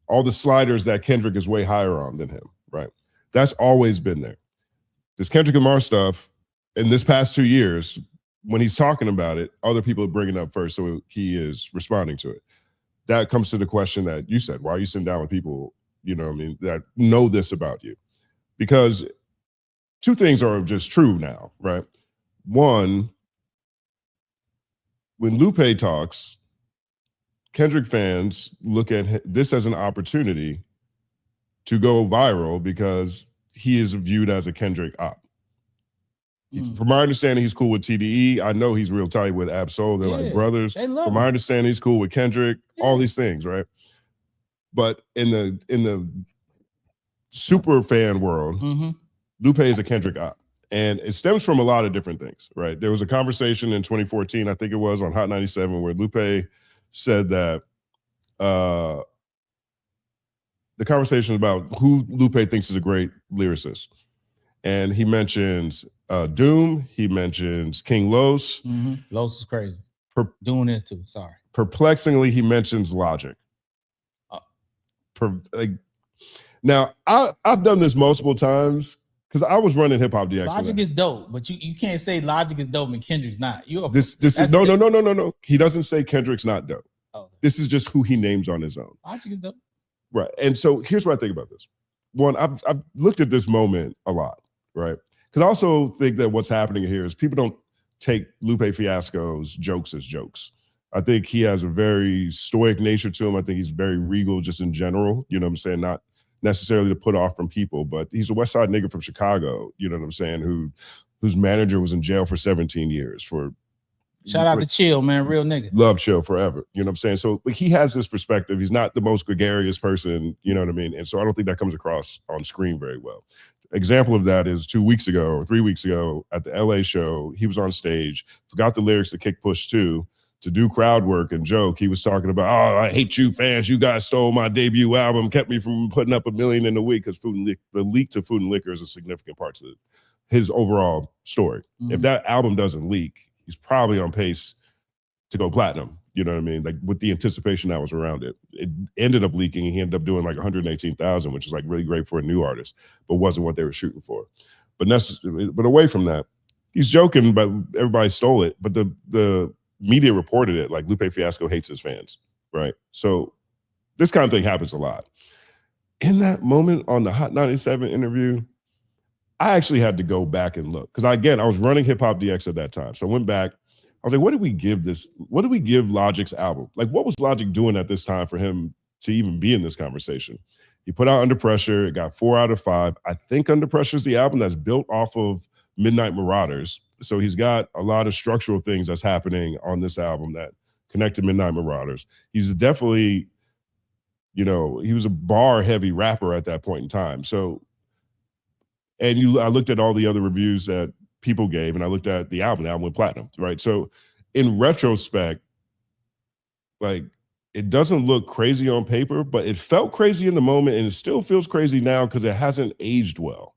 all the sliders that Kendrick is way higher on than him, right? That's always been there. This Kendrick Lamar stuff in this past 2 years, when he's talking about it, other people are bringing it up first, so he is responding to it. That comes to the question that you said, why are you sitting down with people, that know this about you? Because two things are just true now, right? One, when Lupe talks, Kendrick fans look at this as an opportunity to go viral because he is viewed as a Kendrick op. From my understanding, he's cool with TDE. I know he's real tight with Absa. They're like brothers. From my understanding, he's cool with Kendrick. All these things, right? But in the super fan world, Lupe is a Kendrick op. And it stems from a lot of different things, right? There was a conversation in 2014, I think it was, on Hot 97, where Lupe said that the conversation about who Lupe thinks is a great lyricist. And he mentions Doom. He mentions King Los. Los is crazy. Doing this too. Sorry. Perplexingly, he mentions Logic. Now, I've done this multiple times because I was running Hip Hop DX. Logic is dope, but you can't say Logic is dope and Kendrick's not. This is no. He doesn't say Kendrick's not dope. Oh. This is just who he names on his own. Logic is dope. Right. And so here's what I think about this. One, I've looked at this moment a lot, right? Because I also think that what's happening here is people don't take Lupe Fiasco's jokes as jokes. I think he has a very stoic nature to him. I think he's very regal just in general, you know what I'm saying? Not necessarily to put off from people, but he's a West Side nigga from Chicago, you know what I'm saying, whose manager was in jail for 17 years for shout out to Chill, man, real nigga. Love Chill forever, you know what I'm saying? So he has this perspective. He's not the most gregarious person, you know what I mean? And so I don't think that comes across on screen very well. Example of that is 2 weeks ago or 3 weeks ago at the LA show, he was on stage, forgot the lyrics to Kick Push 2 to do crowd work and joke. He was talking about, oh, I hate you fans. You guys stole my debut album, kept me from putting up 1 million in a week, because the leak to Food and Liquor is a significant part to his overall story. If that album doesn't leak, he's probably on pace to go platinum. You know what I mean? Like with the anticipation that was around it. It ended up leaking. He ended up doing like 118,000, which is like really great for a new artist, but wasn't what they were shooting for. But away from that, he's joking, but everybody stole it. But the media reported it like Lupe Fiasco hates his fans, right? So this kind of thing happens a lot. In that moment on the Hot 97 interview, I actually had to go back and look. Because again, I was running Hip Hop DX at that time. So I went back. I was like, what did we give Logic's album? Like, what was Logic doing at this time for him to even be in this conversation? He put out Under Pressure. It got 4 out of 5. I think Under Pressure is the album that's built off of Midnight Marauders. So he's got a lot of structural things that's happening on this album that connect to Midnight Marauders. He's definitely, he was a bar-heavy rapper at that point in time. So, I looked at all the other reviews that people gave, and I looked at the album went platinum, right? So in retrospect, like, it doesn't look crazy on paper, but it felt crazy in the moment, and it still feels crazy now because it hasn't aged well.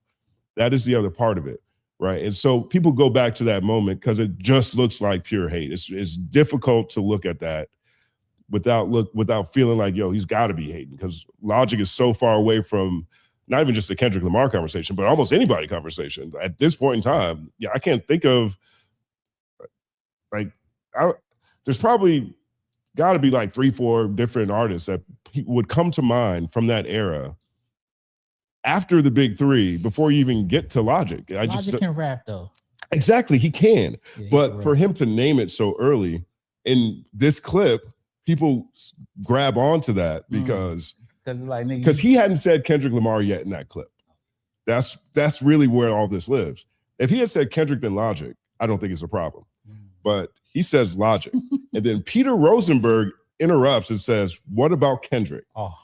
That is the other part of it, right? And so people go back to that moment because it just looks like pure hate. It's difficult to look at that without feeling like, yo, he's got to be hating, because Logic is so far away from not even just the Kendrick Lamar conversation, but almost anybody conversation. At this point in time, I can't think of, there's probably got to be like 3-4 different artists that would come to mind from that era after the big three, before you even get to Logic. Logic can rap though. Exactly, he can. Yeah, but for him to name it so early in this clip, people grab onto that because he hadn't said Kendrick Lamar yet in that clip. That's really where all this lives. If he had said Kendrick then Logic, I don't think it's a problem. But he says Logic. And then Peter Rosenberg interrupts and says, what about Kendrick? Oh.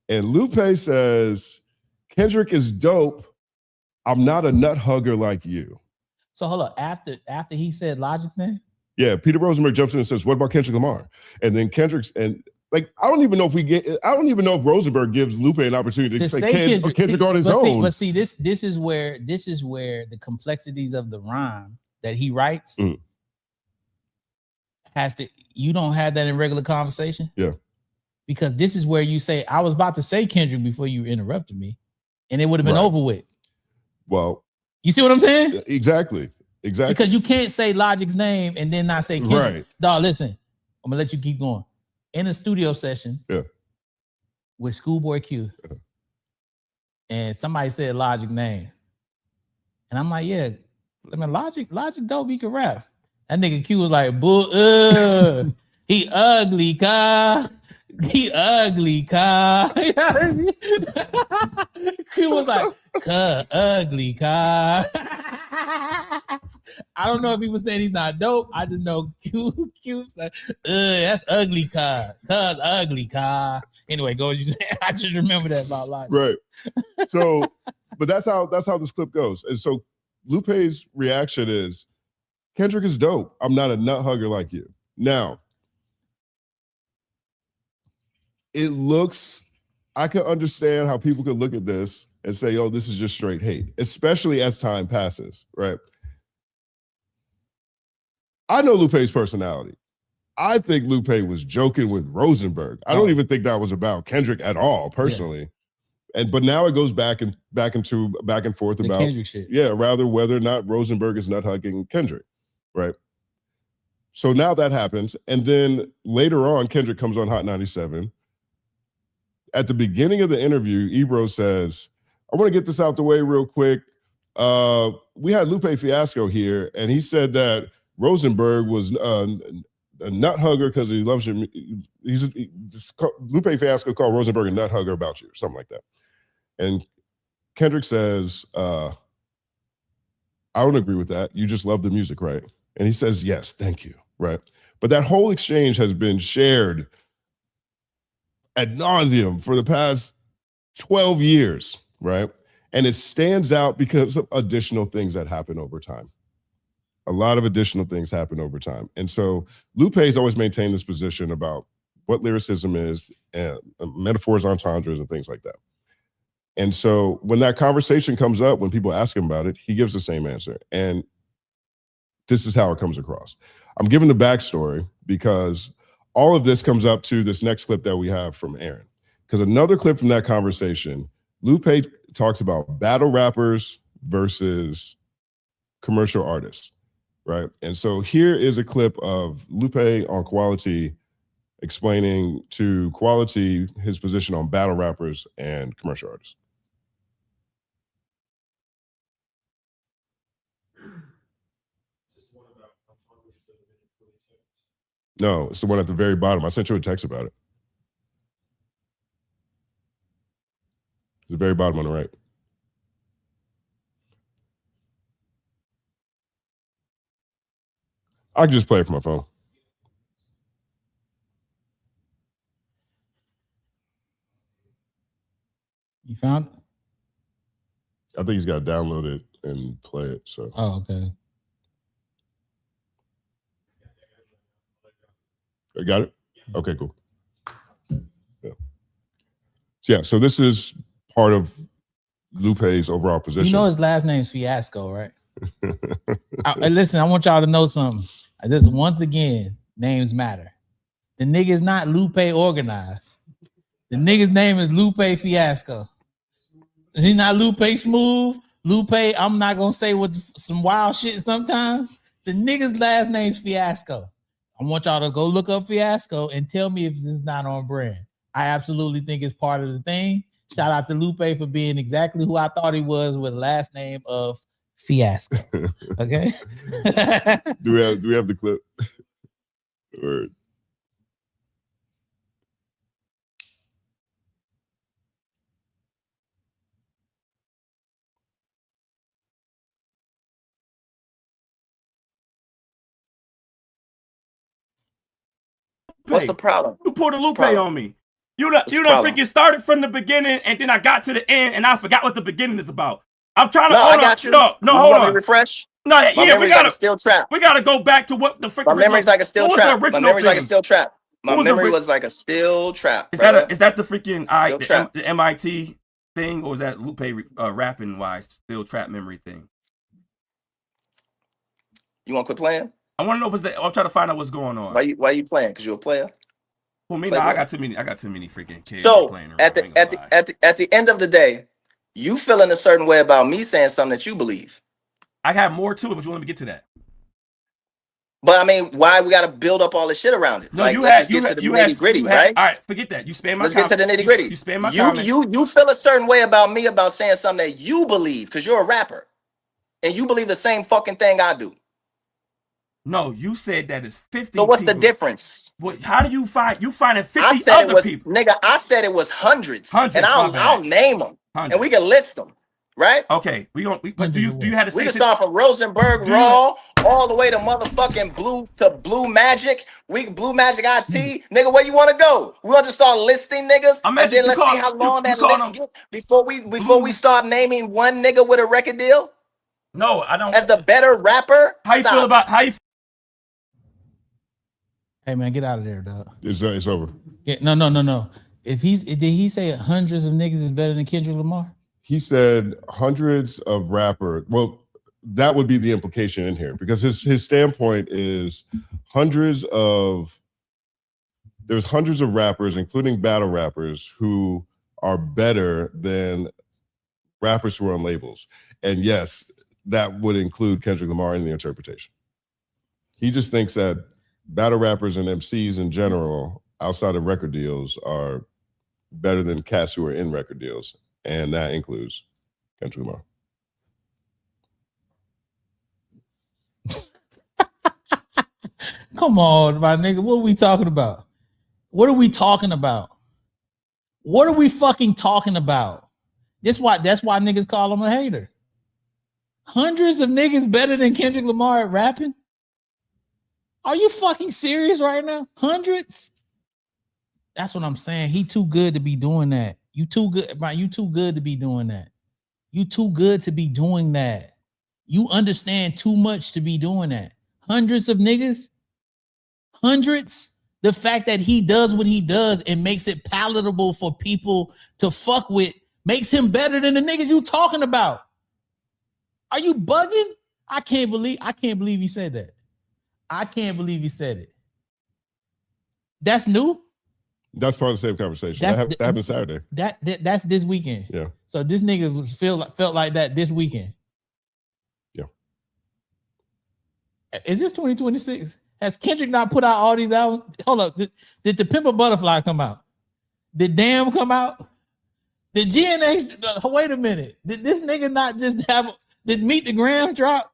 And Lupe says, Kendrick is dope. I'm not a nut hugger like you. So hold up. After he said Logic's name? Yeah, Peter Rosenberg jumps in and says, what about Kendrick Lamar? And then I don't even know if Rosenberg gives Lupe an opportunity to say Kendrick on his own. But see, this is where the complexities of the rhyme that he writes you don't have that in regular conversation. Yeah. Because this is where you say, I was about to say Kendrick before you interrupted me, and it would have been over with. Well, you see what I'm saying? Exactly. Because you can't say Logic's name and then not say Kendrick. Right. Dog, listen, I'm gonna let you keep going. In a studio session with Schoolboy Q, and somebody said Logic name, and I'm like, yeah, I mean, Logic dope, he can rap. That nigga Q was like, he ugly, car. He ugly, car. Q was like, ugly, car. I don't know if he was saying he's not dope. I just know Q's like, that's ugly, car. Cuz ugly, car. Anyway, go as you say. I just remember that about Logic. Right. So, but that's how this clip goes. And so Lupe's reaction is, Kendrick is dope. I'm not a nut hugger like you. Now, I can understand how people could look at this and say, "Oh, this is just straight hate," especially as time passes, right? I know Lupe's personality. I think Lupe was joking with Rosenberg. I don't even think that was about Kendrick at all, personally. Yeah. But now it goes back and forth the about Kendrick shit. Yeah, rather whether or not Rosenberg is nut hugging Kendrick, right? So now that happens, and then later on, Kendrick comes on Hot 97. At the beginning of the interview, Ebro says, "I want to get this out the way real quick. We had Lupe Fiasco here, and he said that Rosenberg was a nut hugger because he loves you." Lupe Fiasco called Rosenberg a nut hugger about you, or something like that. And Kendrick says, "I don't agree with that. You just love the music, right?" And he says, "Yes, thank you." Right. But that whole exchange has been shared ad nauseum for the past 12 years, right? And it stands out because of additional things that happen over time. A lot of additional things happen over time. And so Lupe's always maintained this position about what lyricism is and metaphors, entendres, and things like that. And so when that conversation comes up, when people ask him about it, he gives the same answer. And this is how it comes across. I'm giving the backstory because all of this comes up to this next clip that we have from Aaron. Because another clip from that conversation, Lupe talks about battle rappers versus commercial artists, right? And so here is a clip of Lupe on Quality explaining to Quality his position on battle rappers and commercial artists. No, it's the one at the very bottom. I sent you a text about it. The very bottom on the right. I can just play it from my phone. You found it? I think he's got to download it and play it. So. Oh, okay. I got it? Okay, cool. Yeah, so this is part of Lupe's overall position. You know his last name's Fiasco, right? Listen, I want y'all to know something. This, once again, names matter. The nigga's not Lupe Organized. The nigga's name is Lupe Fiasco. He's not Lupe Smooth. Lupe, I'm not gonna say what some wild shit sometimes. The nigga's last name's Fiasco. I want y'all to go look up Fiasco and tell me if this is not on brand. I absolutely think it's part of the thing. Shout out to Lupe for being exactly who I thought he was with the last name of Fiasco. Okay. do we have the clip? Or... What's the problem? You pulled a Lupe on me. You done freaking started from the beginning, and then I got to the end, and I forgot what the beginning is about. I'm trying to hold on. Hold on. Refresh. No, yeah, we gotta still trap. We gotta go back to what the freaking. My memory's like a still trap. My memory's like a still trap. My memory was like a still trap. Is that the freaking the MIT thing, or is that Lupe rapping wise still trap memory thing? You want to quit playing? I want to know if it's that. I'm trying to find out what's going on. Why you playing? Because you're a player. Well, me, I got too many freaking kids playing around. At the end of the day, you feeling a certain way about me saying something that you believe. I have more to it, but you want me to get to that. But I mean, why we got to build up all this shit around it? No, like, let's get to the nitty gritty, right? All right, forget that. You spam my. Let's get to the nitty gritty. You spam my comments. You feel a certain way about me about saying something that you believe because you're a rapper, and you believe the same fucking thing I do. No, you said that it's 50. So what's the difference? What? How do you find 50 other people? Nigga, I said it was hundreds and I'll name them, 100. and we can list them, right? Okay, do you have to say? We can start from Rosenberg Raw all the way to motherfucking Blue Magic. Blue Magic IT, nigga. Where you want to go? We want to start listing niggas, and then let's see how long that list gets before we start naming one nigga with a record deal. No, I don't. As the better rapper, how you feel about how you? Hey man, get out of there, dog. It's over. Yeah, no. Did he say hundreds of niggas is better than Kendrick Lamar? He said hundreds of rappers. Well, that would be the implication in here because his standpoint is there's hundreds of rappers, including battle rappers, who are better than rappers who are on labels. And yes, that would include Kendrick Lamar in the interpretation. He just thinks that battle rappers and MCs in general, outside of record deals, are better than cats who are in record deals. And that includes Kendrick Lamar. Come on, my nigga. What are we talking about? What are we talking about? What are we fucking talking about? That's why niggas call him a hater. Hundreds of niggas better than Kendrick Lamar at rapping? Are you fucking serious right now? Hundreds? That's what I'm saying. He too good to be doing that. You too good, man. You too good to be doing that. You too good to be doing that. You understand too much to be doing that. Hundreds of niggas? Hundreds? The fact that he does what he does and makes it palatable for people to fuck with makes him better than the niggas you talking about. Are you bugging? I can't believe he said that. I can't believe he said it. That's new? That's part of the same conversation. That happened Saturday. That's this weekend. Yeah. So this nigga felt like that this weekend. Yeah. Is this 2026? Has Kendrick not put out all these albums? Hold up. Did The Pimp a Butterfly come out? Did Damn come out? Did GNX? Wait a minute. Did this nigga not just have? Did Meet the Grams drop?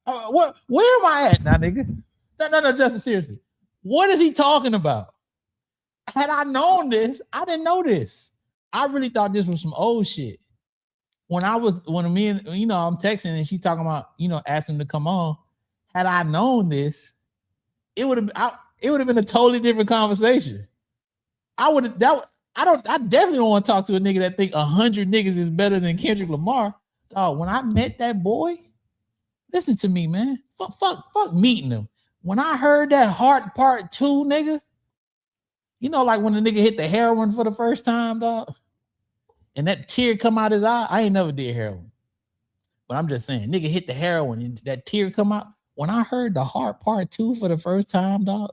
Where am I at now, nigga? No, Justin, seriously. What is he talking about? Had I known this, I didn't know this. I really thought this was some old shit. When me and I'm texting and she talking about asking him to come on. Had I known this, it would have been a totally different conversation. I definitely don't want to talk to a nigga that think 100 niggas is better than Kendrick Lamar. Oh, when I met that boy, listen to me, man. Fuck meeting him. When I heard that Heart Part 2, nigga, like when the nigga hit the heroin for the first time, dog, and that tear come out his eye. I ain't never did heroin, but I'm just saying, nigga hit the heroin and that tear come out. When I heard the Heart Part 2 for the first time, dog,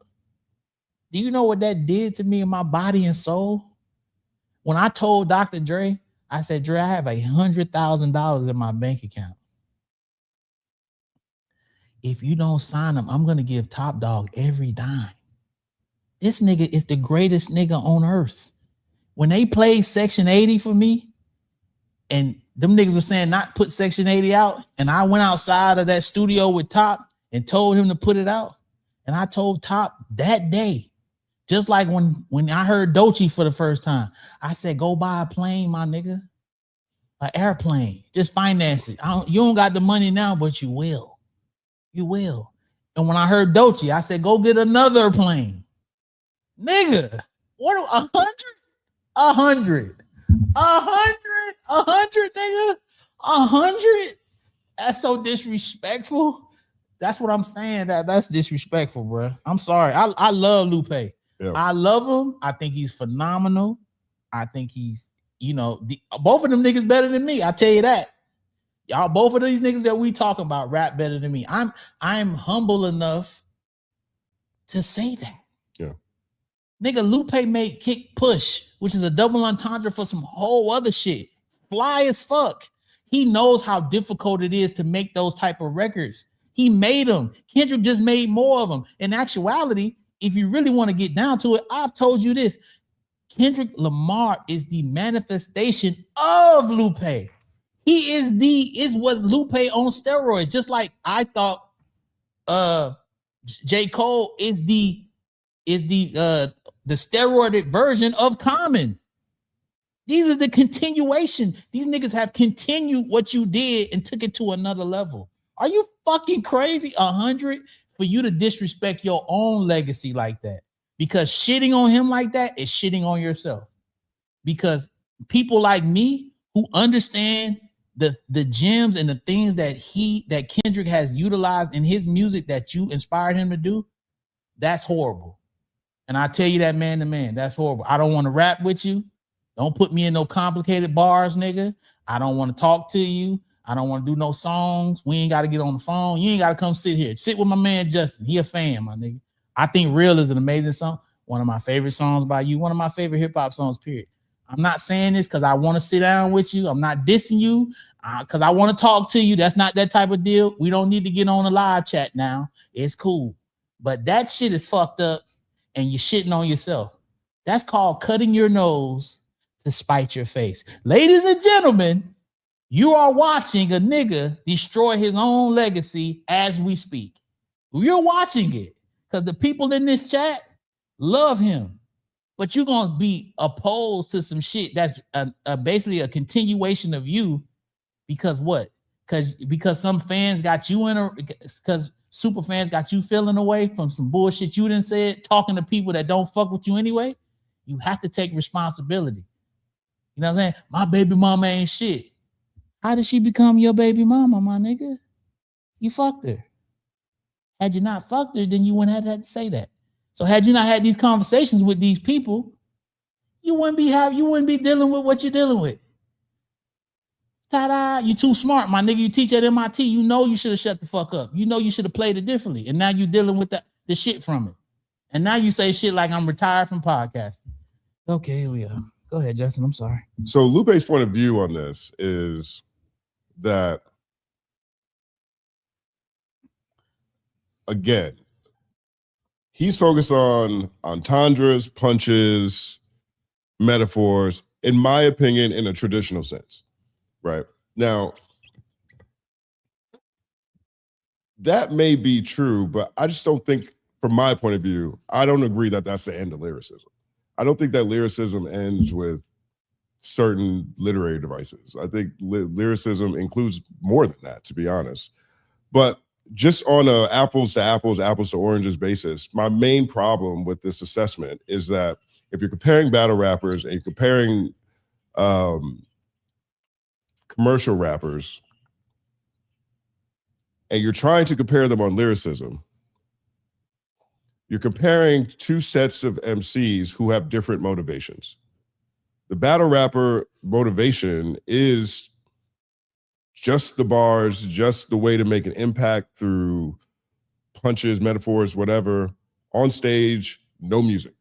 do you know what that did to me in my body and soul? When I told Dr. Dre, I said, Dre, I have $100,000 in my bank account. If you don't sign him, I'm going to give Top Dog every dime. This nigga is the greatest nigga on earth. When they played Section 80 for me, and them niggas were saying not put Section 80 out, and I went outside of that studio with Top and told him to put it out, and I told Top that day, just like when I heard Doechii for the first time, I said, go buy a plane, my nigga, an airplane, just finance it. You don't got the money now, but you will. You will. And when I heard Doechii, I said, go get another plane. Nigga, what 100, nigga, 100. That's so disrespectful. That's what I'm saying. That's disrespectful, bro. I'm sorry. I love Lupe. Yeah. I love him. I think he's phenomenal. I think he's, both of them niggas better than me. I tell you that. Y'all, both of these niggas that we talking about rap better than me. I'm humble enough to say that. Yeah. Nigga, Lupe made Kick Push, which is a double entendre for some whole other shit. Fly as fuck. He knows how difficult it is to make those type of records. He made them. Kendrick just made more of them. In actuality, if you really want to get down to it, I've told you this. Kendrick Lamar is the manifestation of Lupe. He was Lupe on steroids. Just like I thought J. Cole is the steroided version of Common. These are the continuation. These niggas have continued what you did and took it to another level. Are you fucking crazy? 100 for you to disrespect your own legacy like that? Because shitting on him like that is shitting on yourself. Because people like me who understand the gems and the things that Kendrick has utilized in his music that you inspired him to do, that's horrible. And I tell you that man to man, that's horrible. I don't want to rap with you. Don't put me in no complicated bars, nigga. I don't want to talk to you. I don't want to do no songs. We ain't got to get on the phone. You ain't got to come sit here. Sit with my man Justin. He a fan, my nigga. I think Real is an amazing song. One of my favorite songs by you. One of my favorite hip hop songs, period. I'm not saying this because I want to sit down with you. I'm not dissing you because I want to talk to you. That's not that type of deal. We don't need to get on a live chat now. It's cool. But that shit is fucked up and you're shitting on yourself. That's called cutting your nose to spite your face. Ladies and gentlemen, you are watching a nigga destroy his own legacy as we speak. You're watching it because the people in this chat love him. But you're going to be opposed to some shit that's basically a continuation of you because what? Because some fans got you because super fans got you feeling away from some bullshit you didn't say it, talking to people that don't fuck with you anyway. You have to take responsibility. You know what I'm saying? My baby mama ain't shit. How did she become your baby mama, my nigga? You fucked her. Had you not fucked her, then you wouldn't have had to say that. So had you not had these conversations with these people, you wouldn't be dealing with what you're dealing with. Ta-da! You too smart, my nigga. You teach at MIT. You know you should have shut the fuck up. You know you should have played it differently. And now you're dealing with the shit from it. And now you say shit like I'm retired from podcasting. Okay, here we are. Go ahead, Justin. I'm sorry. So Lupe's point of view on this is that, again, he's focused on entendres, punches, metaphors, in my opinion, in a traditional sense, right? Now, that may be true, but I just don't think, from my point of view, I don't agree that that's the end of lyricism. I don't think that lyricism ends with certain literary devices. I think lyricism includes more than that, to be honest. But just on a apples to apples, apples to oranges basis, my main problem with this assessment is that if you're comparing battle rappers and you're comparing commercial rappers, and you're trying to compare them on lyricism, you're comparing two sets of MCs who have different motivations. The battle rapper motivation is just the bars, just the way to make an impact through punches, metaphors, whatever. On stage, no music.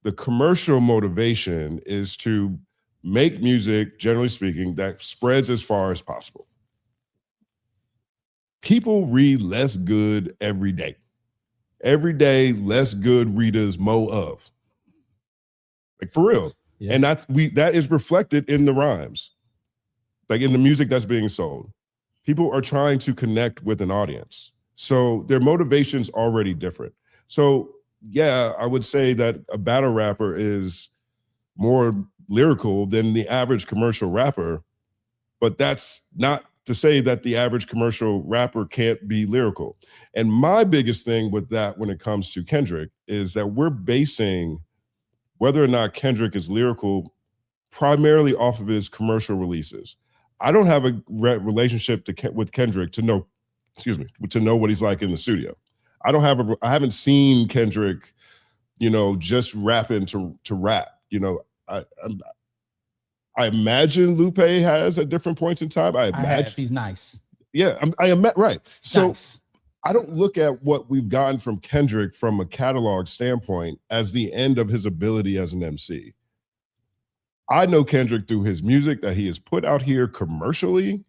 The commercial motivation is to make music, generally speaking, that spreads as far as possible. People read less good every day. Every day, less good readers, more of. Like, for real. Yeah. And that is reflected in the rhymes. Like in the music that's being sold. People are trying to connect with an audience. So their motivation's already different. So yeah, I would say that a battle rapper is more lyrical than the average commercial rapper, but that's not to say that the average commercial rapper can't be lyrical. And my biggest thing with that when it comes to Kendrick is that we're basing whether or not Kendrick is lyrical primarily off of his commercial releases. I don't have a relationship with Kendrick to know what he's like in the studio. I haven't seen Kendrick, just rapping to rap. I imagine Lupe has at different points in time. I imagine he's nice. Yeah, right. So nice. I don't look at what we've gotten from Kendrick from a catalog standpoint as the end of his ability as an MC. I know Kendrick through his music that he has put out here commercially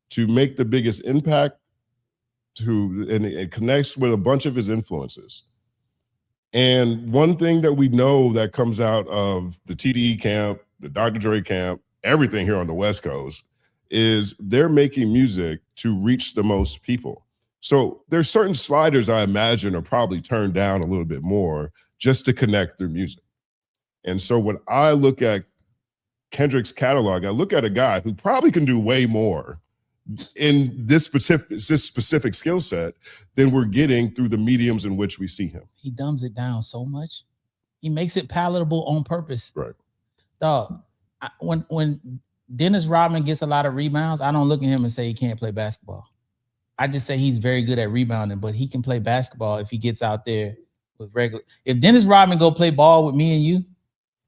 to make the biggest impact and it connects with a bunch of his influences. And one thing that we know that comes out of the TDE camp, the Dr. Dre camp, everything here on the West Coast is they're making music to reach the most people. So there's certain sliders I imagine are probably turned down a little bit more just to connect through music. And so when I look at Kendrick's catalog, I look at a guy who probably can do way more in this specific skill set than we're getting through the mediums in which we see him. He dumbs it down so much. He makes it palatable on purpose. Right. Dog, when Dennis Rodman gets a lot of rebounds, I don't look at him and say he can't play basketball. I just say he's very good at rebounding, but he can play basketball if he gets out there with regular. If Dennis Rodman go play ball with me and you,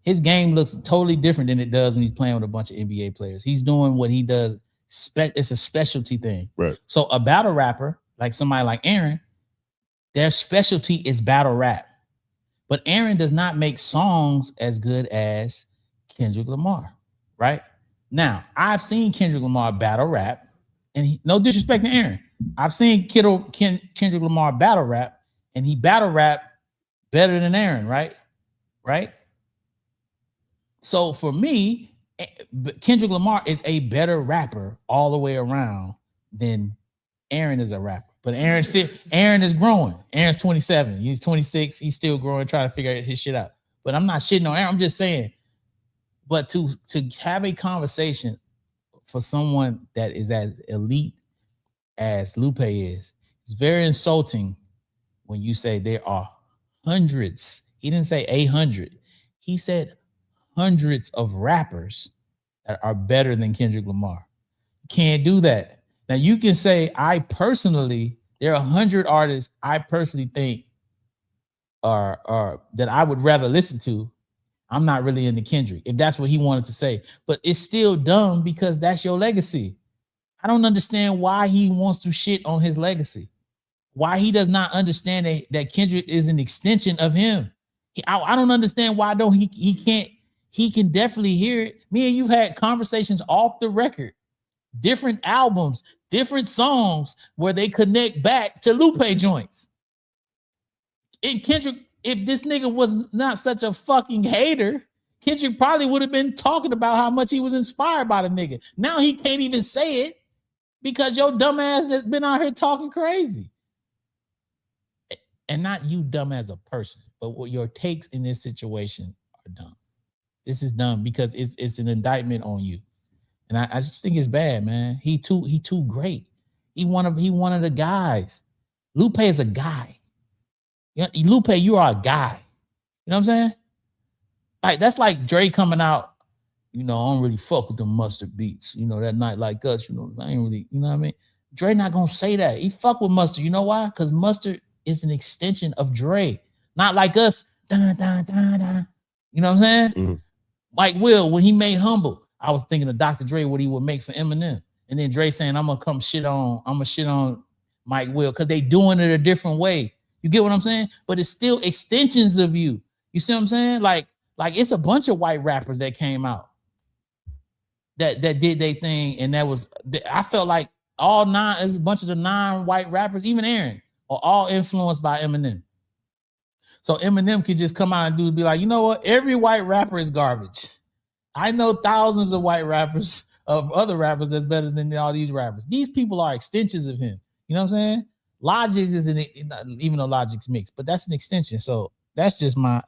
his game looks totally different than it does when he's playing with a bunch of NBA players. He's doing what he does. It's a specialty thing. Right. So a battle rapper, like somebody like Aaron, their specialty is battle rap. But Aaron does not make songs as good as Kendrick Lamar, right? Now, I've seen Kendrick Lamar battle rap, and no disrespect to Aaron. I've seen Kendrick Lamar battle rap, and he battle rap better than Aaron, right? Right? So for me, Kendrick Lamar is a better rapper all the way around than Aaron is a rapper. But Aaron is growing. Aaron's 27. He's 26. He's still growing, trying to figure his shit out. But I'm not shitting on Aaron. I'm just saying. But to have a conversation for someone that is as elite as Lupe is, it's very insulting when you say there are hundreds. He didn't say 800. He said hundreds of rappers that are better than Kendrick Lamar. You can't do that. Now you can say, there are 100 artists I personally think are that I would rather listen to. I'm not really into Kendrick, if that's what he wanted to say. But it's still dumb because that's your legacy. I don't understand why he wants to shit on his legacy. Why he does not understand that Kendrick is an extension of him. I don't understand why he can definitely hear it. Me and you've had conversations off the record, different albums, different songs where they connect back to Lupe joints. And Kendrick, if this nigga was not such a fucking hater, Kendrick probably would have been talking about how much he was inspired by the nigga. Now he can't even say it because your dumb ass has been out here talking crazy. And not you dumb as a person, but what your takes in this situation are dumb. This is dumb because it's an indictment on you. And I just think it's bad, man. He too great. He one of the guys. Lupe is a guy. Lupe, you are a guy. You know what I'm saying? Like that's like Dre coming out, I don't really fuck with the Mustard beats. That Night Like Us, I ain't really, you know what I mean? Dre not gonna say that. He fuck with Mustard. You know why? Because Mustard is an extension of Dre. Not Like Us. Dun, dun, dun, dun. You know what I'm saying? Mm-hmm. Like Will, when he made Humble, I was thinking of Dr. Dre, what he would make for Eminem. And then Dre saying, I'm gonna shit on Mike Will, because they doing it a different way. You get what I'm saying? But it's still extensions of you. You see what I'm saying? Like it's a bunch of white rappers that came out that did their thing, and I felt like there's a bunch of the non-white rappers, even Aaron, are all influenced by Eminem. So Eminem could just come out and be like, you know what? Every white rapper is garbage. I know thousands of white rappers, of other rappers that's better than all these rappers. These people are extensions of him. You know what I'm saying? Logic isn't, even though Logic's mixed, but that's an extension. So that's just my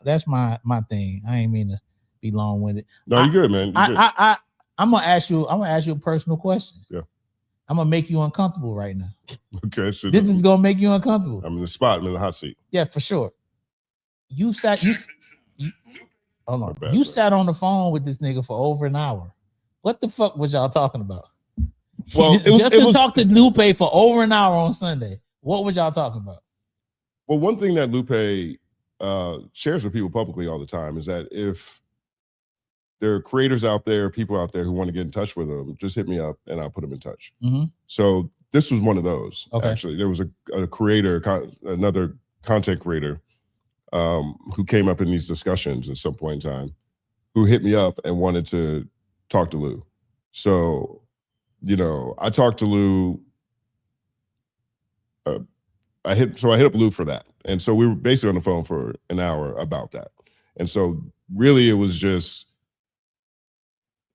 thing. I ain't mean to be long-winded. No, you're good, man. I'm gonna ask you a personal question. Yeah. I'm gonna make you uncomfortable right now. Okay. So this is gonna make you uncomfortable. I'm in the spot. I'm in the hot seat. Yeah, for sure. You sat on the phone with this nigga for over an hour. What the fuck was y'all talking about? Well, talk to Lupe for over an hour on Sunday. What was y'all talking about? Well, one thing that Lupe shares with people publicly all the time is that if there are creators out there, people out there who want to get in touch with him, just hit me up and I'll put them in touch. Mm-hmm. So this was one of those. Okay. Actually, there was a creator, another content creator, who came up in these discussions at some point in time, who hit me up and wanted to talk to Lou. So, I talked to Lou. I hit up Lou for that. And so we were basically on the phone for an hour about that. And so really it was just,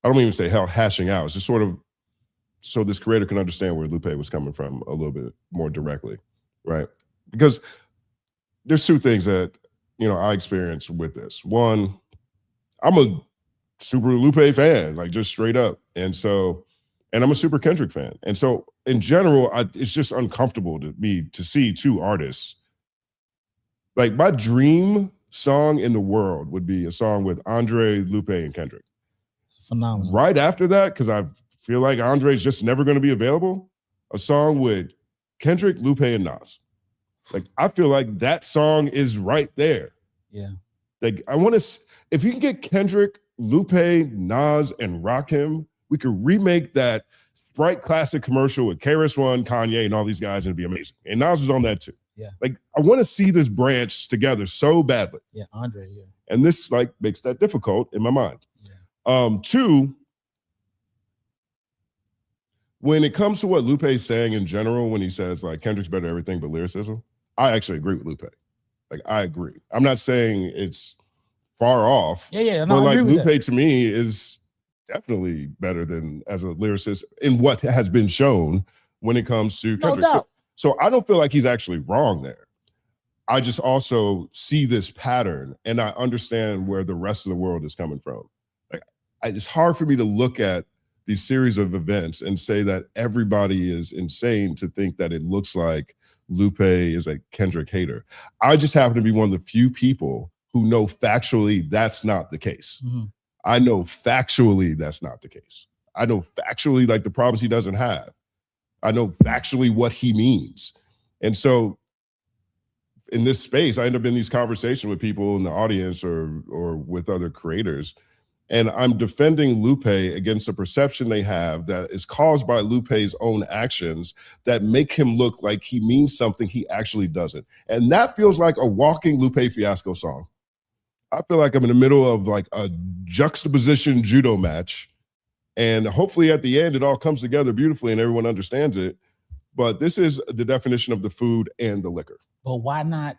I don't even say hashing out. It's just sort of so this creator can understand where Lupe was coming from a little bit more directly, right? Because there's two things that, I experienced with this. One, I'm a super Lupe fan, like just straight up. And I'm a super Kendrick fan. And so in general, it's just uncomfortable to me to see two artists. Like my dream song in the world would be a song with Andre, Lupe, and Kendrick. Phenomenal. Right after that, because I feel like Andre's just never going to be available, a song with Kendrick, Lupe, and Nas. Like, I feel like that song is right there. Yeah. Like, I want to, if you can get Kendrick, Lupe, Nas, and Rakim, we could remake that Sprite Classic commercial with KRS-One, Kanye, and all these guys, and it'd be amazing. And Nas was on that too. Yeah. Like, I want to see this branch together so badly. Yeah, Andre, yeah. And this like makes that difficult in my mind. Yeah. Two, when it comes to what Lupe's saying in general, when he says like Kendrick's better at everything but lyricism, I actually agree with Lupe. Like, I agree. I'm not saying it's far off. Yeah. No, but like Lupe to me is definitely better than as a lyricist in what has been shown when it comes to Kendrick. No doubt. So I don't feel like he's actually wrong there. I just also see this pattern and I understand where the rest of the world is coming from. Like, it's hard for me to look at these series of events and say that everybody is insane to think that it looks like Lupe is a Kendrick hater. I just happen to be one of the few people who know factually that's not the case. Mm-hmm. I know factually that's not the case. I know factually like the problems he doesn't have. I know factually what he means. And so in this space, I end up in these conversations with people in the audience or with other creators. And I'm defending Lupe against a perception they have that is caused by Lupe's own actions that make him look like he means something he actually doesn't. And that feels like a walking Lupe Fiasco song. I feel like I'm in the middle of like a juxtaposition judo match. And hopefully at the end, it all comes together beautifully and everyone understands it. But this is the definition of the food and the liquor. But why not,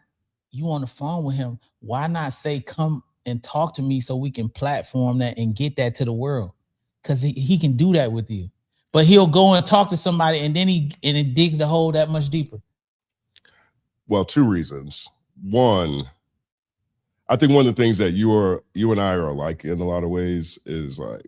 you on the phone with him, why not say, come and talk to me so we can platform that and get that to the world? Because he can do that with you. But he'll go and talk to somebody and then it digs the hole that much deeper. Well, two reasons. One, I think one of the things that you and I are alike in a lot of ways is like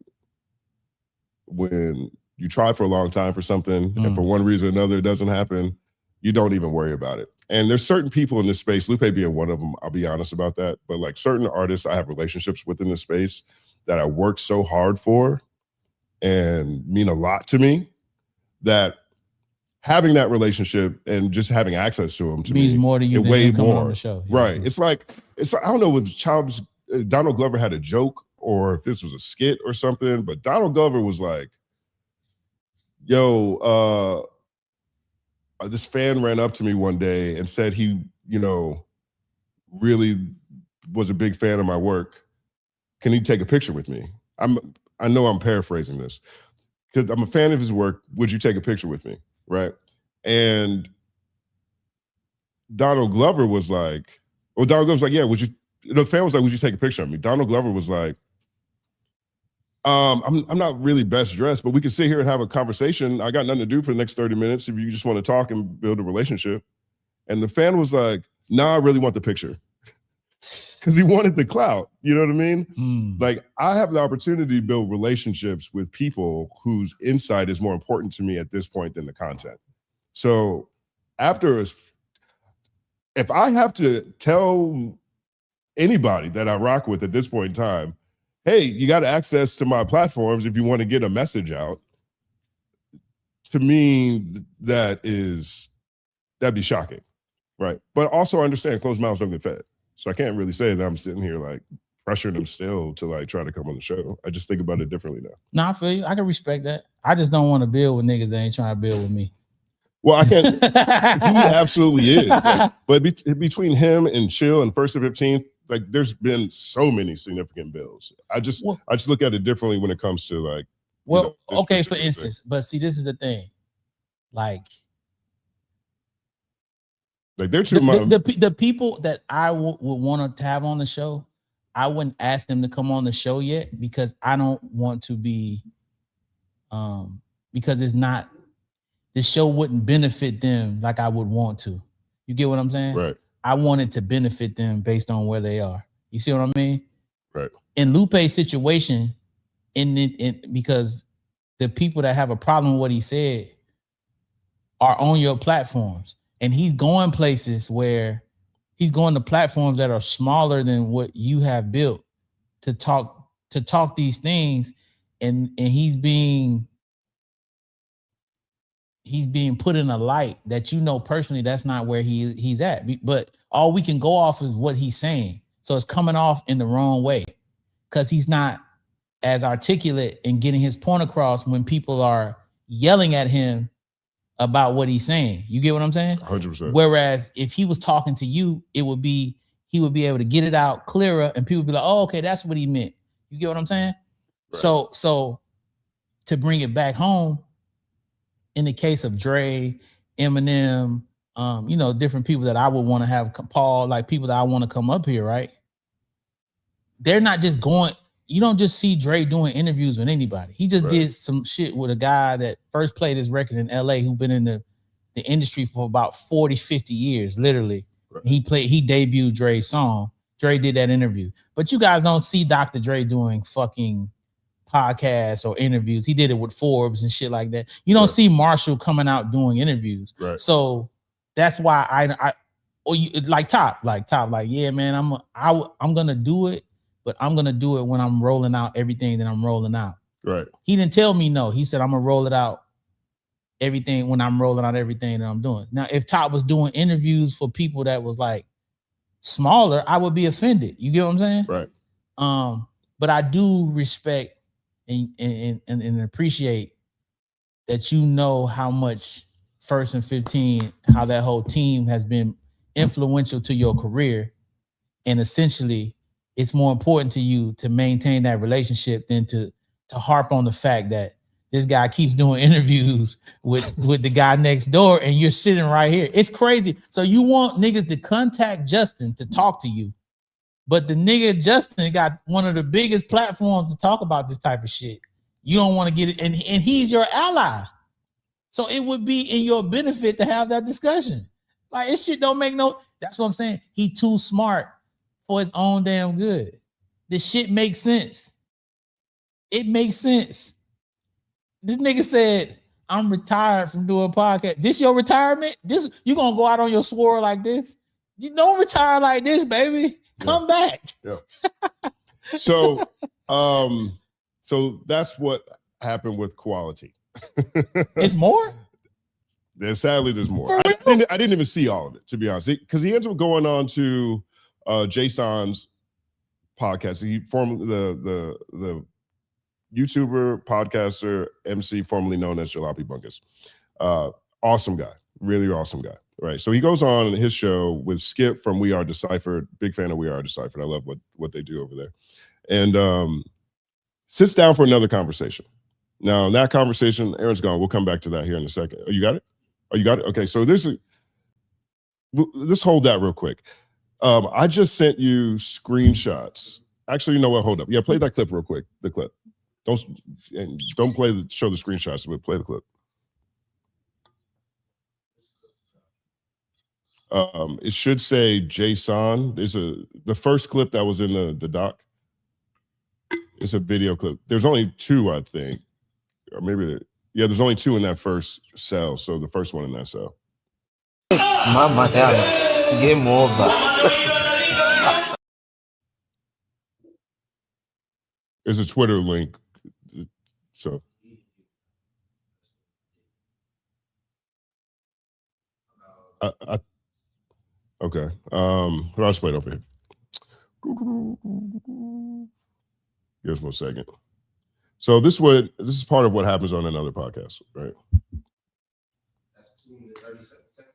when you try for a long time for something and for one reason or another it doesn't happen, you don't even worry about it. And there's certain people in this space, Lupe being one of them, I'll be honest about that, but like certain artists I have relationships with in this space that I work so hard for and mean a lot to me that having that relationship and just having access to them to means me, more to you than way coming more. On the show. Yeah. Right. It's like I don't know if Donald Glover had a joke or if this was a skit or something, but Donald Glover was like, yo, this fan ran up to me one day and said he, really was a big fan of my work. Can he take a picture with me? I know I'm paraphrasing this because I'm a fan of his work. Would you take a picture with me? Right. And Donald Glover was like, Donald Glover was like, yeah, the fan was like, would you take a picture of me? Donald Glover was like, I'm not really best dressed, but we can sit here and have a conversation. I got nothing to do for the next 30 minutes if you just want to talk and build a relationship. And the fan was like, nah, I really want the picture. Because he wanted the clout, you know what I mean? Like, I have the opportunity to build relationships with people whose insight is more important to me at this point than the content. So if I have to tell anybody that I rock with at this point in time, hey, you got access to my platforms if you want to get a message out, to me, that'd be shocking, right? But also understand closed mouths don't get fed. So I can't really say that I'm sitting here like pressuring them still to like try to come on the show. I just think about it differently now. No, I feel you. I can respect that. I just don't want to build with niggas that ain't trying to build with me. Well, I can't. He absolutely is. Like, but between him and Chill and First to 15th, like there's been so many significant builds. I just look at it differently when it comes to like. Okay, for instance, but see, this is the thing, like they're too much. The people that I would want to have on the show, I wouldn't ask them to come on the show yet because I don't want to be, because it's not. The show wouldn't benefit them like I would want to. You get what I'm saying? Right. I want it to benefit them based on where they are. You see what I mean? Right. In Lupe's situation, because the people that have a problem with what he said are on your platforms, and he's going places where he's going to platforms that are smaller than what you have built to talk these things, and he's being put in a light that personally that's not where he's at. But all we can go off is what he's saying. So it's coming off in the wrong way because he's not as articulate in getting his point across when people are yelling at him about what he's saying. You get what I'm saying? 100%. Whereas if he was talking to you, he would be able to get it out clearer and people would be like, oh, okay, that's what he meant. You get what I'm saying? Right. So to bring it back home, in the case of Dre, Eminem, different people that I would want to have, Paul, like people that I want to come up here, right? They're not just going, you don't just see Dre doing interviews with anybody. He just did some shit with a guy that first played his record in LA who been in the industry for about 40, 50 years, literally. Right. He debuted Dre's song. Dre did that interview. But you guys don't see Dr. Dre doing fucking podcasts or interviews. He did it with Forbes and shit like that. You don't see Marshall coming out doing interviews. Right. So that's why yeah, man, I'm gonna do it, but I'm gonna do it when I'm rolling out everything that I'm rolling out. Right. He didn't tell me no. He said I'm gonna roll it out everything when I'm rolling out everything that I'm doing. Now, if Top was doing interviews for people that was like smaller, I would be offended. You get what I'm saying? Right. But I do respect and appreciate that you know how much First and 15, how that whole team has been influential to your career. And essentially, it's more important to you to maintain that relationship than to harp on the fact that this guy keeps doing interviews with the guy next door and you're sitting right here. It's crazy. So you want niggas to contact Justin to talk to you, but the nigga Justin got one of the biggest platforms to talk about this type of shit. You don't want to get it, and he's your ally. So it would be in your benefit to have that discussion. Like, this shit don't make no, that's what I'm saying. He too smart for his own damn good. This shit makes sense. It makes sense. This nigga said, I'm retired from doing podcast. This your retirement? This you gonna go out on your swore like this? You don't retire like this, baby. Come back. Yeah. So that's what happened with Quality. It's more? Sadly, there's more. I didn't even see all of it, to be honest, because he ends up going on to Jason's podcast. He formed the YouTuber, podcaster, MC, formerly known as Jalopy Bunkus. Awesome guy, really awesome guy. Right. So he goes on his show with Skip from We Are Deciphered. Big fan of We Are Deciphered. I love what they do over there. And sits down for another conversation. Now, in that conversation, Aaron's gone. We'll come back to that here in a second. Oh, you got it? Oh, you got it? Okay. So let's hold that real quick. I just sent you screenshots. Actually, you know what? Hold up. Yeah, play that clip real quick. The clip. Don't show the screenshots, but play the clip. It should say Jason. There's the first clip that was in the doc. It's a video clip. There's only two, I think, or maybe there's only two in that first cell. So the first one in that cell. Mama, game over. There's a Twitter link. So. Okay. I'll just play it over here. Give us 1 second. So this is part of what happens on another podcast, right? That's 2 minutes 37 seconds.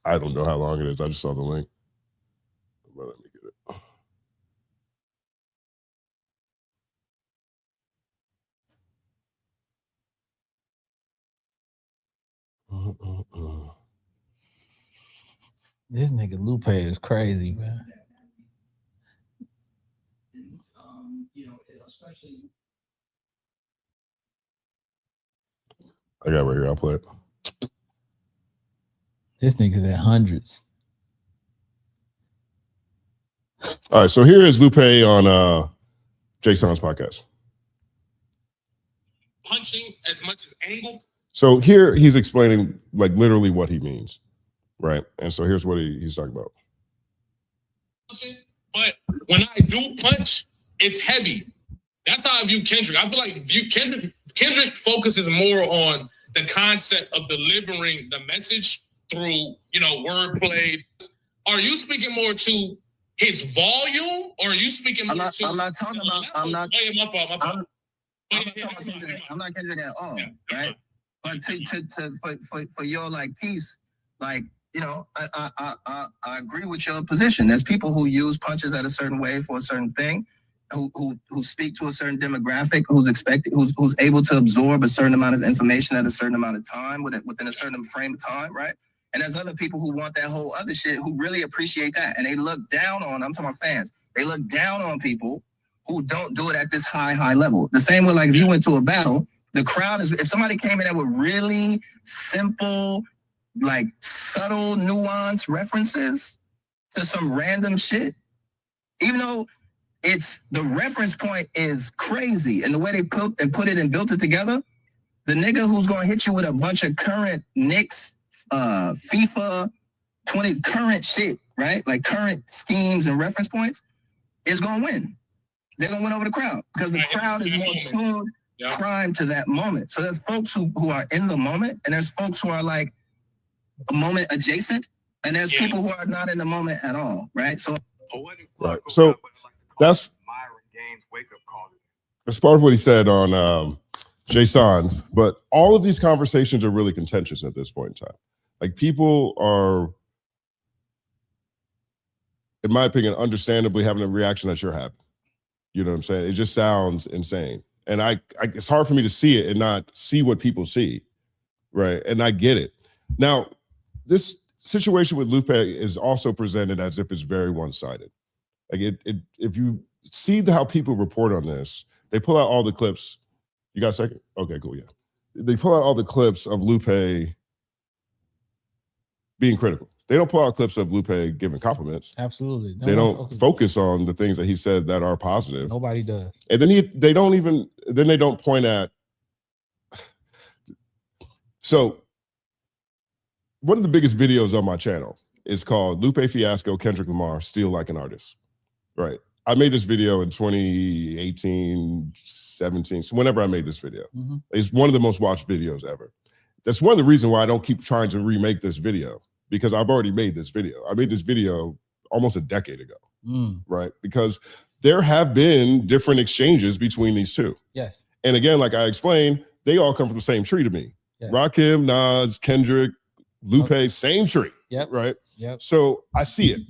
I don't know how long it is. I just saw the link. Well, let me get it. This nigga Lupe is crazy, man. I got it right here. I'll play it. This nigga's at hundreds. All right, so here is Lupe on Jason's podcast. Punching as much as angle. So here he's explaining like literally what he means, right? And so here's what he's talking about. But when I do punch, it's heavy. That's how I view Kendrick. I feel like Kendrick focuses more on the concept of delivering the message through, wordplay. Are you speaking more to his volume, or are you speaking? I'm not talking about. I'm not. Oh, yeah, my fault. I'm not Kendrick at all, right? But for your like piece, like, you know, I agree with your position. There's people who use punches at a certain way for a certain thing, who speak to a certain demographic, who's able to absorb a certain amount of information at a certain amount of time within a certain frame of time, right? And there's other people who want that whole other shit, who really appreciate that, and they look down on. I'm talking about fans. They look down on people who don't do it at this high level. The same way, like if you went to a battle, the crowd is, if somebody came in there with really simple, like subtle nuance references to some random shit, even though it's the reference point is crazy, and the way they put it and built it together, the nigga who's gonna hit you with a bunch of current Knicks, FIFA 20 current shit, right? Like current schemes and reference points is gonna win. They're gonna win over the crowd because the crowd is more tuned, primed to that moment. So there's folks who are in the moment, and there's folks who are like a moment adjacent, and there's people who are not in the moment at all, right? So So that's part of what he said on Jason's, but all of these conversations are really contentious at this point in time. Like, people are, in my opinion, understandably having a reaction that you're having. You know what I'm saying? It just sounds insane. And it's hard for me to see it and not see what people see, right? And I get it. Now, this situation with Lupe is also presented as if it's very one-sided. Like, if you see how people report on this, they pull out all the clips. You got a second? Okay, cool, yeah. They pull out all the clips of Lupe being critical. They don't pull out clips of Lupe giving compliments. Absolutely. They don't focus on the things that he said that are positive. Nobody does. And then they don't point at. So one of the biggest videos on my channel is called Lupe Fiasco, Kendrick Lamar, Steal Like an Artist. Right. I made this video in 2018, 17. So whenever I made this video, it's one of the most watched videos ever. That's one of the reasons why I don't keep trying to remake this video, because I've already made this video. I made this video almost a decade ago, right? Because there have been different exchanges between these two. Yes. And again, like I explained, they all come from the same tree to me. Yes. Rakim, Nas, Kendrick, Lupe, same tree. Yep. Right? Yep. So I see it.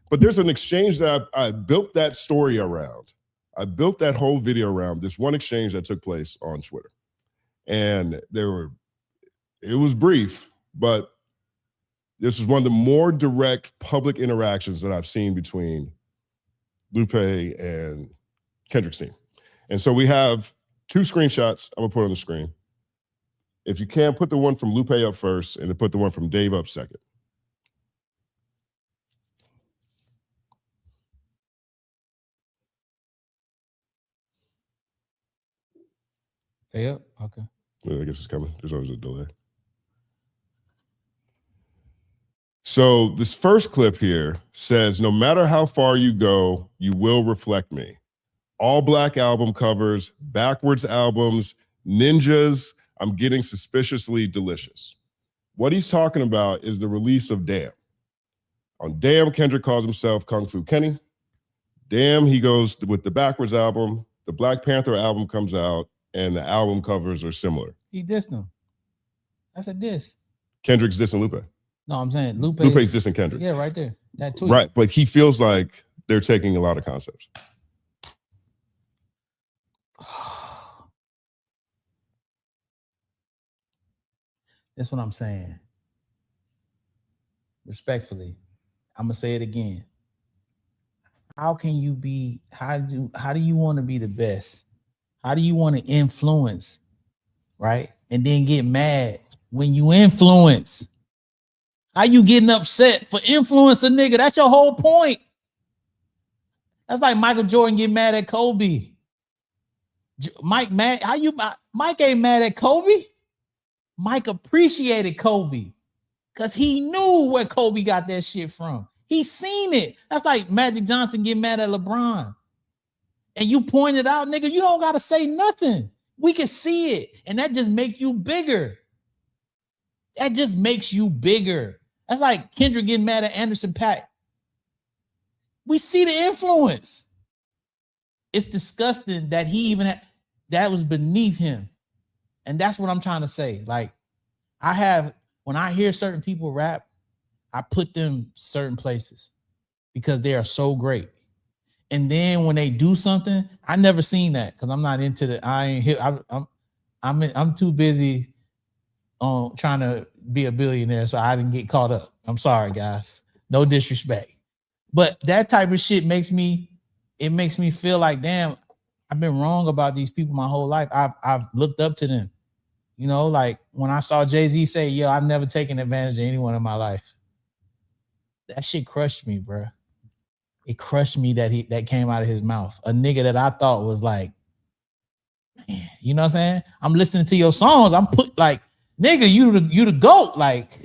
But there's an exchange that I built that story around. I built that whole video around this one exchange that took place on Twitter. And it was brief, but this is one of the more direct public interactions that I've seen between Lupe and Kendrick's team. And so we have two screenshots I'm gonna put on the screen. If you can, put the one from Lupe up first and then put the one from Dave up second. Stay up? Okay. I guess it's coming. There's always a delay. So this first clip here says, no matter how far you go, you will reflect me. All black album covers, backwards albums, ninjas, I'm getting suspiciously delicious. What he's talking about is the release of Damn. On Damn, Kendrick calls himself Kung Fu Kenny. Damn, he goes with the backwards album. The Black Panther album comes out, and the album covers are similar. He dissed him. That's a diss. Kendrick's dissing Lupe. No, I'm saying Lupe's dissing Kendrick. Yeah, right there. That tweet. Right, but he feels like they're taking a lot of concepts. That's what I'm saying. Respectfully, I'm gonna say it again. How can you be? How do you want to be the best? How do you want to influence, right? And then get mad when you influence. How you getting upset for influence a nigga? That's your whole point. That's like Michael Jordan getting mad at Kobe. Mike ain't mad at Kobe. Mike appreciated Kobe because he knew where Kobe got that shit from. He seen it. That's like Magic Johnson getting mad at LeBron. And you pointed out, nigga, you don't got to say nothing. We can see it. And that just makes you bigger. That just makes you bigger. That's like Kendrick getting mad at Anderson .Paak. We see the influence. It's disgusting that he even had, that was beneath him. And that's what I'm trying to say. Like, when I hear certain people rap, I put them certain places because they are so great. And then when they do something, I never seen that because I'm not into the. I ain't here. I'm too busy on trying to be a billionaire, so I didn't get caught up. I'm sorry, guys. No disrespect, but that type of shit makes me feel like, damn, I've been wrong about these people my whole life. I've looked up to them. You know, like when I saw Jay-Z say, "Yo, I've never taken advantage of anyone in my life." That shit crushed me, bro. It crushed me that came out of his mouth. A nigga that I thought was like, man, you know what I'm saying? I'm listening to your songs. I'm put like, nigga, you the GOAT. Like,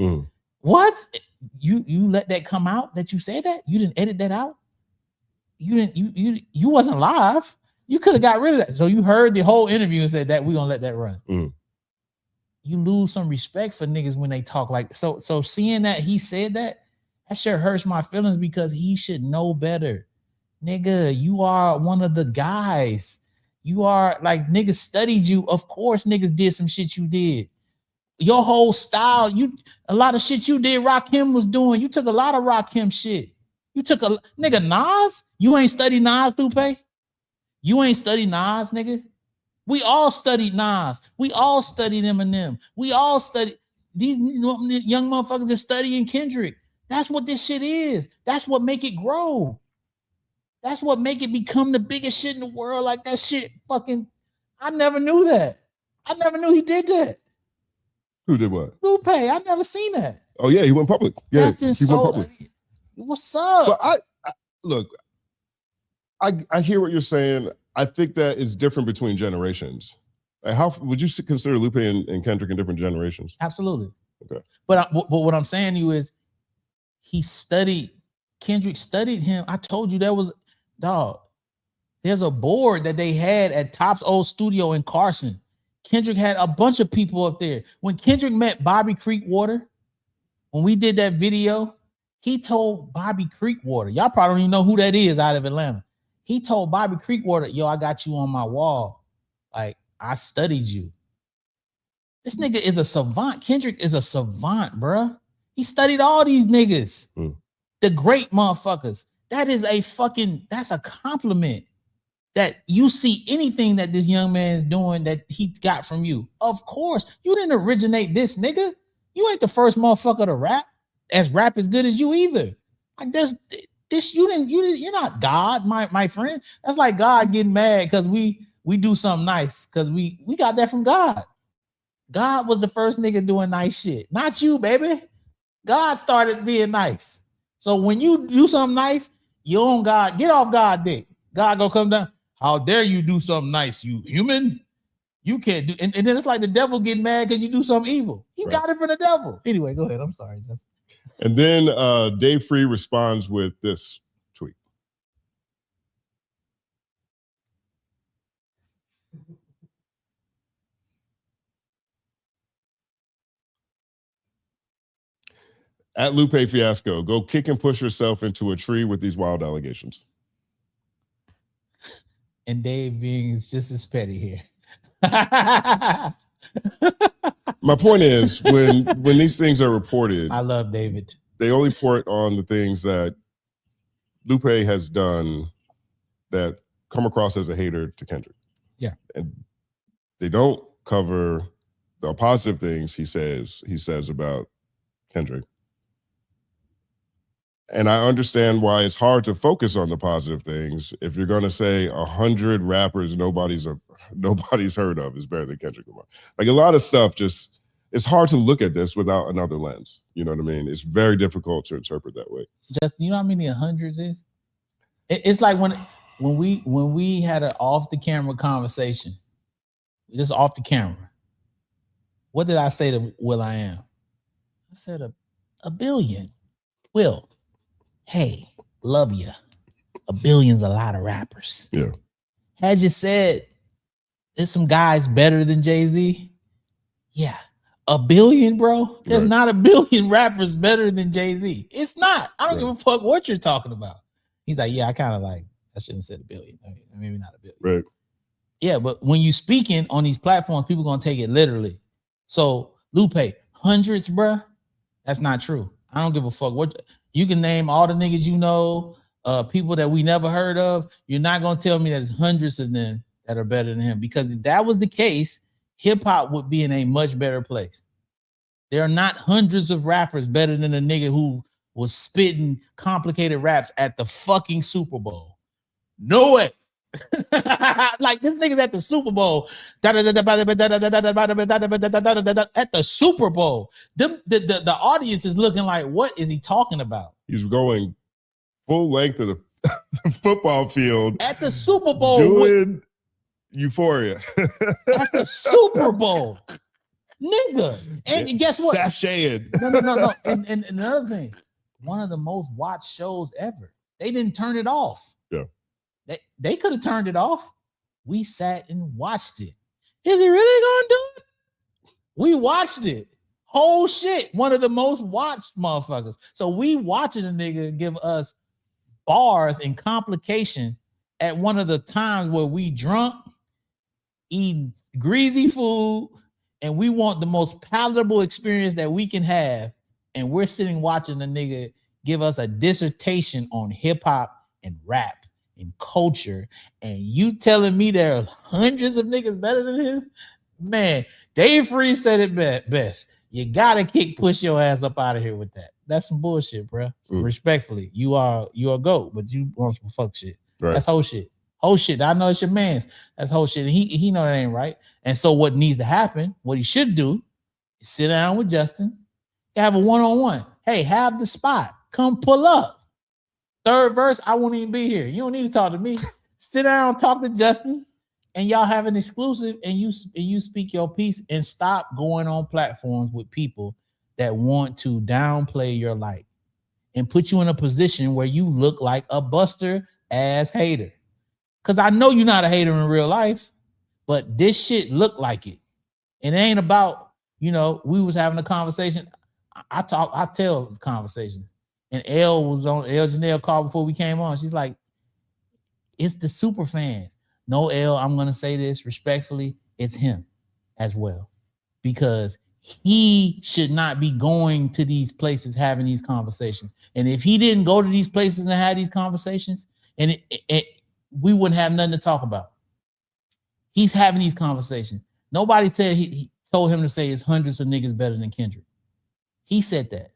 what? You let that come out that you said that? You didn't edit that out? You wasn't live. You could have got rid of that. So you heard the whole interview and said that we're gonna let that run. You lose some respect for niggas when they talk like so seeing that he said that shit hurts my feelings because he should know better. Nigga, you are one of the guys. You are like, niggas studied you. Of course niggas did some shit you did. Your whole style, a lot of shit you did Rakim was doing. You took a lot of Rakim shit. You took a nigga Nas. You ain't studied Nas, Lupe. You ain't studied Nas, nigga. We all studied Nas. We all studied Eminem. We all studied these young motherfuckers are studying Kendrick. That's what this shit is. That's what make it grow. That's what make it become the biggest shit in the world. Like that shit fucking, I never knew that. I never knew he did that. Who did what? Lupe, I never seen that. Oh yeah, he went public. Yeah, that's he went public. What's up? But I look, I hear what you're saying. I think that is different between generations. How would you consider Lupe and Kendrick in different generations? Absolutely. Okay. But what I'm saying to you is, Kendrick studied him. I told you there's a board that they had at Top's old studio in Carson. Kendrick had a bunch of people up there. When Kendrick met Bobby Creekwater, when we did that video, he told Bobby Creekwater, y'all probably don't even know who that is out of Atlanta. He told Bobby Creekwater, yo, I got you on my wall. Like, I studied you. This nigga is a savant. Kendrick is a savant, bruh. He studied all these niggas, the great motherfuckers. That's a compliment that you see anything that this young man is doing that he got from you. Of course, you didn't originate this, nigga. You ain't the first motherfucker to rap as good as you either. Like you're not God, my friend. That's like God getting mad because we do something nice because we got that from God. God was the first nigga doing nice shit, not you, baby. God started being nice. So when you do something nice, you on God, get off God dick. God gonna come down. How dare you do something nice, you human? You can't do, and then it's like the devil getting mad because you do something evil. You got it from the devil. Anyway, go ahead. I'm sorry, Justin. And then Dave Free responds with this tweet. At Lupe Fiasco, go kick and push yourself into a tree with these wild allegations. And Dave being just as petty here. My point is, when these things are reported, I love David. They only report on the things that Lupe has done that come across as a hater to Kendrick. Yeah. And they don't cover the positive things he says about Kendrick. And I understand why it's hard to focus on the positive things if you're going to say 100 rappers nobody's heard of is better than Kendrick Lamar. Like a lot of stuff just, it's hard to look at this without another lens. You know what I mean? It's very difficult to interpret that way. Justin, you know how many hundreds is? It's like when we had an off the camera conversation, just off the camera. What did I say to Will.i.am? I said a billion. Will. Hey, love you. A billion's a lot of rappers. Yeah. Had you said there's some guys better than Jay-Z? Yeah. A billion, bro? There's not a billion rappers better than Jay-Z. It's not. I don't give a fuck what you're talking about. He's like, yeah, I kind of like, I shouldn't have said $1 billion. I mean, maybe not $1 billion. Right. Yeah, but when you speaking on these platforms, people gonna take it literally. So Lupe, hundreds, bruh, that's not true. I don't give a fuck. What you can name all the niggas you know, people that we never heard of. You're not gonna tell me that there's hundreds of them that are better than him, because if that was the case, hip hop would be in a much better place. There are not hundreds of rappers better than a nigga who was spitting complicated raps at the fucking Super Bowl. No way. Like this nigga's at the Super Bowl. At the Super Bowl. The audience is looking like, what is he talking about? He's going full length of the football field at the Super Bowl doing Euphoria. At the Super Bowl. Nigga. And guess what? Sashaying. No. And another thing, one of the most watched shows ever. They didn't turn it off. Yeah. They could have turned it off. We sat and watched it. Is he really gonna do it? We watched it. Whole shit. One of the most watched motherfuckers. So we watching a nigga give us bars and complication at one of the times where we drunk, eating greasy food, and we want the most palatable experience that we can have. And we're sitting watching the nigga give us a dissertation on hip hop and rap and culture, and you telling me there are hundreds of niggas better than him? Man, Dave Free said it best. You gotta push your ass up out of here with that. That's some bullshit, bro. Respectfully, you are a goat, but you want some fuck shit. Right. That's whole shit. Whole shit. I know it's your man's. That's whole shit. And he know that ain't right. And so what needs to happen, what he should do, is sit down with Justin, have a one-on-one. Hey, have the spot. Come pull up. Third verse, I won't even be here. You don't need to talk to me. Sit down, talk to Justin, and y'all have an exclusive, and you speak your piece, and stop going on platforms with people that want to downplay your light and put you in a position where you look like a buster ass hater. Because I know you're not a hater in real life, but this shit look like it. And it ain't about, we was having a conversation. I tell conversations. And Elle Janelle called before we came on. She's like, it's the super fans. No, Elle, I'm going to say this respectfully. It's him as well. Because he should not be going to these places having these conversations. And if he didn't go to these places and have these conversations, and we wouldn't have nothing to talk about. He's having these conversations. Nobody said he told him to say it's hundreds of niggas better than Kendrick. He said that.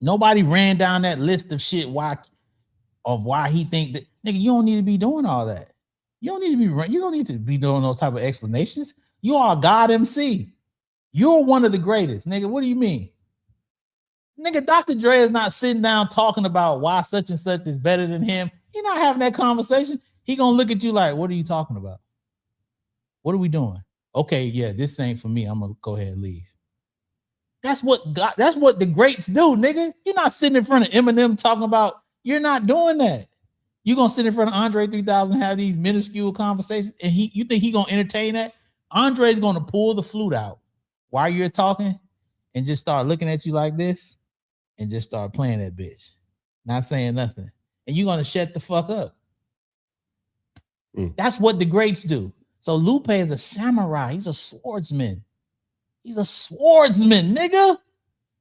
Nobody ran down that list of shit why he think that, nigga, you don't need to be doing all that. You don't need to be doing those type of explanations. You are a God MC. You're one of the greatest, nigga. What do you mean? Nigga, Dr. Dre is not sitting down talking about why such and such is better than him. You're not having that conversation. He gonna look at you like, what are you talking about? What are we doing? Okay, yeah, this ain't for me. I'm gonna go ahead and leave. That's what the greats do, nigga. You're not sitting in front of Eminem talking about, you're not doing that. You're gonna sit in front of Andre 3000 and have these minuscule conversations, and you think he gonna entertain that? Andre's gonna pull the flute out while you're talking and just start looking at you like this and just start playing that bitch, not saying nothing. And you're gonna shut the fuck up. That's what the greats do. So Lupe is a samurai. He's a swordsman. He's a swordsman, nigga.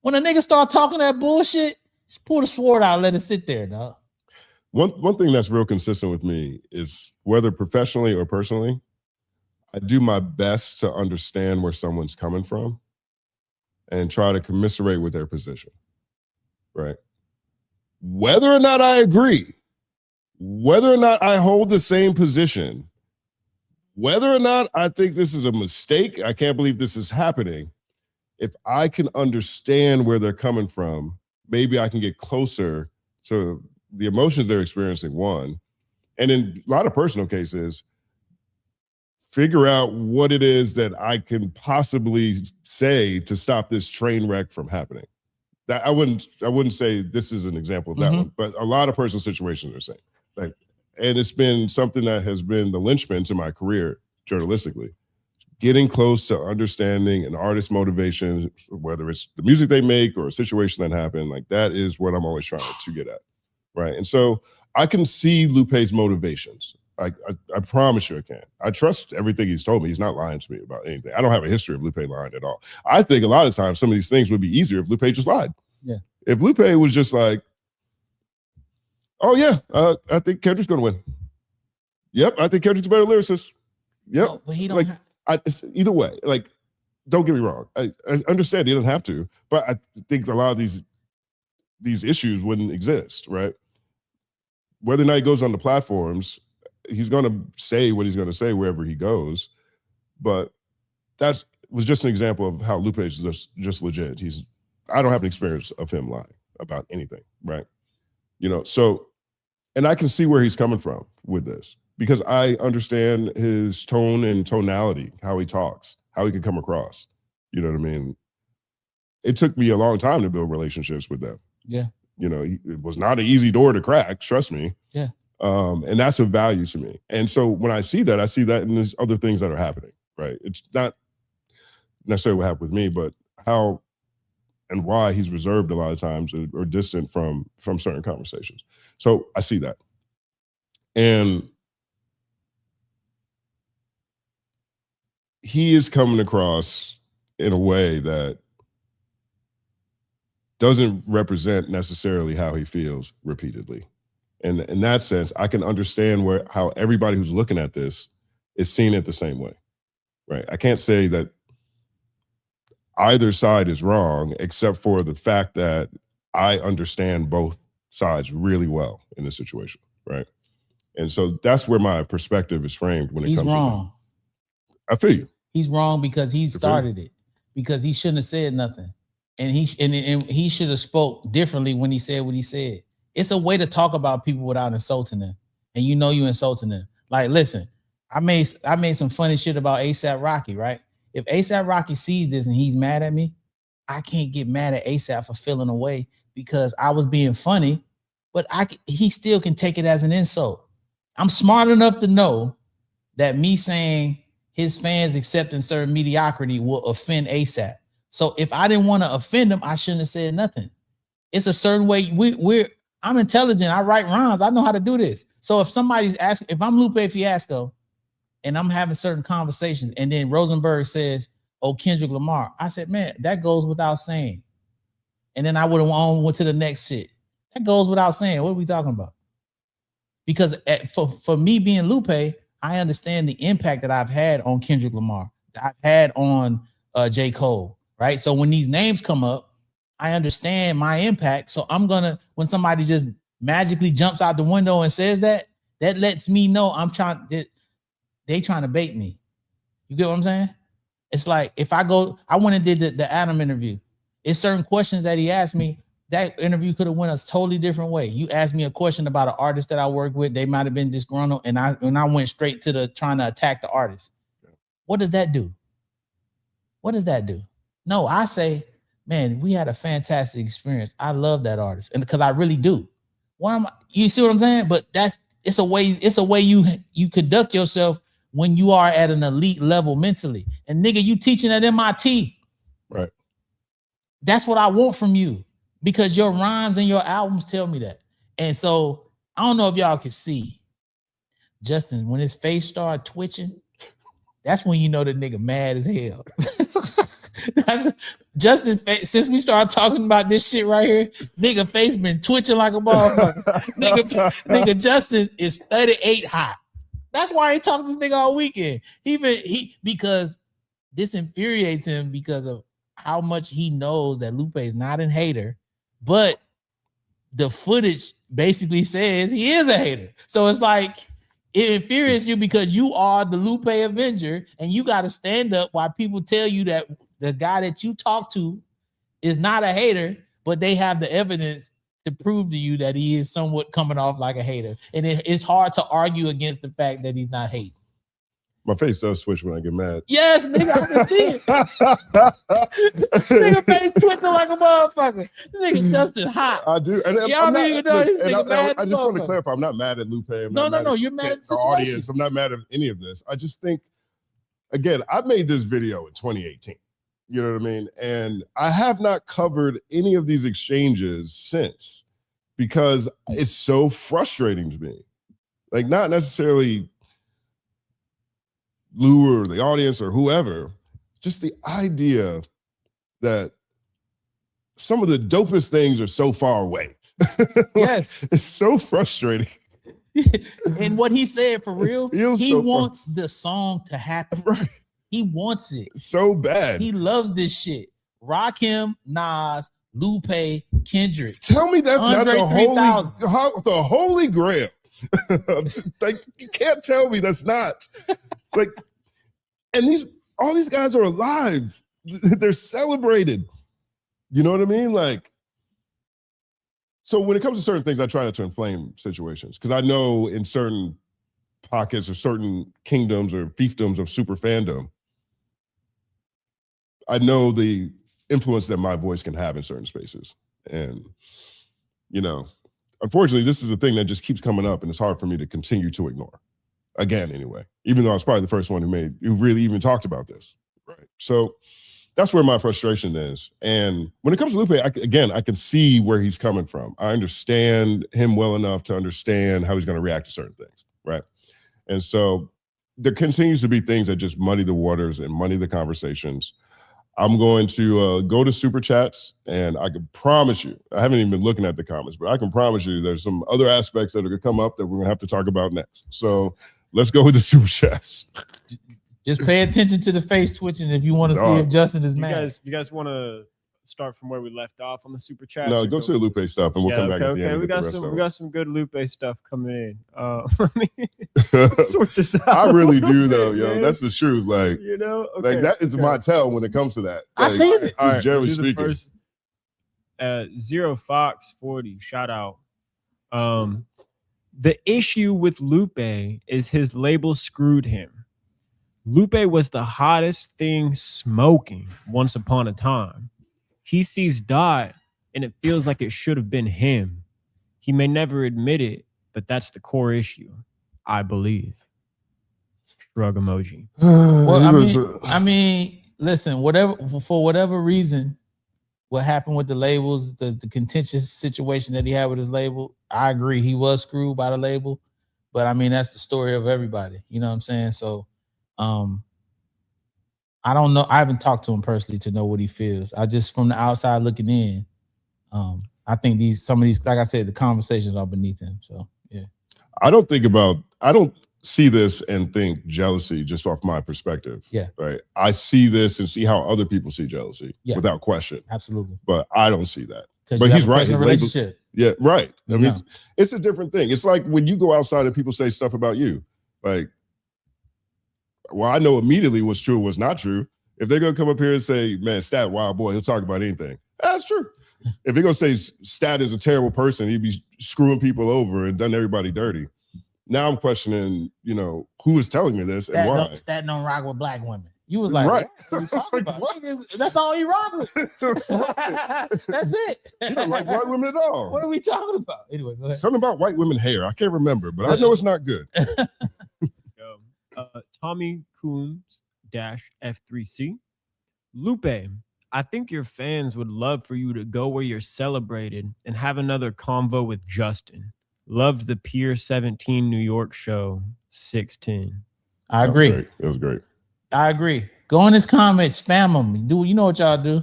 When a nigga start talking that bullshit, just pull the sword out and let it sit there, dog. One thing that's real consistent with me is whether professionally or personally, I do my best to understand where someone's coming from and try to commiserate with their position, right? Whether or not I agree, whether or not I hold the same position, whether or not I think this is a mistake, I can't believe this is happening, if I can understand where they're coming from, maybe I can get closer to the emotions they're experiencing, one. And in a lot of personal cases, figure out what it is that I can possibly say to stop this train wreck from happening. That I wouldn't say this is an example of that one, but a lot of personal situations are saying. Like, and it's been something that has been the linchpin to my career journalistically. Getting close to understanding an artist's motivation, whether it's the music they make or a situation that happened, like that is what I'm always trying to get at. right? And so I can see Lupe's motivations. I promise you I can. I trust everything he's told me. He's not lying to me about anything. I don't have a history of Lupe lying at all. I think a lot of times some of these things would be easier if Lupe just lied. Yeah. If Lupe was just like, oh yeah, I think Kendrick's gonna win. Yep, I think Kendrick's a better lyricist. Yep. No, but he don't like, either way, like, don't get me wrong. I understand he doesn't have to, but I think a lot of these issues wouldn't exist, right? Whether or not he goes on the platforms, he's going to say what he's going to say wherever he goes. But that was just an example of how Lupe is just legit. I don't have an experience of him lying about anything, right? You know, so, and I can see where he's coming from with this because I understand his tone and tonality, how he talks, how he can come across. You know what I mean? It took me a long time to build relationships with them. Yeah. You know, it was not an easy door to crack, trust me. Yeah. And that's of value to me. And so when I see that in these other things that are happening, right? It's not necessarily what happened with me, but how and why he's reserved a lot of times or distant from certain conversations. So I see that. And he is coming across in a way that doesn't represent necessarily how he feels repeatedly. And in that sense, I can understand how everybody who's looking at this is seeing it the same way, right? I can't say that either side is wrong, except for the fact that I understand both sides really well in this situation, right? And so that's where my perspective is framed when it comes to that. I feel you. He's wrong because he started it, because he shouldn't have said nothing. And he should have spoke differently when he said what he said. It's a way to talk about people without insulting them. And you know you insulting them. Like, listen, I made some funny shit about ASAP Rocky, right? If ASAP Rocky sees this and he's mad at me, I can't get mad at ASAP for feeling away because I was being funny, but he still can take it as an insult. I'm smart enough to know that me saying his fans accepting certain mediocrity will offend ASAP. So if I didn't want to offend him, I shouldn't have said nothing. It's a certain way. I'm intelligent. I write rhymes. I know how to do this. So if somebody's asking, if I'm Lupe Fiasco and I'm having certain conversations and then Rosenberg says, oh, Kendrick Lamar, I said, man, that goes without saying. And then I would have went to the next shit. That goes without saying. What are we talking about? Because for me being Lupe, I understand the impact that I've had on Kendrick Lamar, that I've had on J. Cole, right? So when these names come up, I understand my impact. So I'm gonna, when somebody just magically jumps out the window and says that lets me know they trying to bait me. You get what I'm saying? It's like if I went and did the Adam interview. It's certain questions that he asked me. That interview could have went a totally different way. You asked me a question about an artist that I work with. They might have been disgruntled, and I went straight to trying to attack the artist. What does that do? What does that do? No, I say, man, we had a fantastic experience. I love that artist, and because I really do. You see what I'm saying? But it's a way you conduct yourself when you are at an elite level mentally. And nigga, you teaching at MIT. Right. That's what I want from you. Because your rhymes and your albums tell me that. And so I don't know if y'all can see Justin, when his face started twitching, that's when you know the nigga mad as hell. Justin, since we started talking about this shit right here, nigga face been twitching like a motherfucker. nigga Justin is 38 hot. That's why I ain't talking to this nigga all weekend. Because this infuriates him because of how much he knows that Lupe is not a hater. But the footage basically says he is a hater. So it's like, it infuriates you because you are the Lupe Avenger and you got to stand up while people tell you that the guy that you talk to is not a hater, but they have the evidence to prove to you that he is somewhat coming off like a hater. And it's hard to argue against the fact that he's not hating. My face does switch when I get mad. Yes, nigga, I can see it. Nigga face twitching like a motherfucker. Nigga Justin hot. I do. And y'all don't even know this nigga mad. I just want to clarify, I'm not mad at Lupe. No, you're mad at the audience. I'm not mad at any of this. I just think, again, I made this video in 2018. You know what I mean? And I have not covered any of these exchanges since. because it's so frustrating to me. Like, not necessarily Lou or the audience or whoever, just the idea that some of the dopest things are so far away. Yes. It's so frustrating. And what he said, for real, he so wants the song to happen. Right. He wants it so bad. He loves this shit. Rakim, Nas, Lupe, Kendrick. Tell me that's Andre not the holy grail. Like, you can't tell me that's not. Like, and all these guys are alive. They're celebrated. You know what I mean? Like, so when it comes to certain things, I try not to inflame situations, because I know in certain pockets or certain kingdoms or fiefdoms of super fandom, I know the influence that my voice can have in certain spaces. And, you know, unfortunately, this is a thing that just keeps coming up, and it's hard for me to continue to ignore. Again, anyway, even though I was probably the first one who really even talked about this. Right. So that's where my frustration is. And when it comes to Lupe, I can see where he's coming from. I understand him well enough to understand how he's going to react to certain things. Right. And so there continues to be things that just muddy the waters and muddy the conversations. I'm going to go to Super Chats, and I can promise you, I haven't even been looking at the comments, but I can promise you there's some other aspects that are going to come up that we're going to have to talk about next. So let's go with the Super Chats. Just pay attention to the face twitching if you want to see if Justin is mad. You guys want to start from where we left off on the Super Chat? No, go to the Lupe stuff, and we'll come back at the end. We got some good Lupe stuff coming in. Let me sort this out. I really do, though, yo. That's the truth. Like, you know, okay, like that is my tell when it comes to that. I see it. All right, generally speaking. First, Zero Fox 40 shout out. The issue with Lupe is his label screwed him. Lupe was the hottest thing smoking once upon a time. He sees Dot, and it feels like it should have been him. He may never admit it, but that's the core issue, I believe. Shrug emoji. Well, I mean, listen, for whatever reason, what happened with the labels, the contentious situation that he had with his label, I agree, he was screwed by the label. But I mean, that's the story of everybody. You know what I'm saying? So I don't know. I haven't talked to him personally to know what he feels. I just, from the outside looking in, I think some of these, like I said, the conversations are beneath him. So yeah. I don't see this and think jealousy just off my perspective. Yeah. Right. I see this and see how other people see jealousy without question. Absolutely. But I don't see that. But he's right. His relationship. Yeah, right. I mean, it's a different thing. It's like when you go outside and people say stuff about you, like, well, I know immediately what's true, what's not true. If they're gonna come up here and say, man, Stat, wild boy, he'll talk about anything. That's true. If they're gonna say Stat is a terrible person, he'd be screwing people over and done everybody dirty. Now I'm questioning, you know, who is telling me this and why. Stat don't rock with black women. You was like, right. What are you talking about? That's all he rock with. That's it. You don't like white women at all. What are we talking about? Anyway, go ahead. Something about white women hair. I can't remember, but I know it's not good. Tommy Coombs -F3C. Lupe, I think your fans would love for you to go where you're celebrated and have another convo with Justin. Loved the Pier 17 New York show 610. I agree. It was great. I agree. Go in his comments, spam them. You know what y'all do.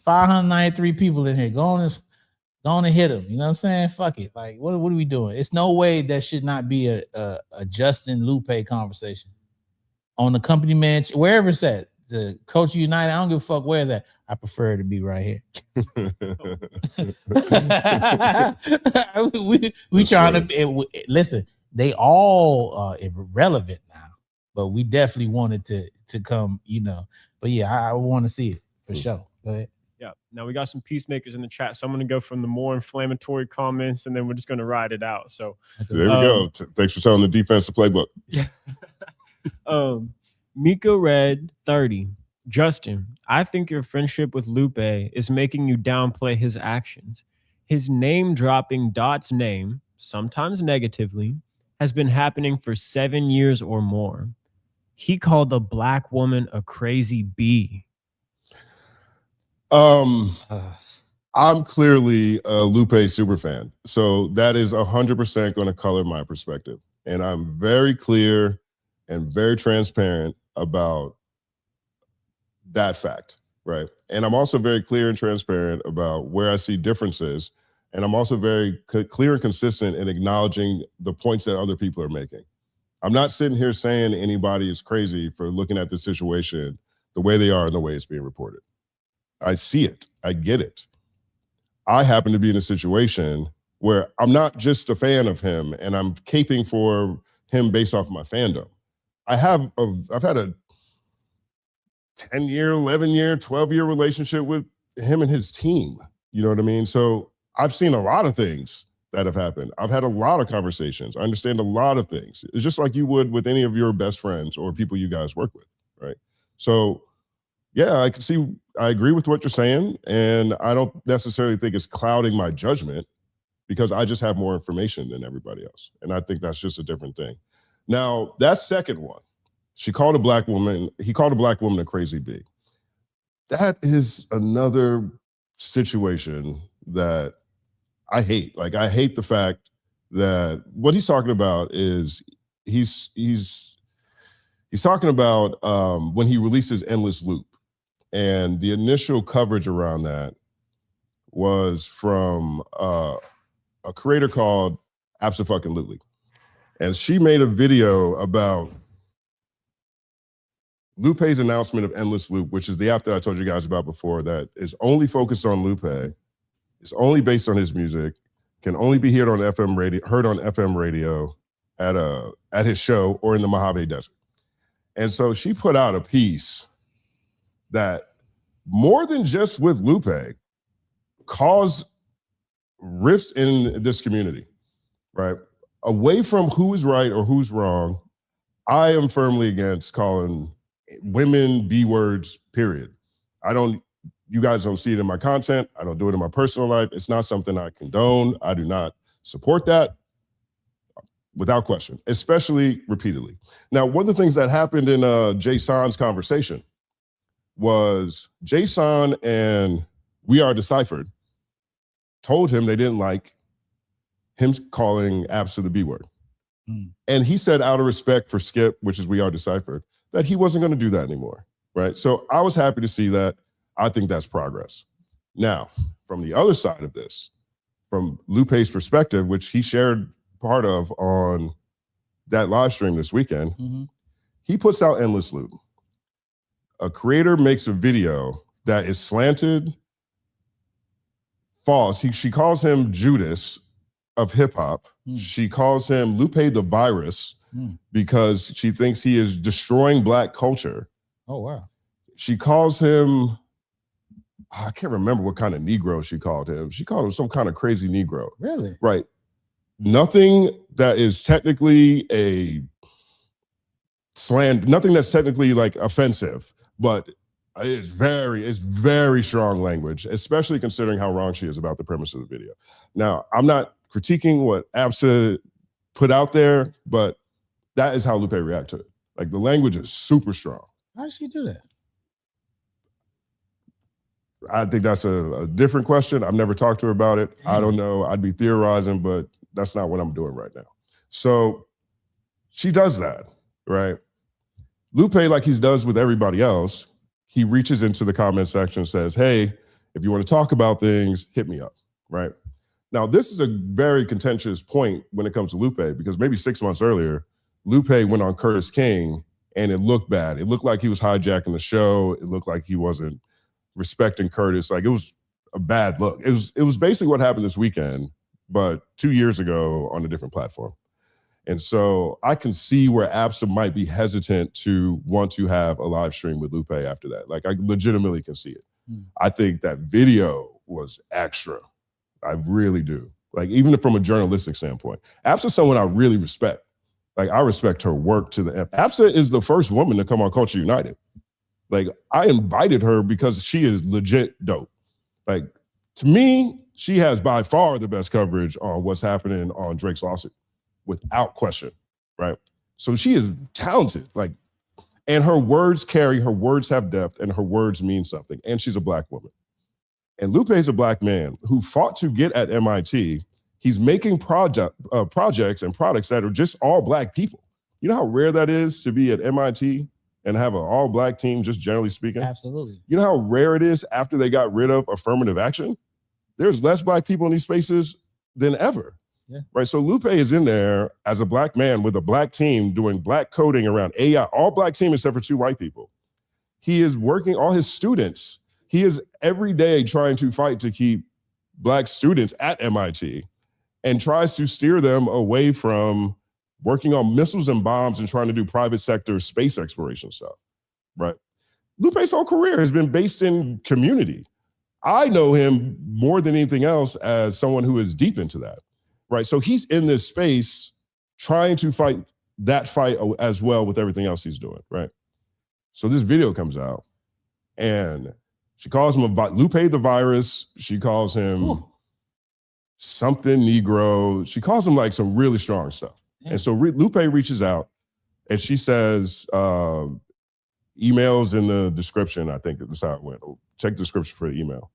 593 people in here. Go on and hit them. You know what I'm saying? Fuck it. Like, what are we doing? It's no way that should not be a Justin Lupe conversation on the company man, wherever it's at. The Coach United, I don't give a fuck where it's at. I prefer it to be right here. we trying to listen. They all irrelevant now, but we definitely wanted to come, you know. But yeah, I want to see it for sure. Go ahead. Yeah. Now we got some peacemakers in the chat. So I'm going to go from the more inflammatory comments, and then we're just going to ride it out. So there we go. Thanks for telling the defensive playbook. Mika Red 30. Justin, I think your friendship with Lupe is making you downplay his actions. His name dropping Dot's name, sometimes negatively, has been happening for 7 years or more. He called a black woman a crazy bee. I I'm clearly a Lupe superfan. So that is 100% going to color my perspective. And I'm very clear and very transparent about that fact, right? And I'm also very clear and transparent about where I see differences. And I'm also very clear and consistent in acknowledging the points that other people are making. I'm not sitting here saying anybody is crazy for looking at the situation the way they are and the way it's being reported. I see it. I get it. I happen to be in a situation where I'm not just a fan of him and I'm caping for him based off of my fandom. I've had a 10-year, 11-year, 12-year relationship with him and his team. You know what I mean? So I've seen a lot of things that have happened. I've had a lot of conversations. I understand a lot of things. It's just like you would with any of your best friends or people you guys work with, right? So yeah, I can see, I agree with what you're saying, and I don't necessarily think it's clouding my judgment because I just have more information than everybody else. And I think that's just a different thing. Now, that second one, he called a black woman a crazy bee. That is another situation that I hate. Like, I hate the fact that what he's talking about is he's talking about when he releases Endless Loop. And the initial coverage around that was from a creator called Absa fucking Lutely. And she made a video about Lupe's announcement of Endless Loop, which is the app that I told you guys about before that is only focused on Lupe, is only based on his music, can only be heard on FM radio at his show or in the Mojave Desert. And so she put out a piece that more than just with Lupe caused rifts in this community, right? Away from who is right or who's wrong, I am firmly against calling women B words, period. You guys don't see it in my content. I don't do it in my personal life. It's not something I condone. I do not support that without question, especially repeatedly. Now, one of the things that happened in Jason's conversation was Jason and We Are Deciphered told him they didn't like him calling Absa the B word. And he said, out of respect for Skip, which is We Are Deciphered, that he wasn't going to do that anymore, right? So I was happy to see that. I think that's progress. Now, from the other side of this, from Lupe's perspective, which he shared part of on that live stream this weekend, he puts out Endless Loop. A creator makes a video that is slanted, false. She calls him Judas of hip hop. She calls him Lupe the virus because she thinks he is destroying Black culture. Oh, wow. She calls him, I can't remember what kind of Negro she called him. She called him some kind of crazy Negro. Really? Right. Nothing that is technically nothing that's technically like offensive, but it's very strong language, especially considering how wrong she is about the premise of the video. Now, I'm not critiquing what Absa put out there, but that is how Lupe reacted to it. Like, the language is super strong. How did she do that? I think that's a different question. I've never talked to her about it. Damn. I don't know. I'd be theorizing, but that's not what I'm doing right now. So she does that, right? Lupe, like he does with everybody else, he reaches into the comment section and says, hey, if you want to talk about things, hit me up, right? Now, this is a very contentious point when it comes to Lupe, because maybe 6 months earlier, Lupe went on Kurtis King and it looked bad. It looked like he was hijacking the show. It looked like he wasn't respecting Kurtis. Like, it was a bad look. It was basically what happened this weekend, but 2 years ago on a different platform. And so I can see where Absa might be hesitant to want to have a live stream with Lupe after that. Like, I legitimately can see it. I think that video was extra. I really do. Like, even from a journalistic standpoint. Absa's someone I really respect. Like, I respect her work to the end. Absa is the first woman to come on Culture United. Like, I invited her because she is legit dope. Like, to me, she has by far the best coverage on what's happening on Drake's lawsuit, without question, right? So she is talented, like, and her words carry, her words have depth, and her words mean something, and she's a Black woman. And Lupe is a black man who fought to get at MIT. He's making projects and products that are just all black people. You know how rare that is to be at MIT and have an all black team, just generally speaking? Absolutely. You know how rare it is after they got rid of affirmative action? There's less black people in these spaces than ever. Yeah. Right. So Lupe is in there as a black man with a black team doing black coding around AI, all black team except for 2 white people. He is working all his students. He is every day trying to fight to keep black students at MIT and tries to steer them away from working on missiles and bombs and trying to do private sector space exploration stuff. Right. Lupe's whole career has been based in community. I know him more than anything else as someone who is deep into that. Right. So he's in this space trying to fight that fight as well with everything else he's doing. Right. So this video comes out and she calls him Lupe the virus. She calls him something Negro. She calls him like some really strong stuff. Yeah. And so Lupe reaches out and she says, emails in the description. I think that's how it went. Check the description for the email.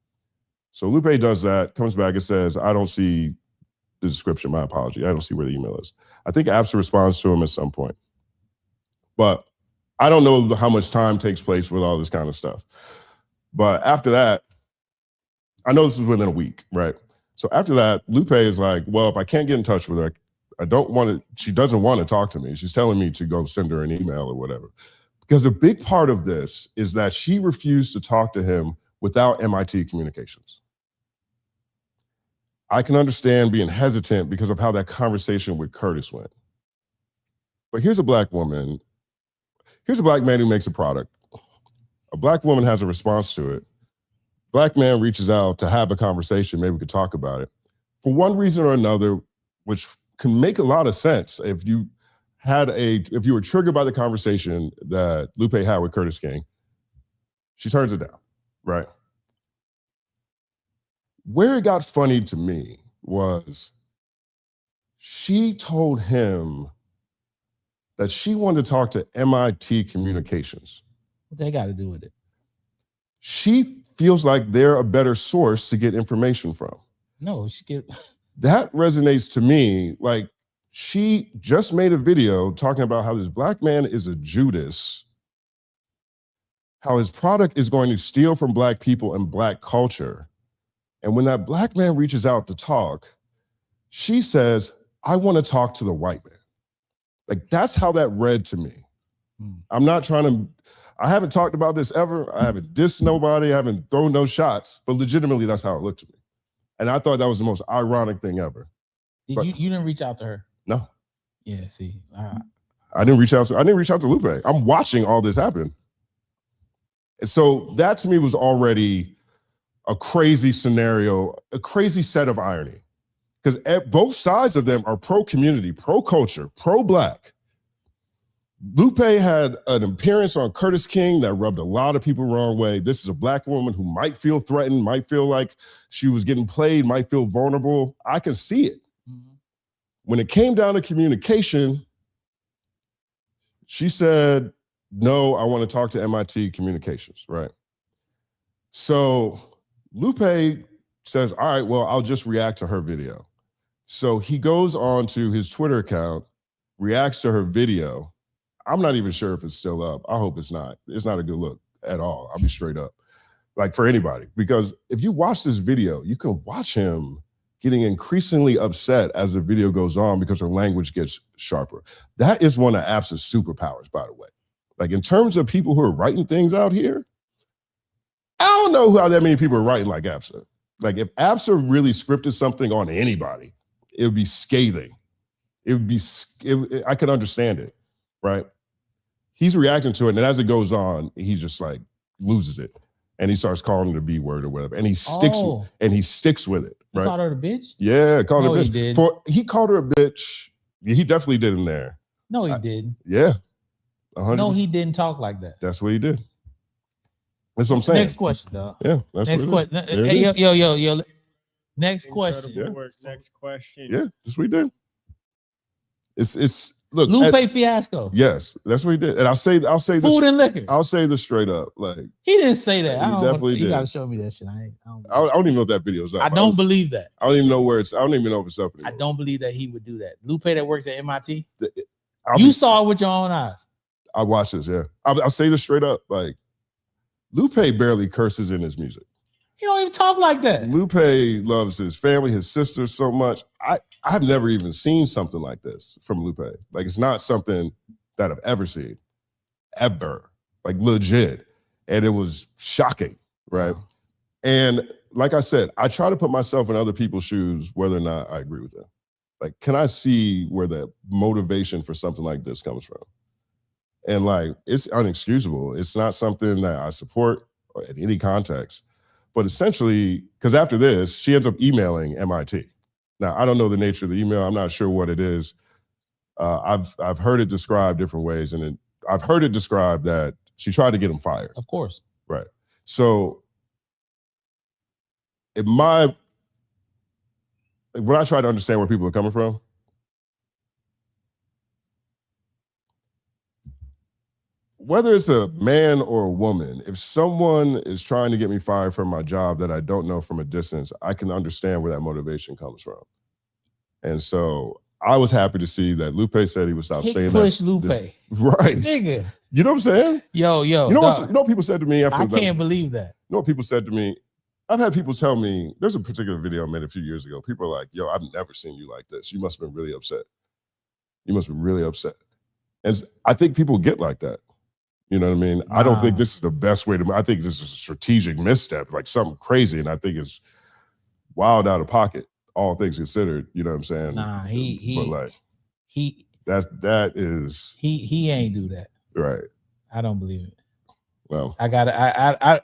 So Lupe does that, comes back and says, I don't see the description, my apology. I don't see where the email is. I think Absa responds to him at some point. But I don't know how much time takes place with all this kind of stuff. But after that, I know this is within a week, right? So after that, Lupe is like, well, if I can't get in touch with her, I don't want to, she doesn't want to talk to me. She's telling me to go send her an email or whatever. Because a big part of this is that she refused to talk to him without MIT communications. I can understand being hesitant because of how that conversation with Kurtis went. But here's a black woman, here's a black man who makes a product. A black woman has a response to it. Black man reaches out to have a conversation, maybe we could talk about it. For one reason or another, which can make a lot of sense if you were triggered by the conversation that Lupe had with Kurtis King, she turns it down, right? Where it got funny to me was she told him that she wanted to talk to MIT Communications. What they got to do with it? She feels like they're a better source to get information from. No, she get. That resonates to me. Like, she just made a video talking about how this black man is a Judas, how his product is going to steal from black people and black culture. And when that black man reaches out to talk, she says, I want to talk to the white man. Like, that's how that read to me. I'm not trying to, I haven't talked about this ever. I haven't dissed nobody. I haven't thrown no shots, but legitimately that's how it looked to me. And I thought that was the most ironic thing ever. You didn't reach out to her? No. Yeah, see. I didn't reach out to Lupe. I'm watching all this happen. And so that to me was already a crazy scenario, a crazy set of irony. Because both sides of them are pro-community, pro-culture, pro-black. Lupe had an appearance on Kurtis King that rubbed a lot of people the wrong way. This is a black woman who might feel threatened, might feel like she was getting played, might feel vulnerable. I can see it. Mm-hmm. When it came down to communication, she said, no, I want to talk to MIT Communications, right? So Lupe says, all right, well, I'll just react to her video. So he goes on to his Twitter account, reacts to her video. I'm not even sure if it's still up. I hope it's not. It's not a good look at all. I'll be straight up. Like, for anybody, because if you watch this video, you can watch him getting increasingly upset as the video goes on because her language gets sharper. That is one of Absa's superpowers, by the way. Like, in terms of people who are writing things out here, I don't know how that many people are writing like Absa. Like, if Absa really scripted something on anybody, it would be scathing. I could understand it, right? He's reacting to it, and as it goes on, he just like loses it, and he starts calling it a B word or whatever, and he sticks with it. Right? He called her a bitch? Yeah, called her a bitch. He did. He called her a bitch. Yeah, he definitely did in there. No, he didn't. Yeah. 100%. No, he didn't talk like that. That's what he did. That's what I'm saying. Next question, dog. Yeah, that's next what question. Hey, yo. Next question. Yeah. Next question. Yeah, that's what he did. It's look, Lupe Fiasco. Yes, that's what he did. And I'll say Food this, and liquor. I'll say this straight up. Like, He didn't say that. He definitely You did. gotta show me that shit. I don't even know if that video's up. I don't believe that. I don't even know where it's. I don't even know if it's up anymore. I don't believe that he would do that. Lupe that works at MIT. You saw it with your own eyes. I watched this. Yeah, I'll say this straight up. Like, Lupe barely curses in his music. He don't even talk like that. Lupe loves his family, his sister so much. I've never even seen something like this from Lupe. Like, it's not something that I've ever seen, ever, like legit. And it was shocking, right? Wow. And like I said, I try to put myself in other people's shoes, whether or not I agree with them. Like, can I see where the motivation for something like this comes from? And like, it's unexcusable. It's not something that I support in any context. But essentially, because after this, she ends up emailing MIT. Now, I don't know the nature of the email. I'm not sure what it is. I've heard it described different ways, and I've heard it described that she tried to get him fired. Of course. Right. So when I try to understand where people are coming from, whether it's a man or a woman, if someone is trying to get me fired from my job that I don't know from a distance, I can understand where that motivation comes from. And so I was happy to see that Lupe said he would stop saying push that. Lupe. Right. Nigga. You know what I'm saying? Yo. You know what people said to me after I can't believe that. You know what people said to me? I've had people tell me, there's a particular video I made a few years ago. People are like, yo, I've never seen you like this. You must have been really upset. You must be really upset. And I think people get like that. You know what I mean? Nah. I don't think this is the best way to, I think this is a strategic misstep, like something crazy. And I think it's wild out of pocket, all things considered. You know what I'm saying? Nah, he ain't do that. Right. I don't believe it. Well, I gotta,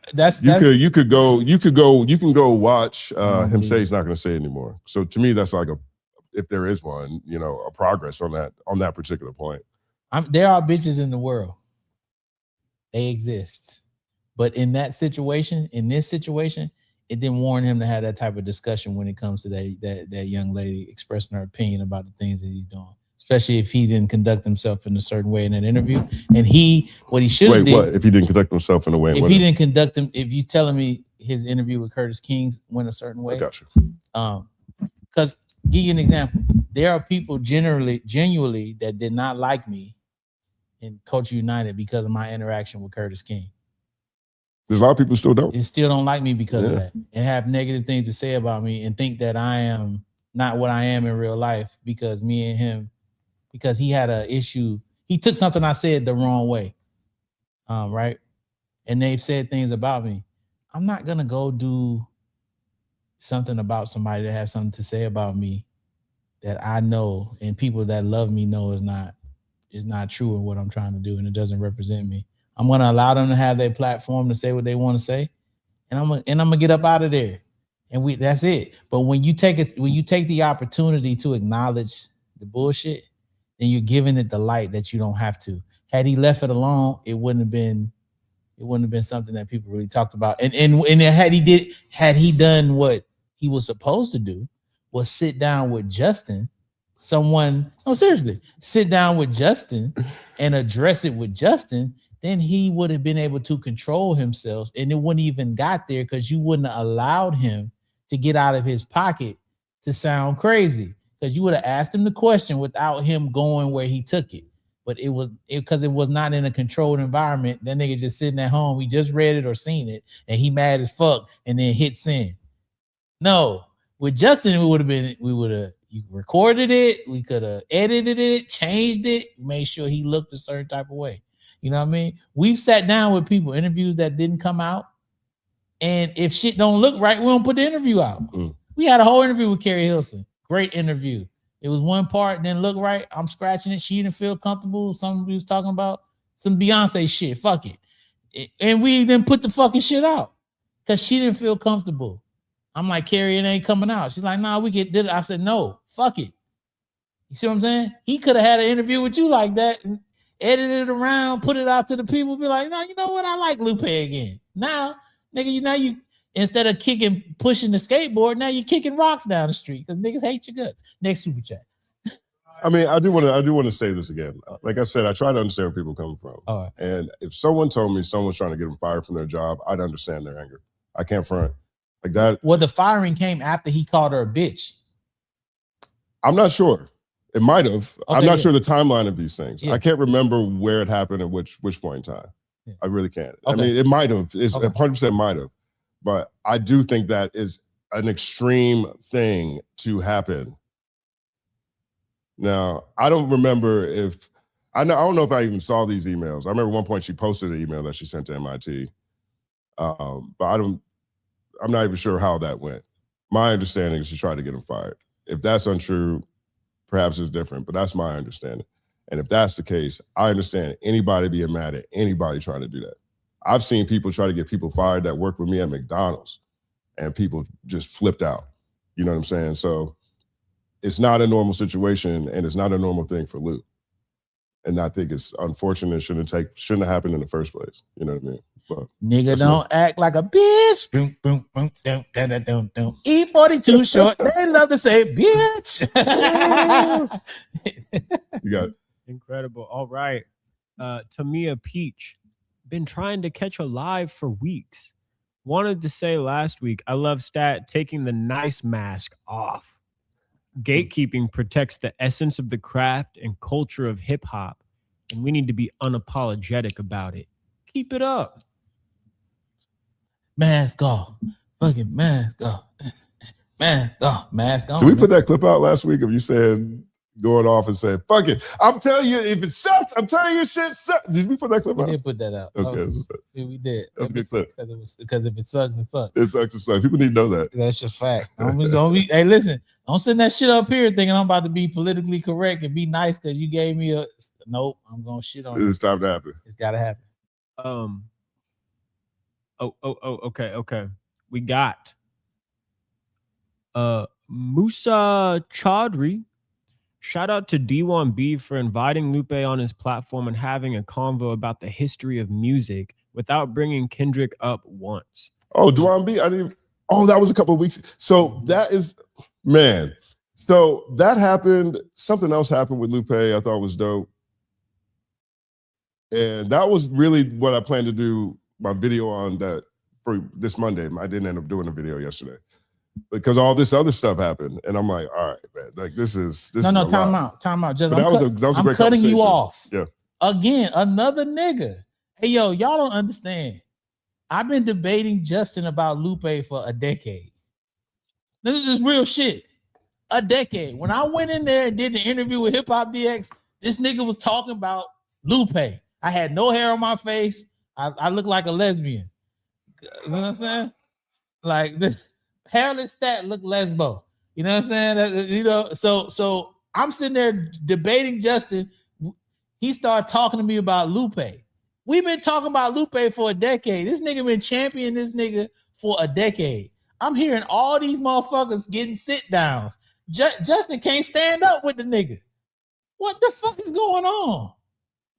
you can go watch him say he's not going to say it anymore. So to me, that's like if there is one, you know, a progress on that particular point. There are bitches in the world. They exist. But in this situation, it didn't warrant him to have that type of discussion when it comes to that young lady expressing her opinion about the things that he's doing. Especially if he didn't conduct himself in a certain way in that interview. And what he should have did. What? If he didn't conduct himself in a way? If you telling me his interview with Kurtis King went a certain way. I got you. Because give you an example. There are people genuinely that did not like me in Culture United because of my interaction with Kurtis King. There's a lot of people who still don't. And still don't like me because of that. And have negative things to say about me and think that I am not what I am in real life because me and him, because he had an issue. He took something I said the wrong way. Right? And they've said things about me. I'm not gonna go do something about somebody that has something to say about me that I know and people that love me know is not true in what I'm trying to do and it doesn't represent me. I'm gonna allow them to have their platform to say what they want to say, and I'm gonna get up out of there. And that's it. But when you take the opportunity to acknowledge the bullshit, then you're giving it the light that you don't have to. Had he left it alone, it wouldn't have been something that people really talked about. And had he done what he was supposed to do, was sit down with Justin, sit down with Justin and address it with Justin, then he would have been able to control himself and it wouldn't even got there because you wouldn't have allowed him to get out of his pocket to sound crazy because you would have asked him the question without him going where he took it. But because it was not in a controlled environment, that nigga just sitting at home, he just read it or seen it and he mad as fuck and then hit send. No, with Justin, we would have recorded it, we could have edited it, changed it, made sure he looked a certain type of way. You know what I mean? We've sat down with people, interviews that didn't come out. And if shit don't look right, we don't put the interview out. We had a whole interview with Carrie Hilson. Great interview. It was one part, didn't look right. I'm scratching it. She didn't feel comfortable. Somebody was talking about some Beyonce shit. Fuck it. And we didn't put the fucking shit out because she didn't feel comfortable. I'm like, Carrie, it ain't coming out. She's like, nah, we did it. I said, no, fuck it. You see what I'm saying? He could have had an interview with you like that and edited it around, put it out to the people, be like, no, you know what? I like Lupe again. Now, nigga, you instead of pushing the skateboard, now you're kicking rocks down the street because niggas hate your guts. Next super chat. I mean, I do want to say this again. Like I said, I try to understand where people come from. And if someone told me someone's trying to get them fired from their job, I'd understand their anger. I can't front like that. Well, the firing came after he called her a bitch. I'm not sure. It might have. Okay, I'm not sure the timeline of these things. Yeah. I can't remember where it happened and which point in time. Yeah. I really can't. Okay. I mean, it might have. It's Okay. 100% might have. But I do think that is an extreme thing to happen. Now, I don't remember if I don't know if I even saw these emails. I remember one point she posted an email that she sent to MIT. But I'm not even sure how that went. My understanding is she tried to get him fired. If that's untrue, perhaps it's different, but that's my understanding. And if that's the case, I understand anybody being mad at anybody trying to do that. I've seen people try to get people fired that work with me at McDonald's, and people just flipped out. You know what I'm saying? So it's not a normal situation, and it's not a normal thing for Lupe. And I think it's unfortunate. Shouldn't have happened in the first place. You know what I mean? But nigga don't act like a bitch. Boom, boom, boom, dum, dum, dum, dum, dum. E42 short. They love to say bitch. You got it. Incredible. All right. Tamia Peach. Been trying to catch her live for weeks. Wanted to say last week, I love Stat taking the nice mask off. Gatekeeping protects the essence of the craft and culture of hip hop, and we need to be unapologetic about it. Keep it up. Mask off. Fucking mask off. Mask off. Mask on. Did we put that clip out last week of you saying, going off and saying, fuck it, I'm telling you, if it sucks, I'm telling you shit sucks. Did we put that clip out? We did put that out. Okay. Yeah, we did. That's a good clip. Because if it sucks, it sucks. It sucks, it sucks. People need to know that. That's just fact. Hey, listen, don't send that shit up here thinking I'm about to be politically correct and be nice because you gave me a nope. I'm gonna shit on It's time to happen. It's gotta happen. Okay. We got Musa Chaudhry. Shout out to D1B for inviting Lupe on his platform and having a convo about the history of music without bringing Kendrick up once. Oh, D1B? I didn't. Oh, that was a couple of weeks. So that is, man. So that happened. Something else happened with Lupe. I thought was dope. And that was really what I planned to do my video on that for this Monday. I didn't end up doing a video yesterday because all this other stuff happened. And I'm like, all right, man, like this is time out. Just that was a great cutting you conversation. off. Yeah. Again, another nigga. Hey, yo, y'all don't understand. I've been debating Justin about Lupe for a decade. This is real shit. A decade. When I went in there and did the interview with Hip Hop DX, this nigga was talking about Lupe. I had no hair on my face. I look like a lesbian. You know what I'm saying? Like the hairless Stat look lesbo. You know what I'm saying? So I'm sitting there debating Justin. He started talking to me about Lupe. We've been talking about Lupe for a decade. This nigga been championing this nigga for a decade. I'm hearing all these motherfuckers getting sit downs. Justin can't stand up with the nigga. What the fuck is going on?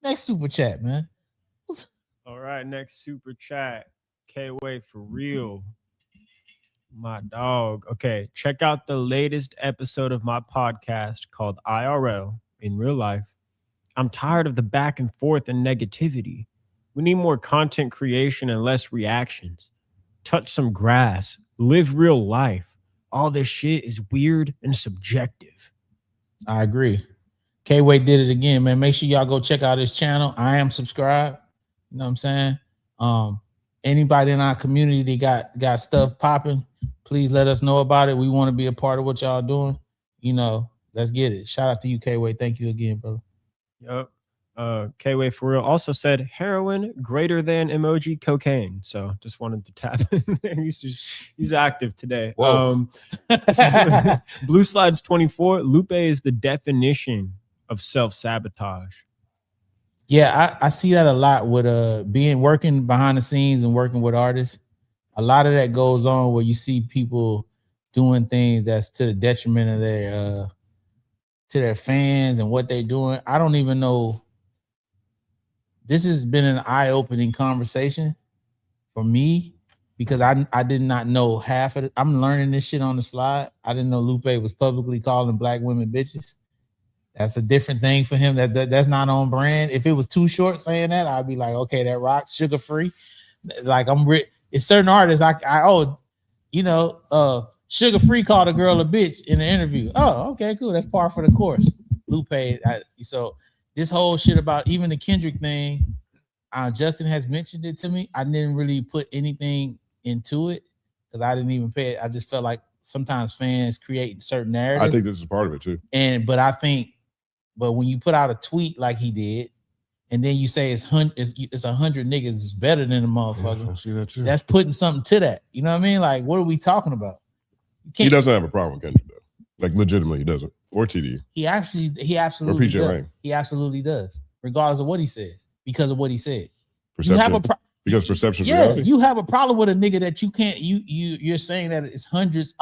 Next super chat, man. All right, next super chat. K-Way for real. My dog. Okay, check out the latest episode of my podcast called IRL, in real life. I'm tired of the back and forth and negativity. We need more content creation and less reactions. Touch some grass. Live real life. All this shit is weird and subjective. I agree. K-Way did it again, man. Make sure y'all go check out his channel. I am subscribed. You know what I'm saying? Anybody in our community got stuff popping, please let us know about it. We want to be a part of what y'all doing. You know, let's get it. Shout out to you, K-Way. Thank you again, brother. Yep. K-Way for real also said heroin greater than emoji cocaine. So just wanted to tap in there. He's active today. Whoa. Blue Slides 24. Lupe is the definition of self-sabotage. Yeah, I see that a lot with working behind the scenes and working with artists. A lot of that goes on where you see people doing things that's to the detriment of their fans and what they're doing. I don't even know. This has been an eye-opening conversation for me because I did not know half of it. I'm learning this shit on the slide. I didn't know Lupe was publicly calling black women bitches. That's a different thing for him. That's not on brand. If it was Too Short saying that, I'd be like, okay, that rocks. Sugar Free. Like it's certain artists Sugar Free called a girl a bitch in the interview. Oh, okay, cool. That's par for the course. Lupe. So this whole shit about even the Kendrick thing, Justin has mentioned it to me. I didn't really put anything into it because I didn't even pay it. I just felt like sometimes fans create certain narratives. I think this is part of it too. But when you put out a tweet like he did, and then you say it's 100 niggas is better than a motherfucker. I see that too. That's putting something to that. You know what I mean? Like, what are we talking about? He doesn't have a problem with Kendrick though. Like legitimately, he doesn't. Or TD. He absolutely or PJ does. Lang. He absolutely does, regardless of what he says, because of what he said. Perception. Because perception. Yeah, you have a problem with a nigga that you can't. You're saying that it's hundreds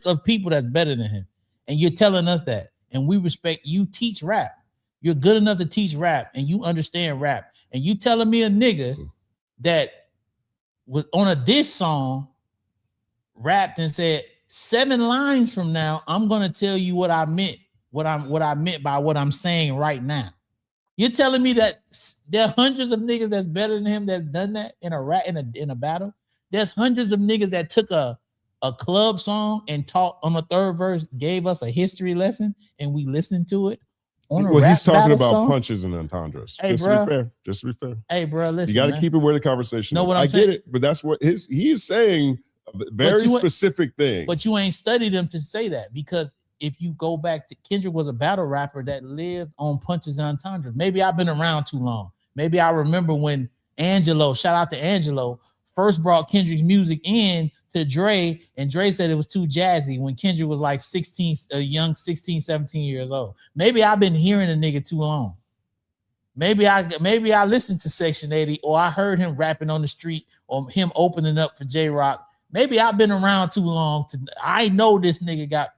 of people that's better than him, and you're telling us that, and we respect you. Teach rap. You're good enough to teach rap, and you understand rap, and you telling me a nigga that was on a diss song, rapped and said 7 lines from now, I'm gonna tell you what I meant, what I meant by what I'm saying right now. You're telling me that there are hundreds of niggas that's better than him that's done that in a battle. There's hundreds of niggas that took a club song and taught on the third verse, gave us a history lesson, and we listened to it. Well, he's talking about punches and entendres. Hey, just bro. To be fair. Just to be fair. Hey, bro, listen. You got to keep it where the conversation is. I get it, but that's what he is saying. A very specific thing. But you ain't studied him to say that, because if you go back to Kendrick was a battle rapper that lived on punches and entendres. Maybe I've been around too long. Maybe I remember when Angelo, shout out to Angelo, first brought Kendrick's music in to Dre, and Dre said it was too jazzy when Kendrick was like 16, a young 16, 17 years old. Maybe I've been hearing a nigga too long. Maybe I listened to Section 80, or I heard him rapping on the street, or him opening up for J-Rock. Maybe I've been around too long I know this nigga got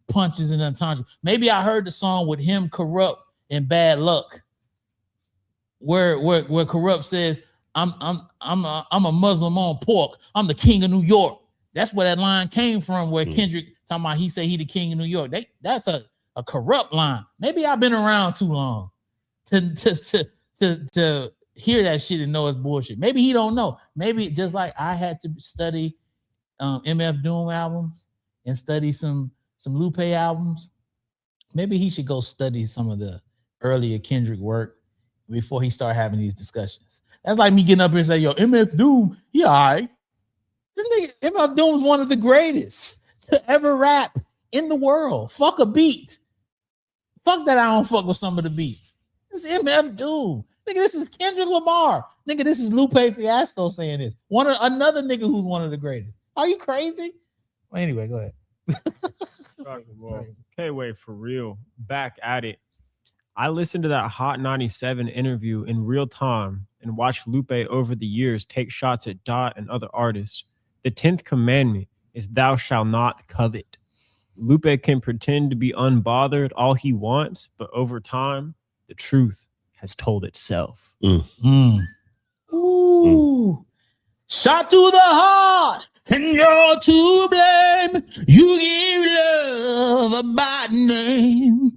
punches and entendres. Maybe I heard the song with him, Corrupt, and Bad Luck, where Corrupt says, I'm a Muslim on pork. I'm the king of New York. That's where that line came from, where Kendrick talking about he said he the king of New York. That's a Corrupt line. Maybe I've been around too long to hear that shit and know it's bullshit. Maybe he don't know. Maybe just like I had to study MF Doom albums and study some Lupe albums. Maybe he should go study some of the earlier Kendrick work before he start having these discussions. That's like me getting up here and say, yo, MF Doom, he all right. This nigga, MF Doom is one of the greatest to ever rap in the world. Fuck a beat. Fuck that I don't fuck with some of the beats. This is MF Doom. Nigga, this is Kendrick Lamar. Nigga, this is Lupe Fiasco saying this. Another nigga who's one of the greatest. Are you crazy? Well, anyway, go ahead. K-Way, for real. Back at it. I listened to that Hot 97 interview in real time and watched Lupe over the years take shots at Dot and other artists. The 10th commandment is thou shalt not covet. Lupe can pretend to be unbothered all he wants, but over time, the truth has told itself. Ooh. Shot to the heart, and you're to blame. You give love a bad name.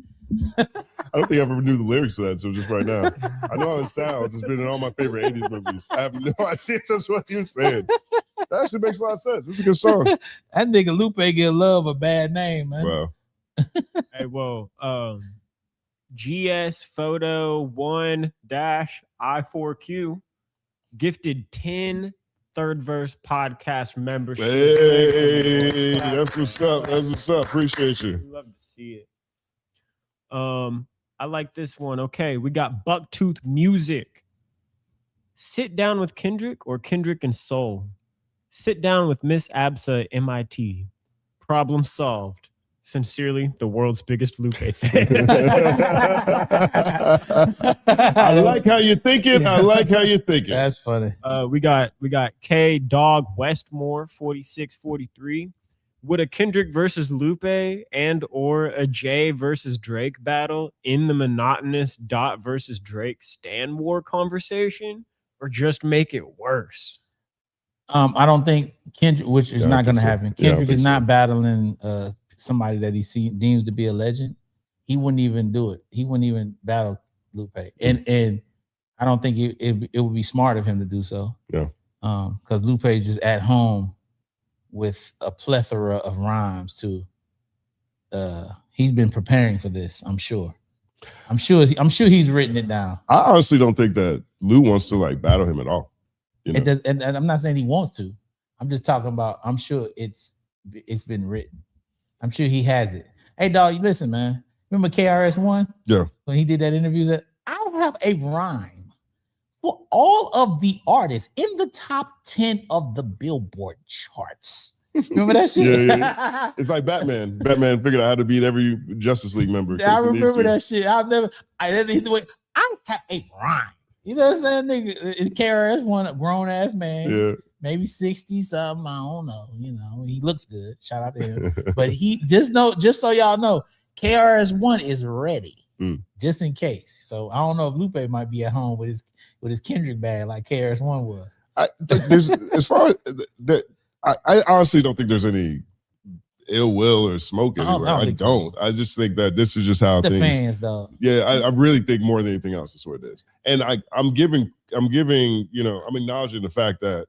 I don't think I ever knew the lyrics to that, so just right now. I know how it sounds. It's been in all my favorite 80s movies. I have no idea that's what you're saying. That actually makes a lot of sense. It's a good song. That nigga Lupe give love a bad name, man. Wow. Hey, whoa. GS Photo 1-I4Q gifted 10 third verse podcast membership. Hey, that's what's up. That's what's up. Appreciate you. Love to see it. I like this one. Okay, we got Bucktooth Music. Sit down with Kendrick or Kendrick and Soul. Sit down with Miss Absa MIT. Problem solved. Sincerely, the world's biggest Lupe fan. I like how you're thinking. I like how you're thinking. That's funny. We got K Dog Westmore 4643. Would a Kendrick versus Lupe and or a Jay versus Drake battle in the monotonous Dot versus Drake Stan War conversation, or just make it worse? I don't think Kendrick, which is not going to happen. Kendrick is not battling somebody that he deems to be a legend. he wouldn't even do it. He wouldn't even battle Lupe. And I don't think it would be smart of him to do so. Yeah. Because Lupe is just at home with a plethora of rhymes too. He's been preparing for this, I'm sure. I'm sure he's written it down. I honestly don't think that Lou wants to like battle him at all. You know? It does, and I'm not saying he wants to. I'm just talking about, I'm sure it's been written. I'm sure he has it. Hey dog, listen, man. Remember KRS-One? Yeah. When he did that interview, that I have a rhyme for all of the artists in the top 10 of the Billboard charts. Remember that shit? Yeah. It's like Batman. Batman figured out how to beat every Justice League member. I remember that shit. I have a rhyme. You know what I'm saying? Nigga, KRS-One, a grown ass man. Yeah. Maybe 60 something. I don't know. You know, he looks good. Shout out to him. But he just so y'all know, KRS-One is ready. Just in case. So I don't know if Lupe might be at home with his Kendrick bag like KRS-One was. As far as that, I honestly don't think there's any ill will or smoke anywhere. I don't. I just think that this is just how the things. Fans, though. Yeah, I really think more than anything else is what it is. And I'm giving, you know, I'm acknowledging the fact that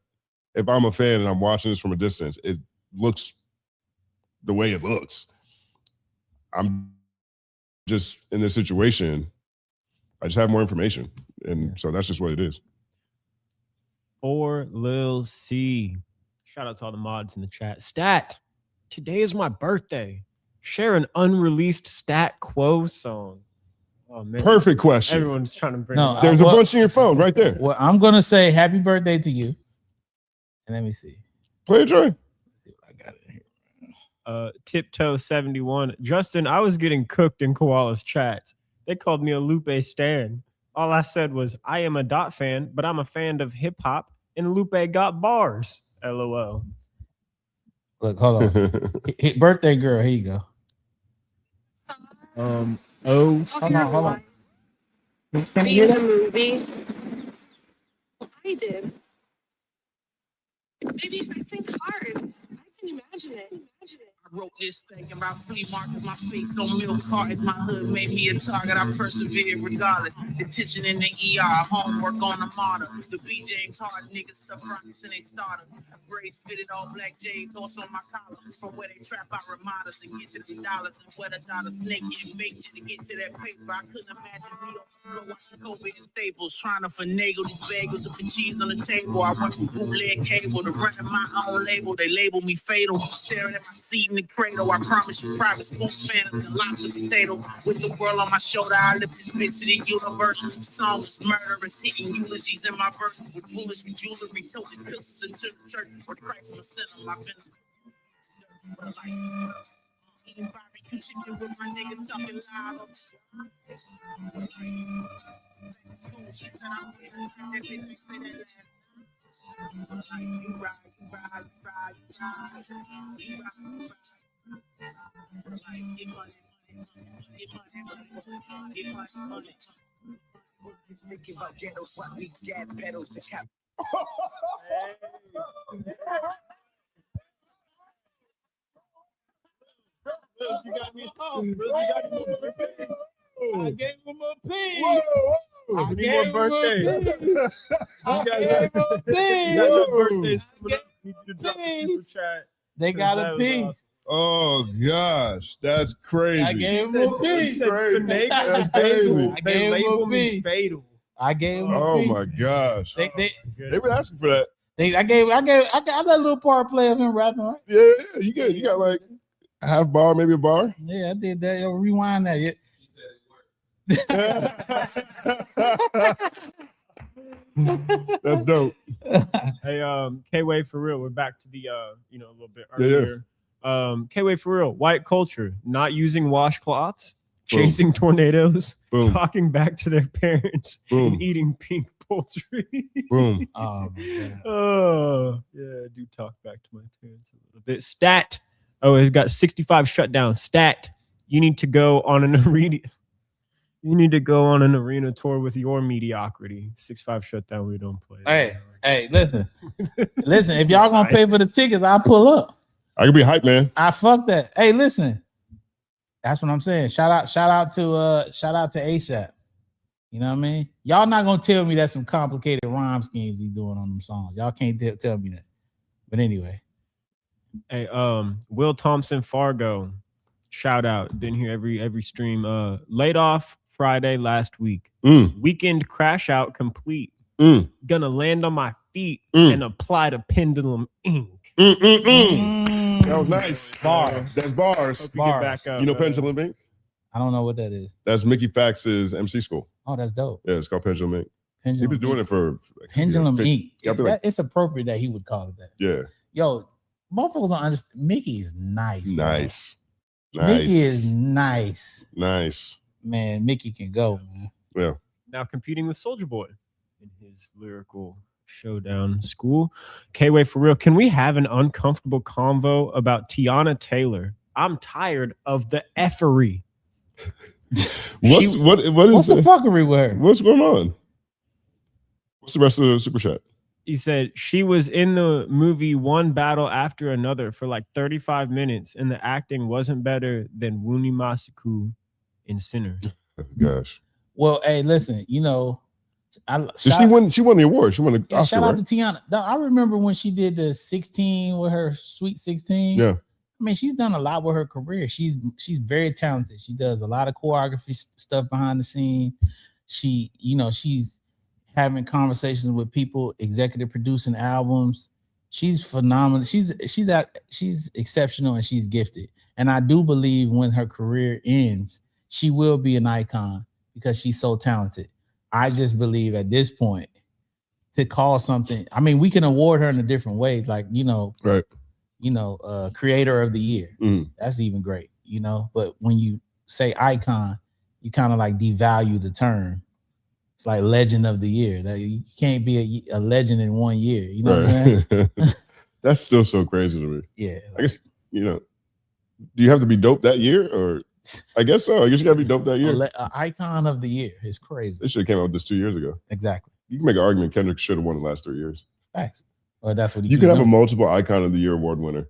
if I'm a fan and I'm watching this from a distance, it looks the way it looks. I'm just in this situation. I just have more information, and so that's just what it is. For Lil C. Shout out to all the mods in the chat. Stat, today is my birthday. Share an unreleased Stat Quo song. Oh man. Perfect question. Everyone's trying to bring No, There's a bunch in your phone right there. Well, I'm gonna say happy birthday to you. And let me see. Play it, Dre. I got it here. Tiptoe 71. Justin, I was getting cooked in Koala's chats. They called me a Lupe stan. All I said was, I am a Dot fan, but I'm a fan of hip hop, and Lupe got bars. LOL. Look, hold on. Birthday girl, here you go. Hold on. Can you hear the movie? I did. Maybe if I think hard, I can imagine it. I wrote this thing about flea markets, my face on milk cartons. My hood made me a target. I persevered regardless. Detention in the ER, homework on the martyr. The B. James Harden niggas stuff rockets in they starters. Braids fitted all black J's, horse on my collar. From where they trap out reminders and get to the dollars. And where the dollar snake and bait you to get to that paper. I couldn't imagine me on the watching COVID in Staples, trying to finagle these bagels with the cheese on the table. I went from bootleg cable to running my own label. They label me fatal. Staring at my seat in the cradle. I promise you, private school phantoms and lots of potato. With the world on my shoulder, I lift this bitch to the universe. Songs, murderers, hitting eulogies in my verse. With foolish jewelry, tilted pistols into the church. With Christ in the center, my business. Eating barbecue chicken with my niggas talking loud. Thinking about ghettos, swap these gas pedals to cap. You got me home. I gave him a piece. I gave him a piece. I gave him a piece. They got a piece. Awesome. Oh gosh, that's crazy. I gave him a piece. They label me fatal. I gave him a Oh piece. my gosh. They were asking for that. I got a little part play of him rapping, right? Yeah, you got like a half bar, maybe a bar. Yeah, I did that. Yo, rewind that. Yeah. That's dope. Hey, K-Way for real. We're back to the a little bit earlier. K-Way for real. White culture, not using washcloths, chasing tornadoes, talking back to their parents, and eating pink poultry. Boom. Oh, yeah, I do talk back to my parents a little bit. Stat. Oh, we've got 65 shutdowns. Stat. You need to go on an arena. You need to go on an arena tour with your mediocrity. 65 shutdown. We don't play. Hey, listen. Listen, if y'all gonna pay for the tickets, I'll pull up. I could be hype, man. I fuck that. Hey, listen. That's what I'm saying. Shout out to ASAP. You know what I mean? Y'all not gonna tell me that's some complicated rhyme schemes he's doing on them songs. Y'all can't tell me that. But anyway. Hey, Will Thompson Fargo, shout out. Didn't hear every stream. Laid off Friday last week. Weekend crash out complete. Gonna land on my feet and apply the pendulum ink. That was nice. Bars. That's bars. Back up, You know Pendulum Ink? I don't know what that is. That's Mickey Fax's MC school. Oh, that's dope. Yeah, it's called Pendulum Ink. He was doing it for Pendulum Ink. Like, It's appropriate that he would call it that. Yeah. Yo, motherfuckers don't understand. Mickey is nice. Nice. Mickey is nice. Nice. Man, Mickey can go, man. Yeah. Now competing with Soulja Boy in his lyrical showdown school. K-Way, for real, can we have an uncomfortable convo about Tiana Taylor? I'm tired of the effery. What's the fuckery with her? What's going on? What's the rest of the super chat? He said she was in the movie one battle after another for like 35 minutes, and the acting wasn't better than Wuni Masaku in Sinner. Gosh. Well, hey, listen, you know, she won the award. She won the Oscar, shout out right? to Tiana. I remember when she did the 16 with her Sweet 16. Yeah. I mean, she's done a lot with her career. She's very talented. She does a lot of choreography stuff behind the scene. She, you know, she's having conversations with people, executive producing albums. She's phenomenal. She's exceptional and she's gifted. And I do believe when her career ends, she will be an icon because she's so talented. I just believe at this point to call something. I mean, we can award her in a different way, like, you know, right. You know, creator of the year. That's even great, you know. But when you say icon, you kind of like devalue the term. It's like legend of the year. That you can't be a legend in 1 year. You know what I'm saying? That's still so crazy to me. Yeah. I guess, you know, do you have to be dope that year? Or I guess so. I guess you gotta be dope that year. Icon of the year is crazy. They should have came out with this 2 years ago. Exactly. You can make an argument Kendrick should have won the last 3 years. Facts. Well, that's what you could have a multiple icon of the year award winner.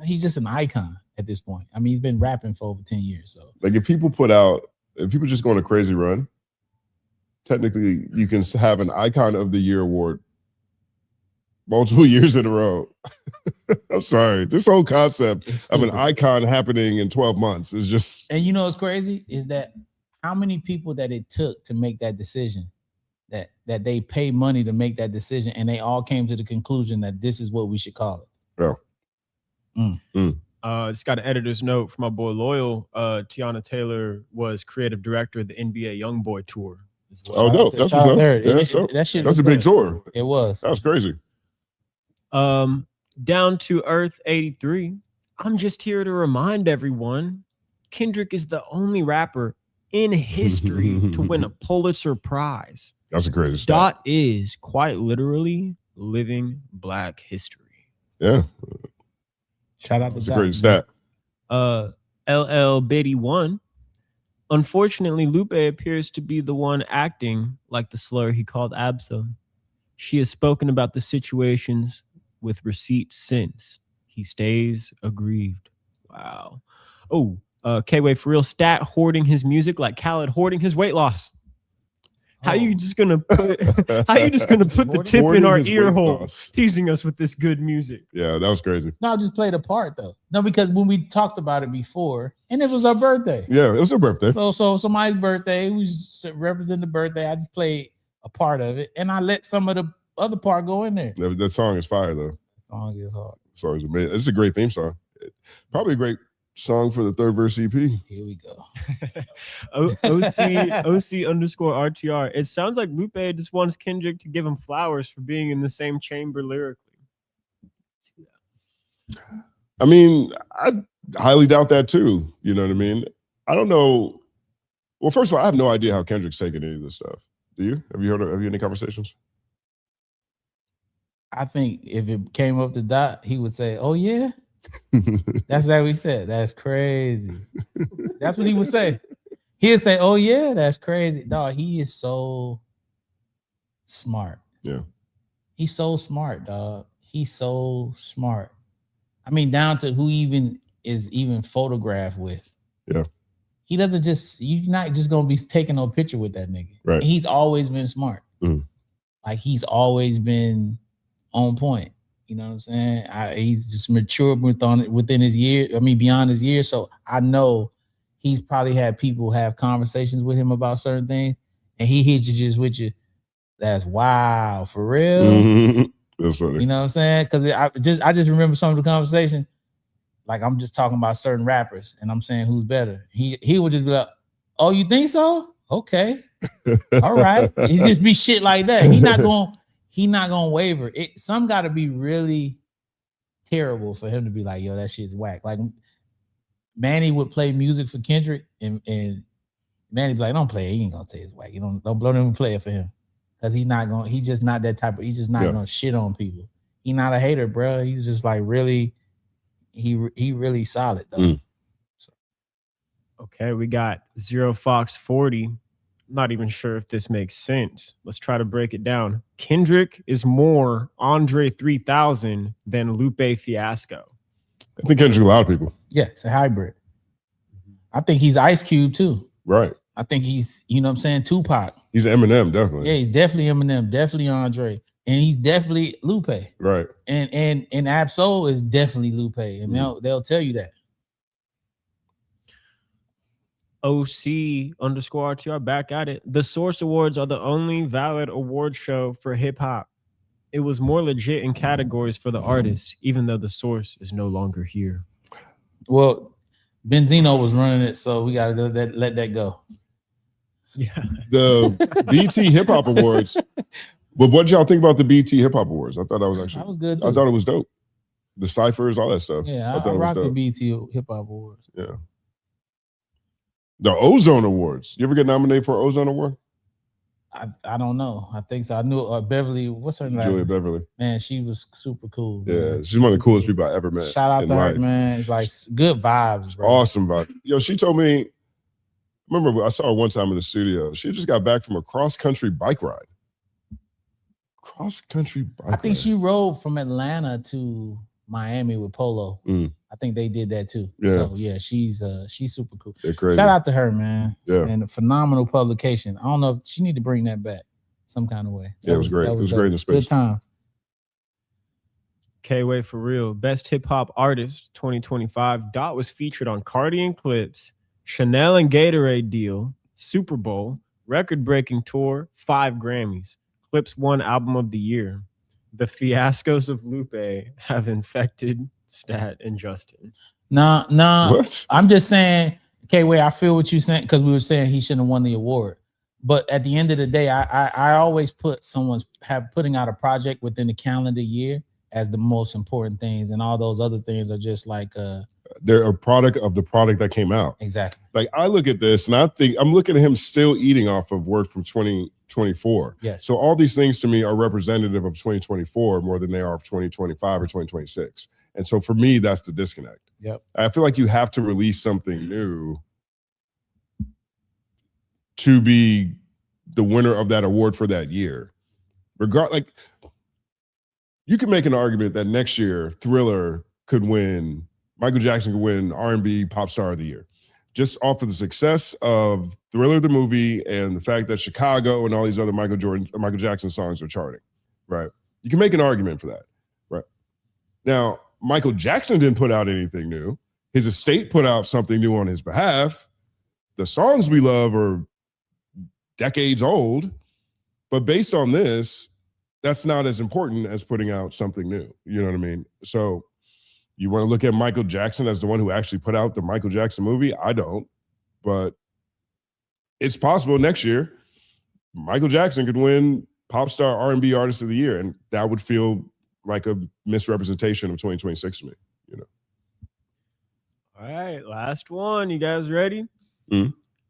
He's just an icon at this point. I mean, he's been rapping for over 10 years. So, like, if people just go on a crazy run, technically you can have an icon of the year award multiple years in a row. I'm sorry. This whole concept of an icon happening in 12 months is just. And you know what's crazy is that how many people that it took to make that decision, that they pay money to make that decision, and they all came to the conclusion that this is what we should call it. Yeah. Just got an editor's note from my boy Loyal. Tiana Taylor was creative director of the NBA Youngboy tour. Well. Oh no, that's a big tour. It was. That was crazy. Down to Earth 83. I'm just here to remind everyone, Kendrick is the only rapper in history to win a Pulitzer Prize. That's a crazy stat. Dot is quite literally living Black history. Yeah. Shout out to That's a great stat. LL Biddy 1. Unfortunately, Lupe appears to be the one acting like the slur he called Absa. She has spoken about the situations with receipts since. He stays aggrieved. Wow. Oh, K-Way, for real, Stat hoarding his music like Khaled hoarding his weight loss. How you just gonna put the tip in our ear hole, teasing us with this good music? Yeah, that was crazy. No, I just played a part though. No, because when we talked about it before, and it was our birthday. Yeah, it was her birthday. So somebody's birthday, we just represent the birthday. I just played a part of it, and I let some of the other part go in there. That song is fire though. The song is hard. The song is amazing. It's a great theme song. Probably a great song for the third verse EP. Here we go. OC_RTR. It sounds like Lupe just wants Kendrick to give him flowers for being in the same chamber lyrically. I mean, I highly doubt that too. You know what I mean? I don't know. Well, first of all, I have no idea how Kendrick's taking any of this stuff. Do you? Have you any conversations? I think if it came up to Dot, he would say, "Oh yeah." That's what he said. That's crazy. That's what he would say. He'd say, "Oh yeah, that's crazy." Dog, he is so smart. Yeah. He's so smart, dog. He's so smart. I mean, down to who even is photographed with. Yeah. He doesn't just, you're not just gonna be taking no picture with that nigga. Right. And he's always been smart. Like he's always been on point. You know what I'm saying? He's just matured within his year. I mean, beyond his year. So I know he's probably had people have conversations with him about certain things, and he hits you just with you. That's wow, for real. That's funny. You know what I'm saying? Because I just remember some of the conversation. Like I'm just talking about certain rappers, and I'm saying who's better. He would just be like, "Oh, you think so? Okay, all right." He just be shit like that. He not gonna waver. Some got to be really terrible for him to be like, "Yo, that shit's whack." Like Manny would play music for Kendrick, and Manny be like, "Don't play it. He ain't gonna say it's whack. You don't even play it for him, because he's not gonna. He's just not that type of. He's just not gonna shit on people. He's not a hater, bro. He's just like really." He really solid though. So. Okay, we got Zero Fox 40. Not even sure if this makes sense. Let's try to break it down. Kendrick is more Andre 3000 than Lupe Fiasco. I think Kendrick a lot of people. Yeah, it's a hybrid. I think he's Ice Cube too. Right. I think he's, you know what I'm saying, Tupac. He's Eminem, definitely. Yeah, he's definitely Eminem, definitely Andre. And he's definitely Lupe. Right. And Absa is definitely Lupe. And they'll tell you that. OC_RTR back at it. The Source Awards are the only valid award show for hip hop. It was more legit in categories for the artists, even though the Source is no longer here. Well, Benzino was running it, so we gotta let that go. Yeah. The BT Hip Hop Awards. But what did y'all think about the BT Hip Hop Awards? I thought that was good too. I thought it was dope. The ciphers, all that stuff. Yeah, I rock the BT Hip Hop Awards. Yeah. The Ozone Awards. You ever get nominated for an Ozone Award? I don't know. I think so. I knew Beverly. What's her name? Julia Beverly. Man, she was super cool. Yeah, man. she's one of the coolest people I ever met. Shout out to her, man. It's like good vibes, bro. Awesome vibe. Yo, she told me. Remember, I saw her one time in the studio. She just got back from a cross-country bike ride. Cross-country bike I think ride. she rode from Atlanta to Miami with Polo. I think they did that too. Yeah. So yeah, she's super cool. They're crazy. Shout out to her, man. Yeah. And a phenomenal publication. I don't know if she need to bring that back some kind of way. Yeah, it was great. It was great in the space. Good time. K-Way for real. Best hip hop artist 2025. Dot was featured on Cardi and Clips, Chanel and Gatorade deal, Super Bowl, record-breaking tour, 5 Grammys. Clips won album of the year. The fiascos of Lupe have infected Stat and Justin. Nah. What? I'm just saying, K-Way, I feel what you're saying, because we were saying he shouldn't have won the award. But at the end of the day, I always put putting out a project within the calendar year as the most important things, and all those other things are just like they're a product of the product that came out. Exactly. Like I look at this and I think I'm looking at him still eating off of work from 2024. Yes. So all these things to me are representative of 2024 more than they are of 2025 or 2026. And so for me, that's the disconnect. Yep. I feel like you have to release something new to be the winner of that award for that year. Like you can make an argument that next year Thriller could win, Michael Jackson could win R&B Pop Star of the Year, just off of the success of Thriller the movie and the fact that Chicago and all these other Michael Jackson songs are charting, right? You can make an argument for that, right? Now, Michael Jackson didn't put out anything new. His estate put out something new on his behalf. The songs we love are decades old, but based on this, that's not as important as putting out something new. You know what I mean? So you want to look at Michael Jackson as the one who actually put out the Michael Jackson movie? I don't, but it's possible next year Michael Jackson could win Pop Star R&B Artist of the Year, and that would feel like a misrepresentation of 2026 to me, you know? All right, last one. You guys ready?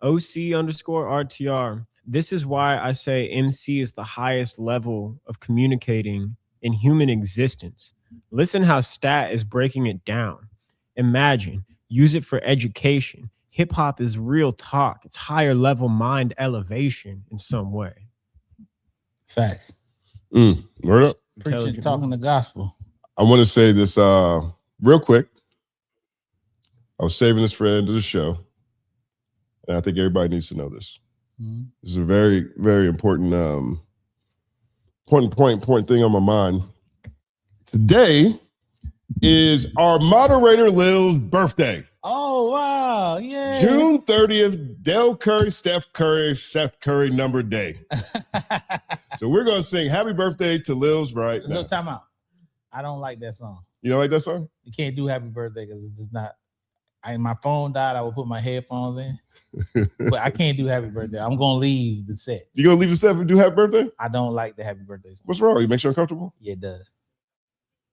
OC_RTR. This is why I say MC is the highest level of communicating in human existence. Listen how Stat is breaking it down. Imagine, use it for education. Hip hop is real talk. It's higher level mind elevation in some way. Facts. Word up. Preaching, talking the gospel. I want to say this real quick. I was saving this for the end of the show. And I think everybody needs to know this. Mm-hmm. This is a very, very important point thing on my mind. Today is our moderator Lil's birthday. Oh, wow. Yeah. June 30th, Del Curry, Steph Curry, Seth Curry number day. So we're going to sing happy birthday to Lil's right now. Look, time out. I don't like that song. You don't like that song? You can't do happy birthday because it's just not. My phone died. I would put my headphones in. But I can't do happy birthday. I'm going to leave the set. You going to leave the set and do happy birthday? I don't like the happy birthday song. What's wrong? You makes you uncomfortable? Yeah, it does.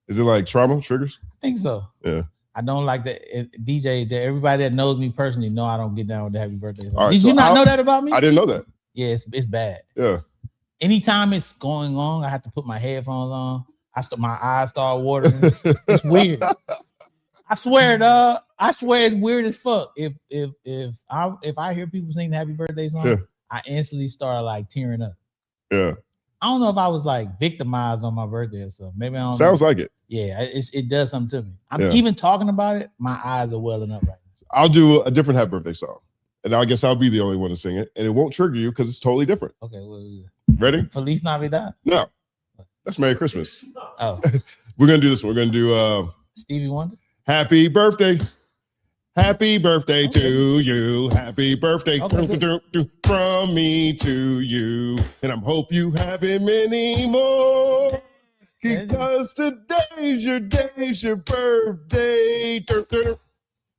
Is it like trauma triggers? I think so. Yeah. I don't like that. DJ, everybody that knows me personally know I don't get down with the happy birthday song. Right, Did you not know that about me? I didn't know that. Yeah, it's bad. Yeah. Anytime it's going on, I have to put my headphones on. My eyes start watering. It's weird. I swear, dog. I swear it's weird as fuck. If I hear people sing the happy birthday song, yeah, I instantly start like tearing up. Yeah. I don't know if I was like victimized on my birthday or something. Maybe I don't Sounds know. Like it. Yeah, it does something to me. I'm even talking about it, my eyes are welling up right now. I'll do a different happy birthday song. And I guess I'll be the only one to sing it. And it won't trigger you because it's totally different. Okay, well, ready? Feliz Navidad? No. That's Merry Christmas. Oh. We're gonna do this one. We're gonna do Stevie Wonder. Happy birthday. Happy birthday to you. Happy birthday from me to you. And I hope you have many more. Because today's your birthday.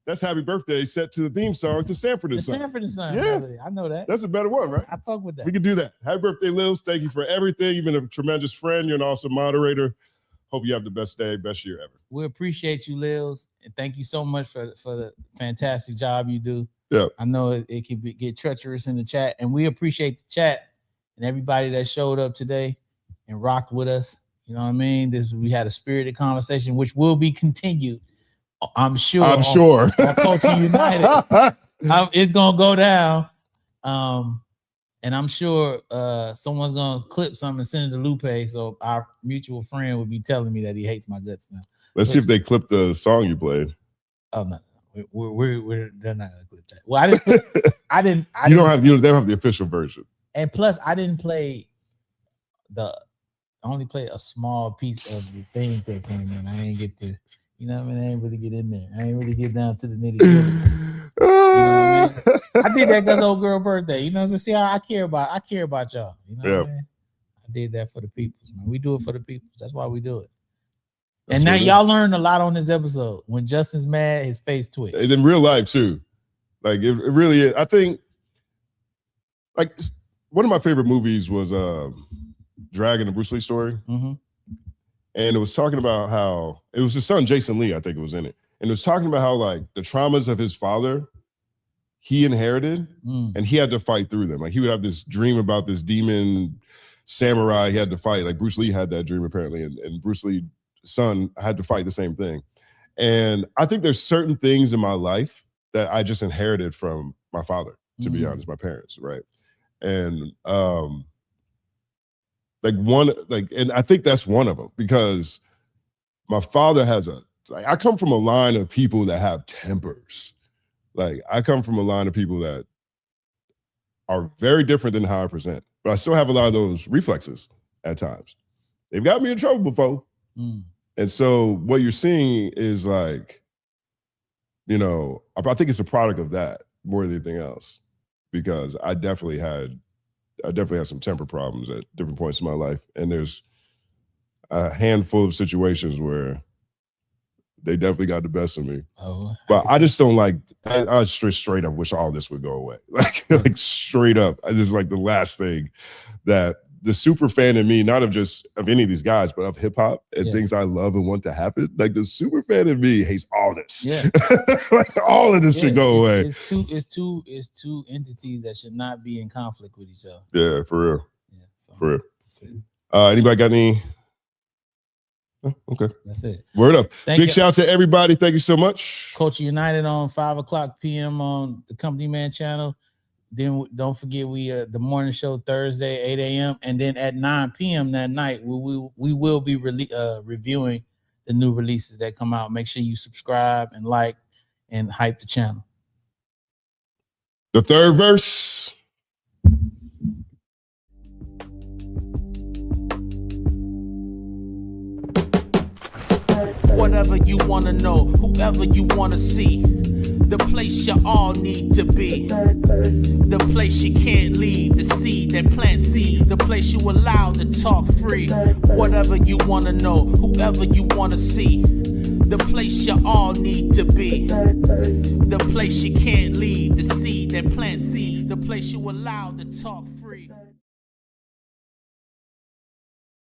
That's happy birthday set to the theme song to Sanford and Son. Sanford and Son. Yeah. I know that. That's a better one, right? I fuck with that. We can do that. Happy birthday, Lils. Thank you for everything. You've been a tremendous friend. You're an awesome moderator. Hope you have the best day, best year ever. We appreciate you, Lils. And thank you so much for the fantastic job you do. Yeah. I know it can get treacherous in the chat. And we appreciate the chat and everybody that showed up today and rocked with us. You know what I mean? We had a spirited conversation, which will be continued. I'm sure. On Culture United, it's gonna go down. And I'm sure someone's gonna clip something and send it to Lupe. So our mutual friend would be telling me that he hates my guts now. Let's see if they clip the song you played. Oh no, they're not gonna clip that. Well, I didn't. They don't have the official version. And plus, I didn't play I only played a small piece of the thing that came in. I didn't get to. You know what I mean? I ain't really get in there. I ain't really get down to the nitty gritty. You know what I mean? I did that because old girl birthday. You know what I'm saying? See how I care about y'all. You know what I mean? I did that for the people, man. We do it for the people. That's why we do it. That's and now y'all learned a lot on this episode. When Justin's mad, his face twitched. And in real life too. Like it really is. I think like one of my favorite movies was Dragon, the Bruce Lee story. Mm-hmm. And it was talking about how it was his son, Jason Lee, I think it was in it. And it was talking about how like the traumas of his father, he inherited and he had to fight through them. Like he would have this dream about this demon samurai he had to fight. Like Bruce Lee had that dream apparently. And Bruce Lee's son had to fight the same thing. And I think there's certain things in my life that I just inherited from my father, to be honest, my parents, right? And and I think that's one of them because my father I come from a line of people that have tempers. Like I come from a line of people that are very different than how I present, but I still have a lot of those reflexes at times. They've got me in trouble before. And so what you're seeing is like, you know, I think it's a product of that more than anything else, because I definitely had some temper problems at different points in my life. And there's a handful of situations where they definitely got the best of me. But I just don't like, I straight up wish all this would go away. Like straight up. This is like the last thing that the super fan in me, not of any of these guys, but of hip hop and things I love and want to happen. Like the super fan in me hates all this. Yeah. Like all of this should go away. It's two entities that should not be in conflict with each other. Yeah, for real. Yeah, so for real. Anybody got any? Oh, okay. That's it. Word up. Big shout out to everybody. Thank you so much. Culture United on 5:00 p.m. on the Company Man channel. Then don't forget the morning show Thursday 8 a.m. and then at 9 p.m. that night we will be reviewing the new releases that come out. Make sure you subscribe and like and hype the channel. The third verse. Whatever you wanna know, whoever you wanna see, the place you all need to be, the place you can't leave, the seed that plants seeds, the place you allowed to talk free. Whatever you wanna know, whoever you wanna see, the place you all need to be, the place you can't leave, the seed that plants seeds, the place you allowed to talk free.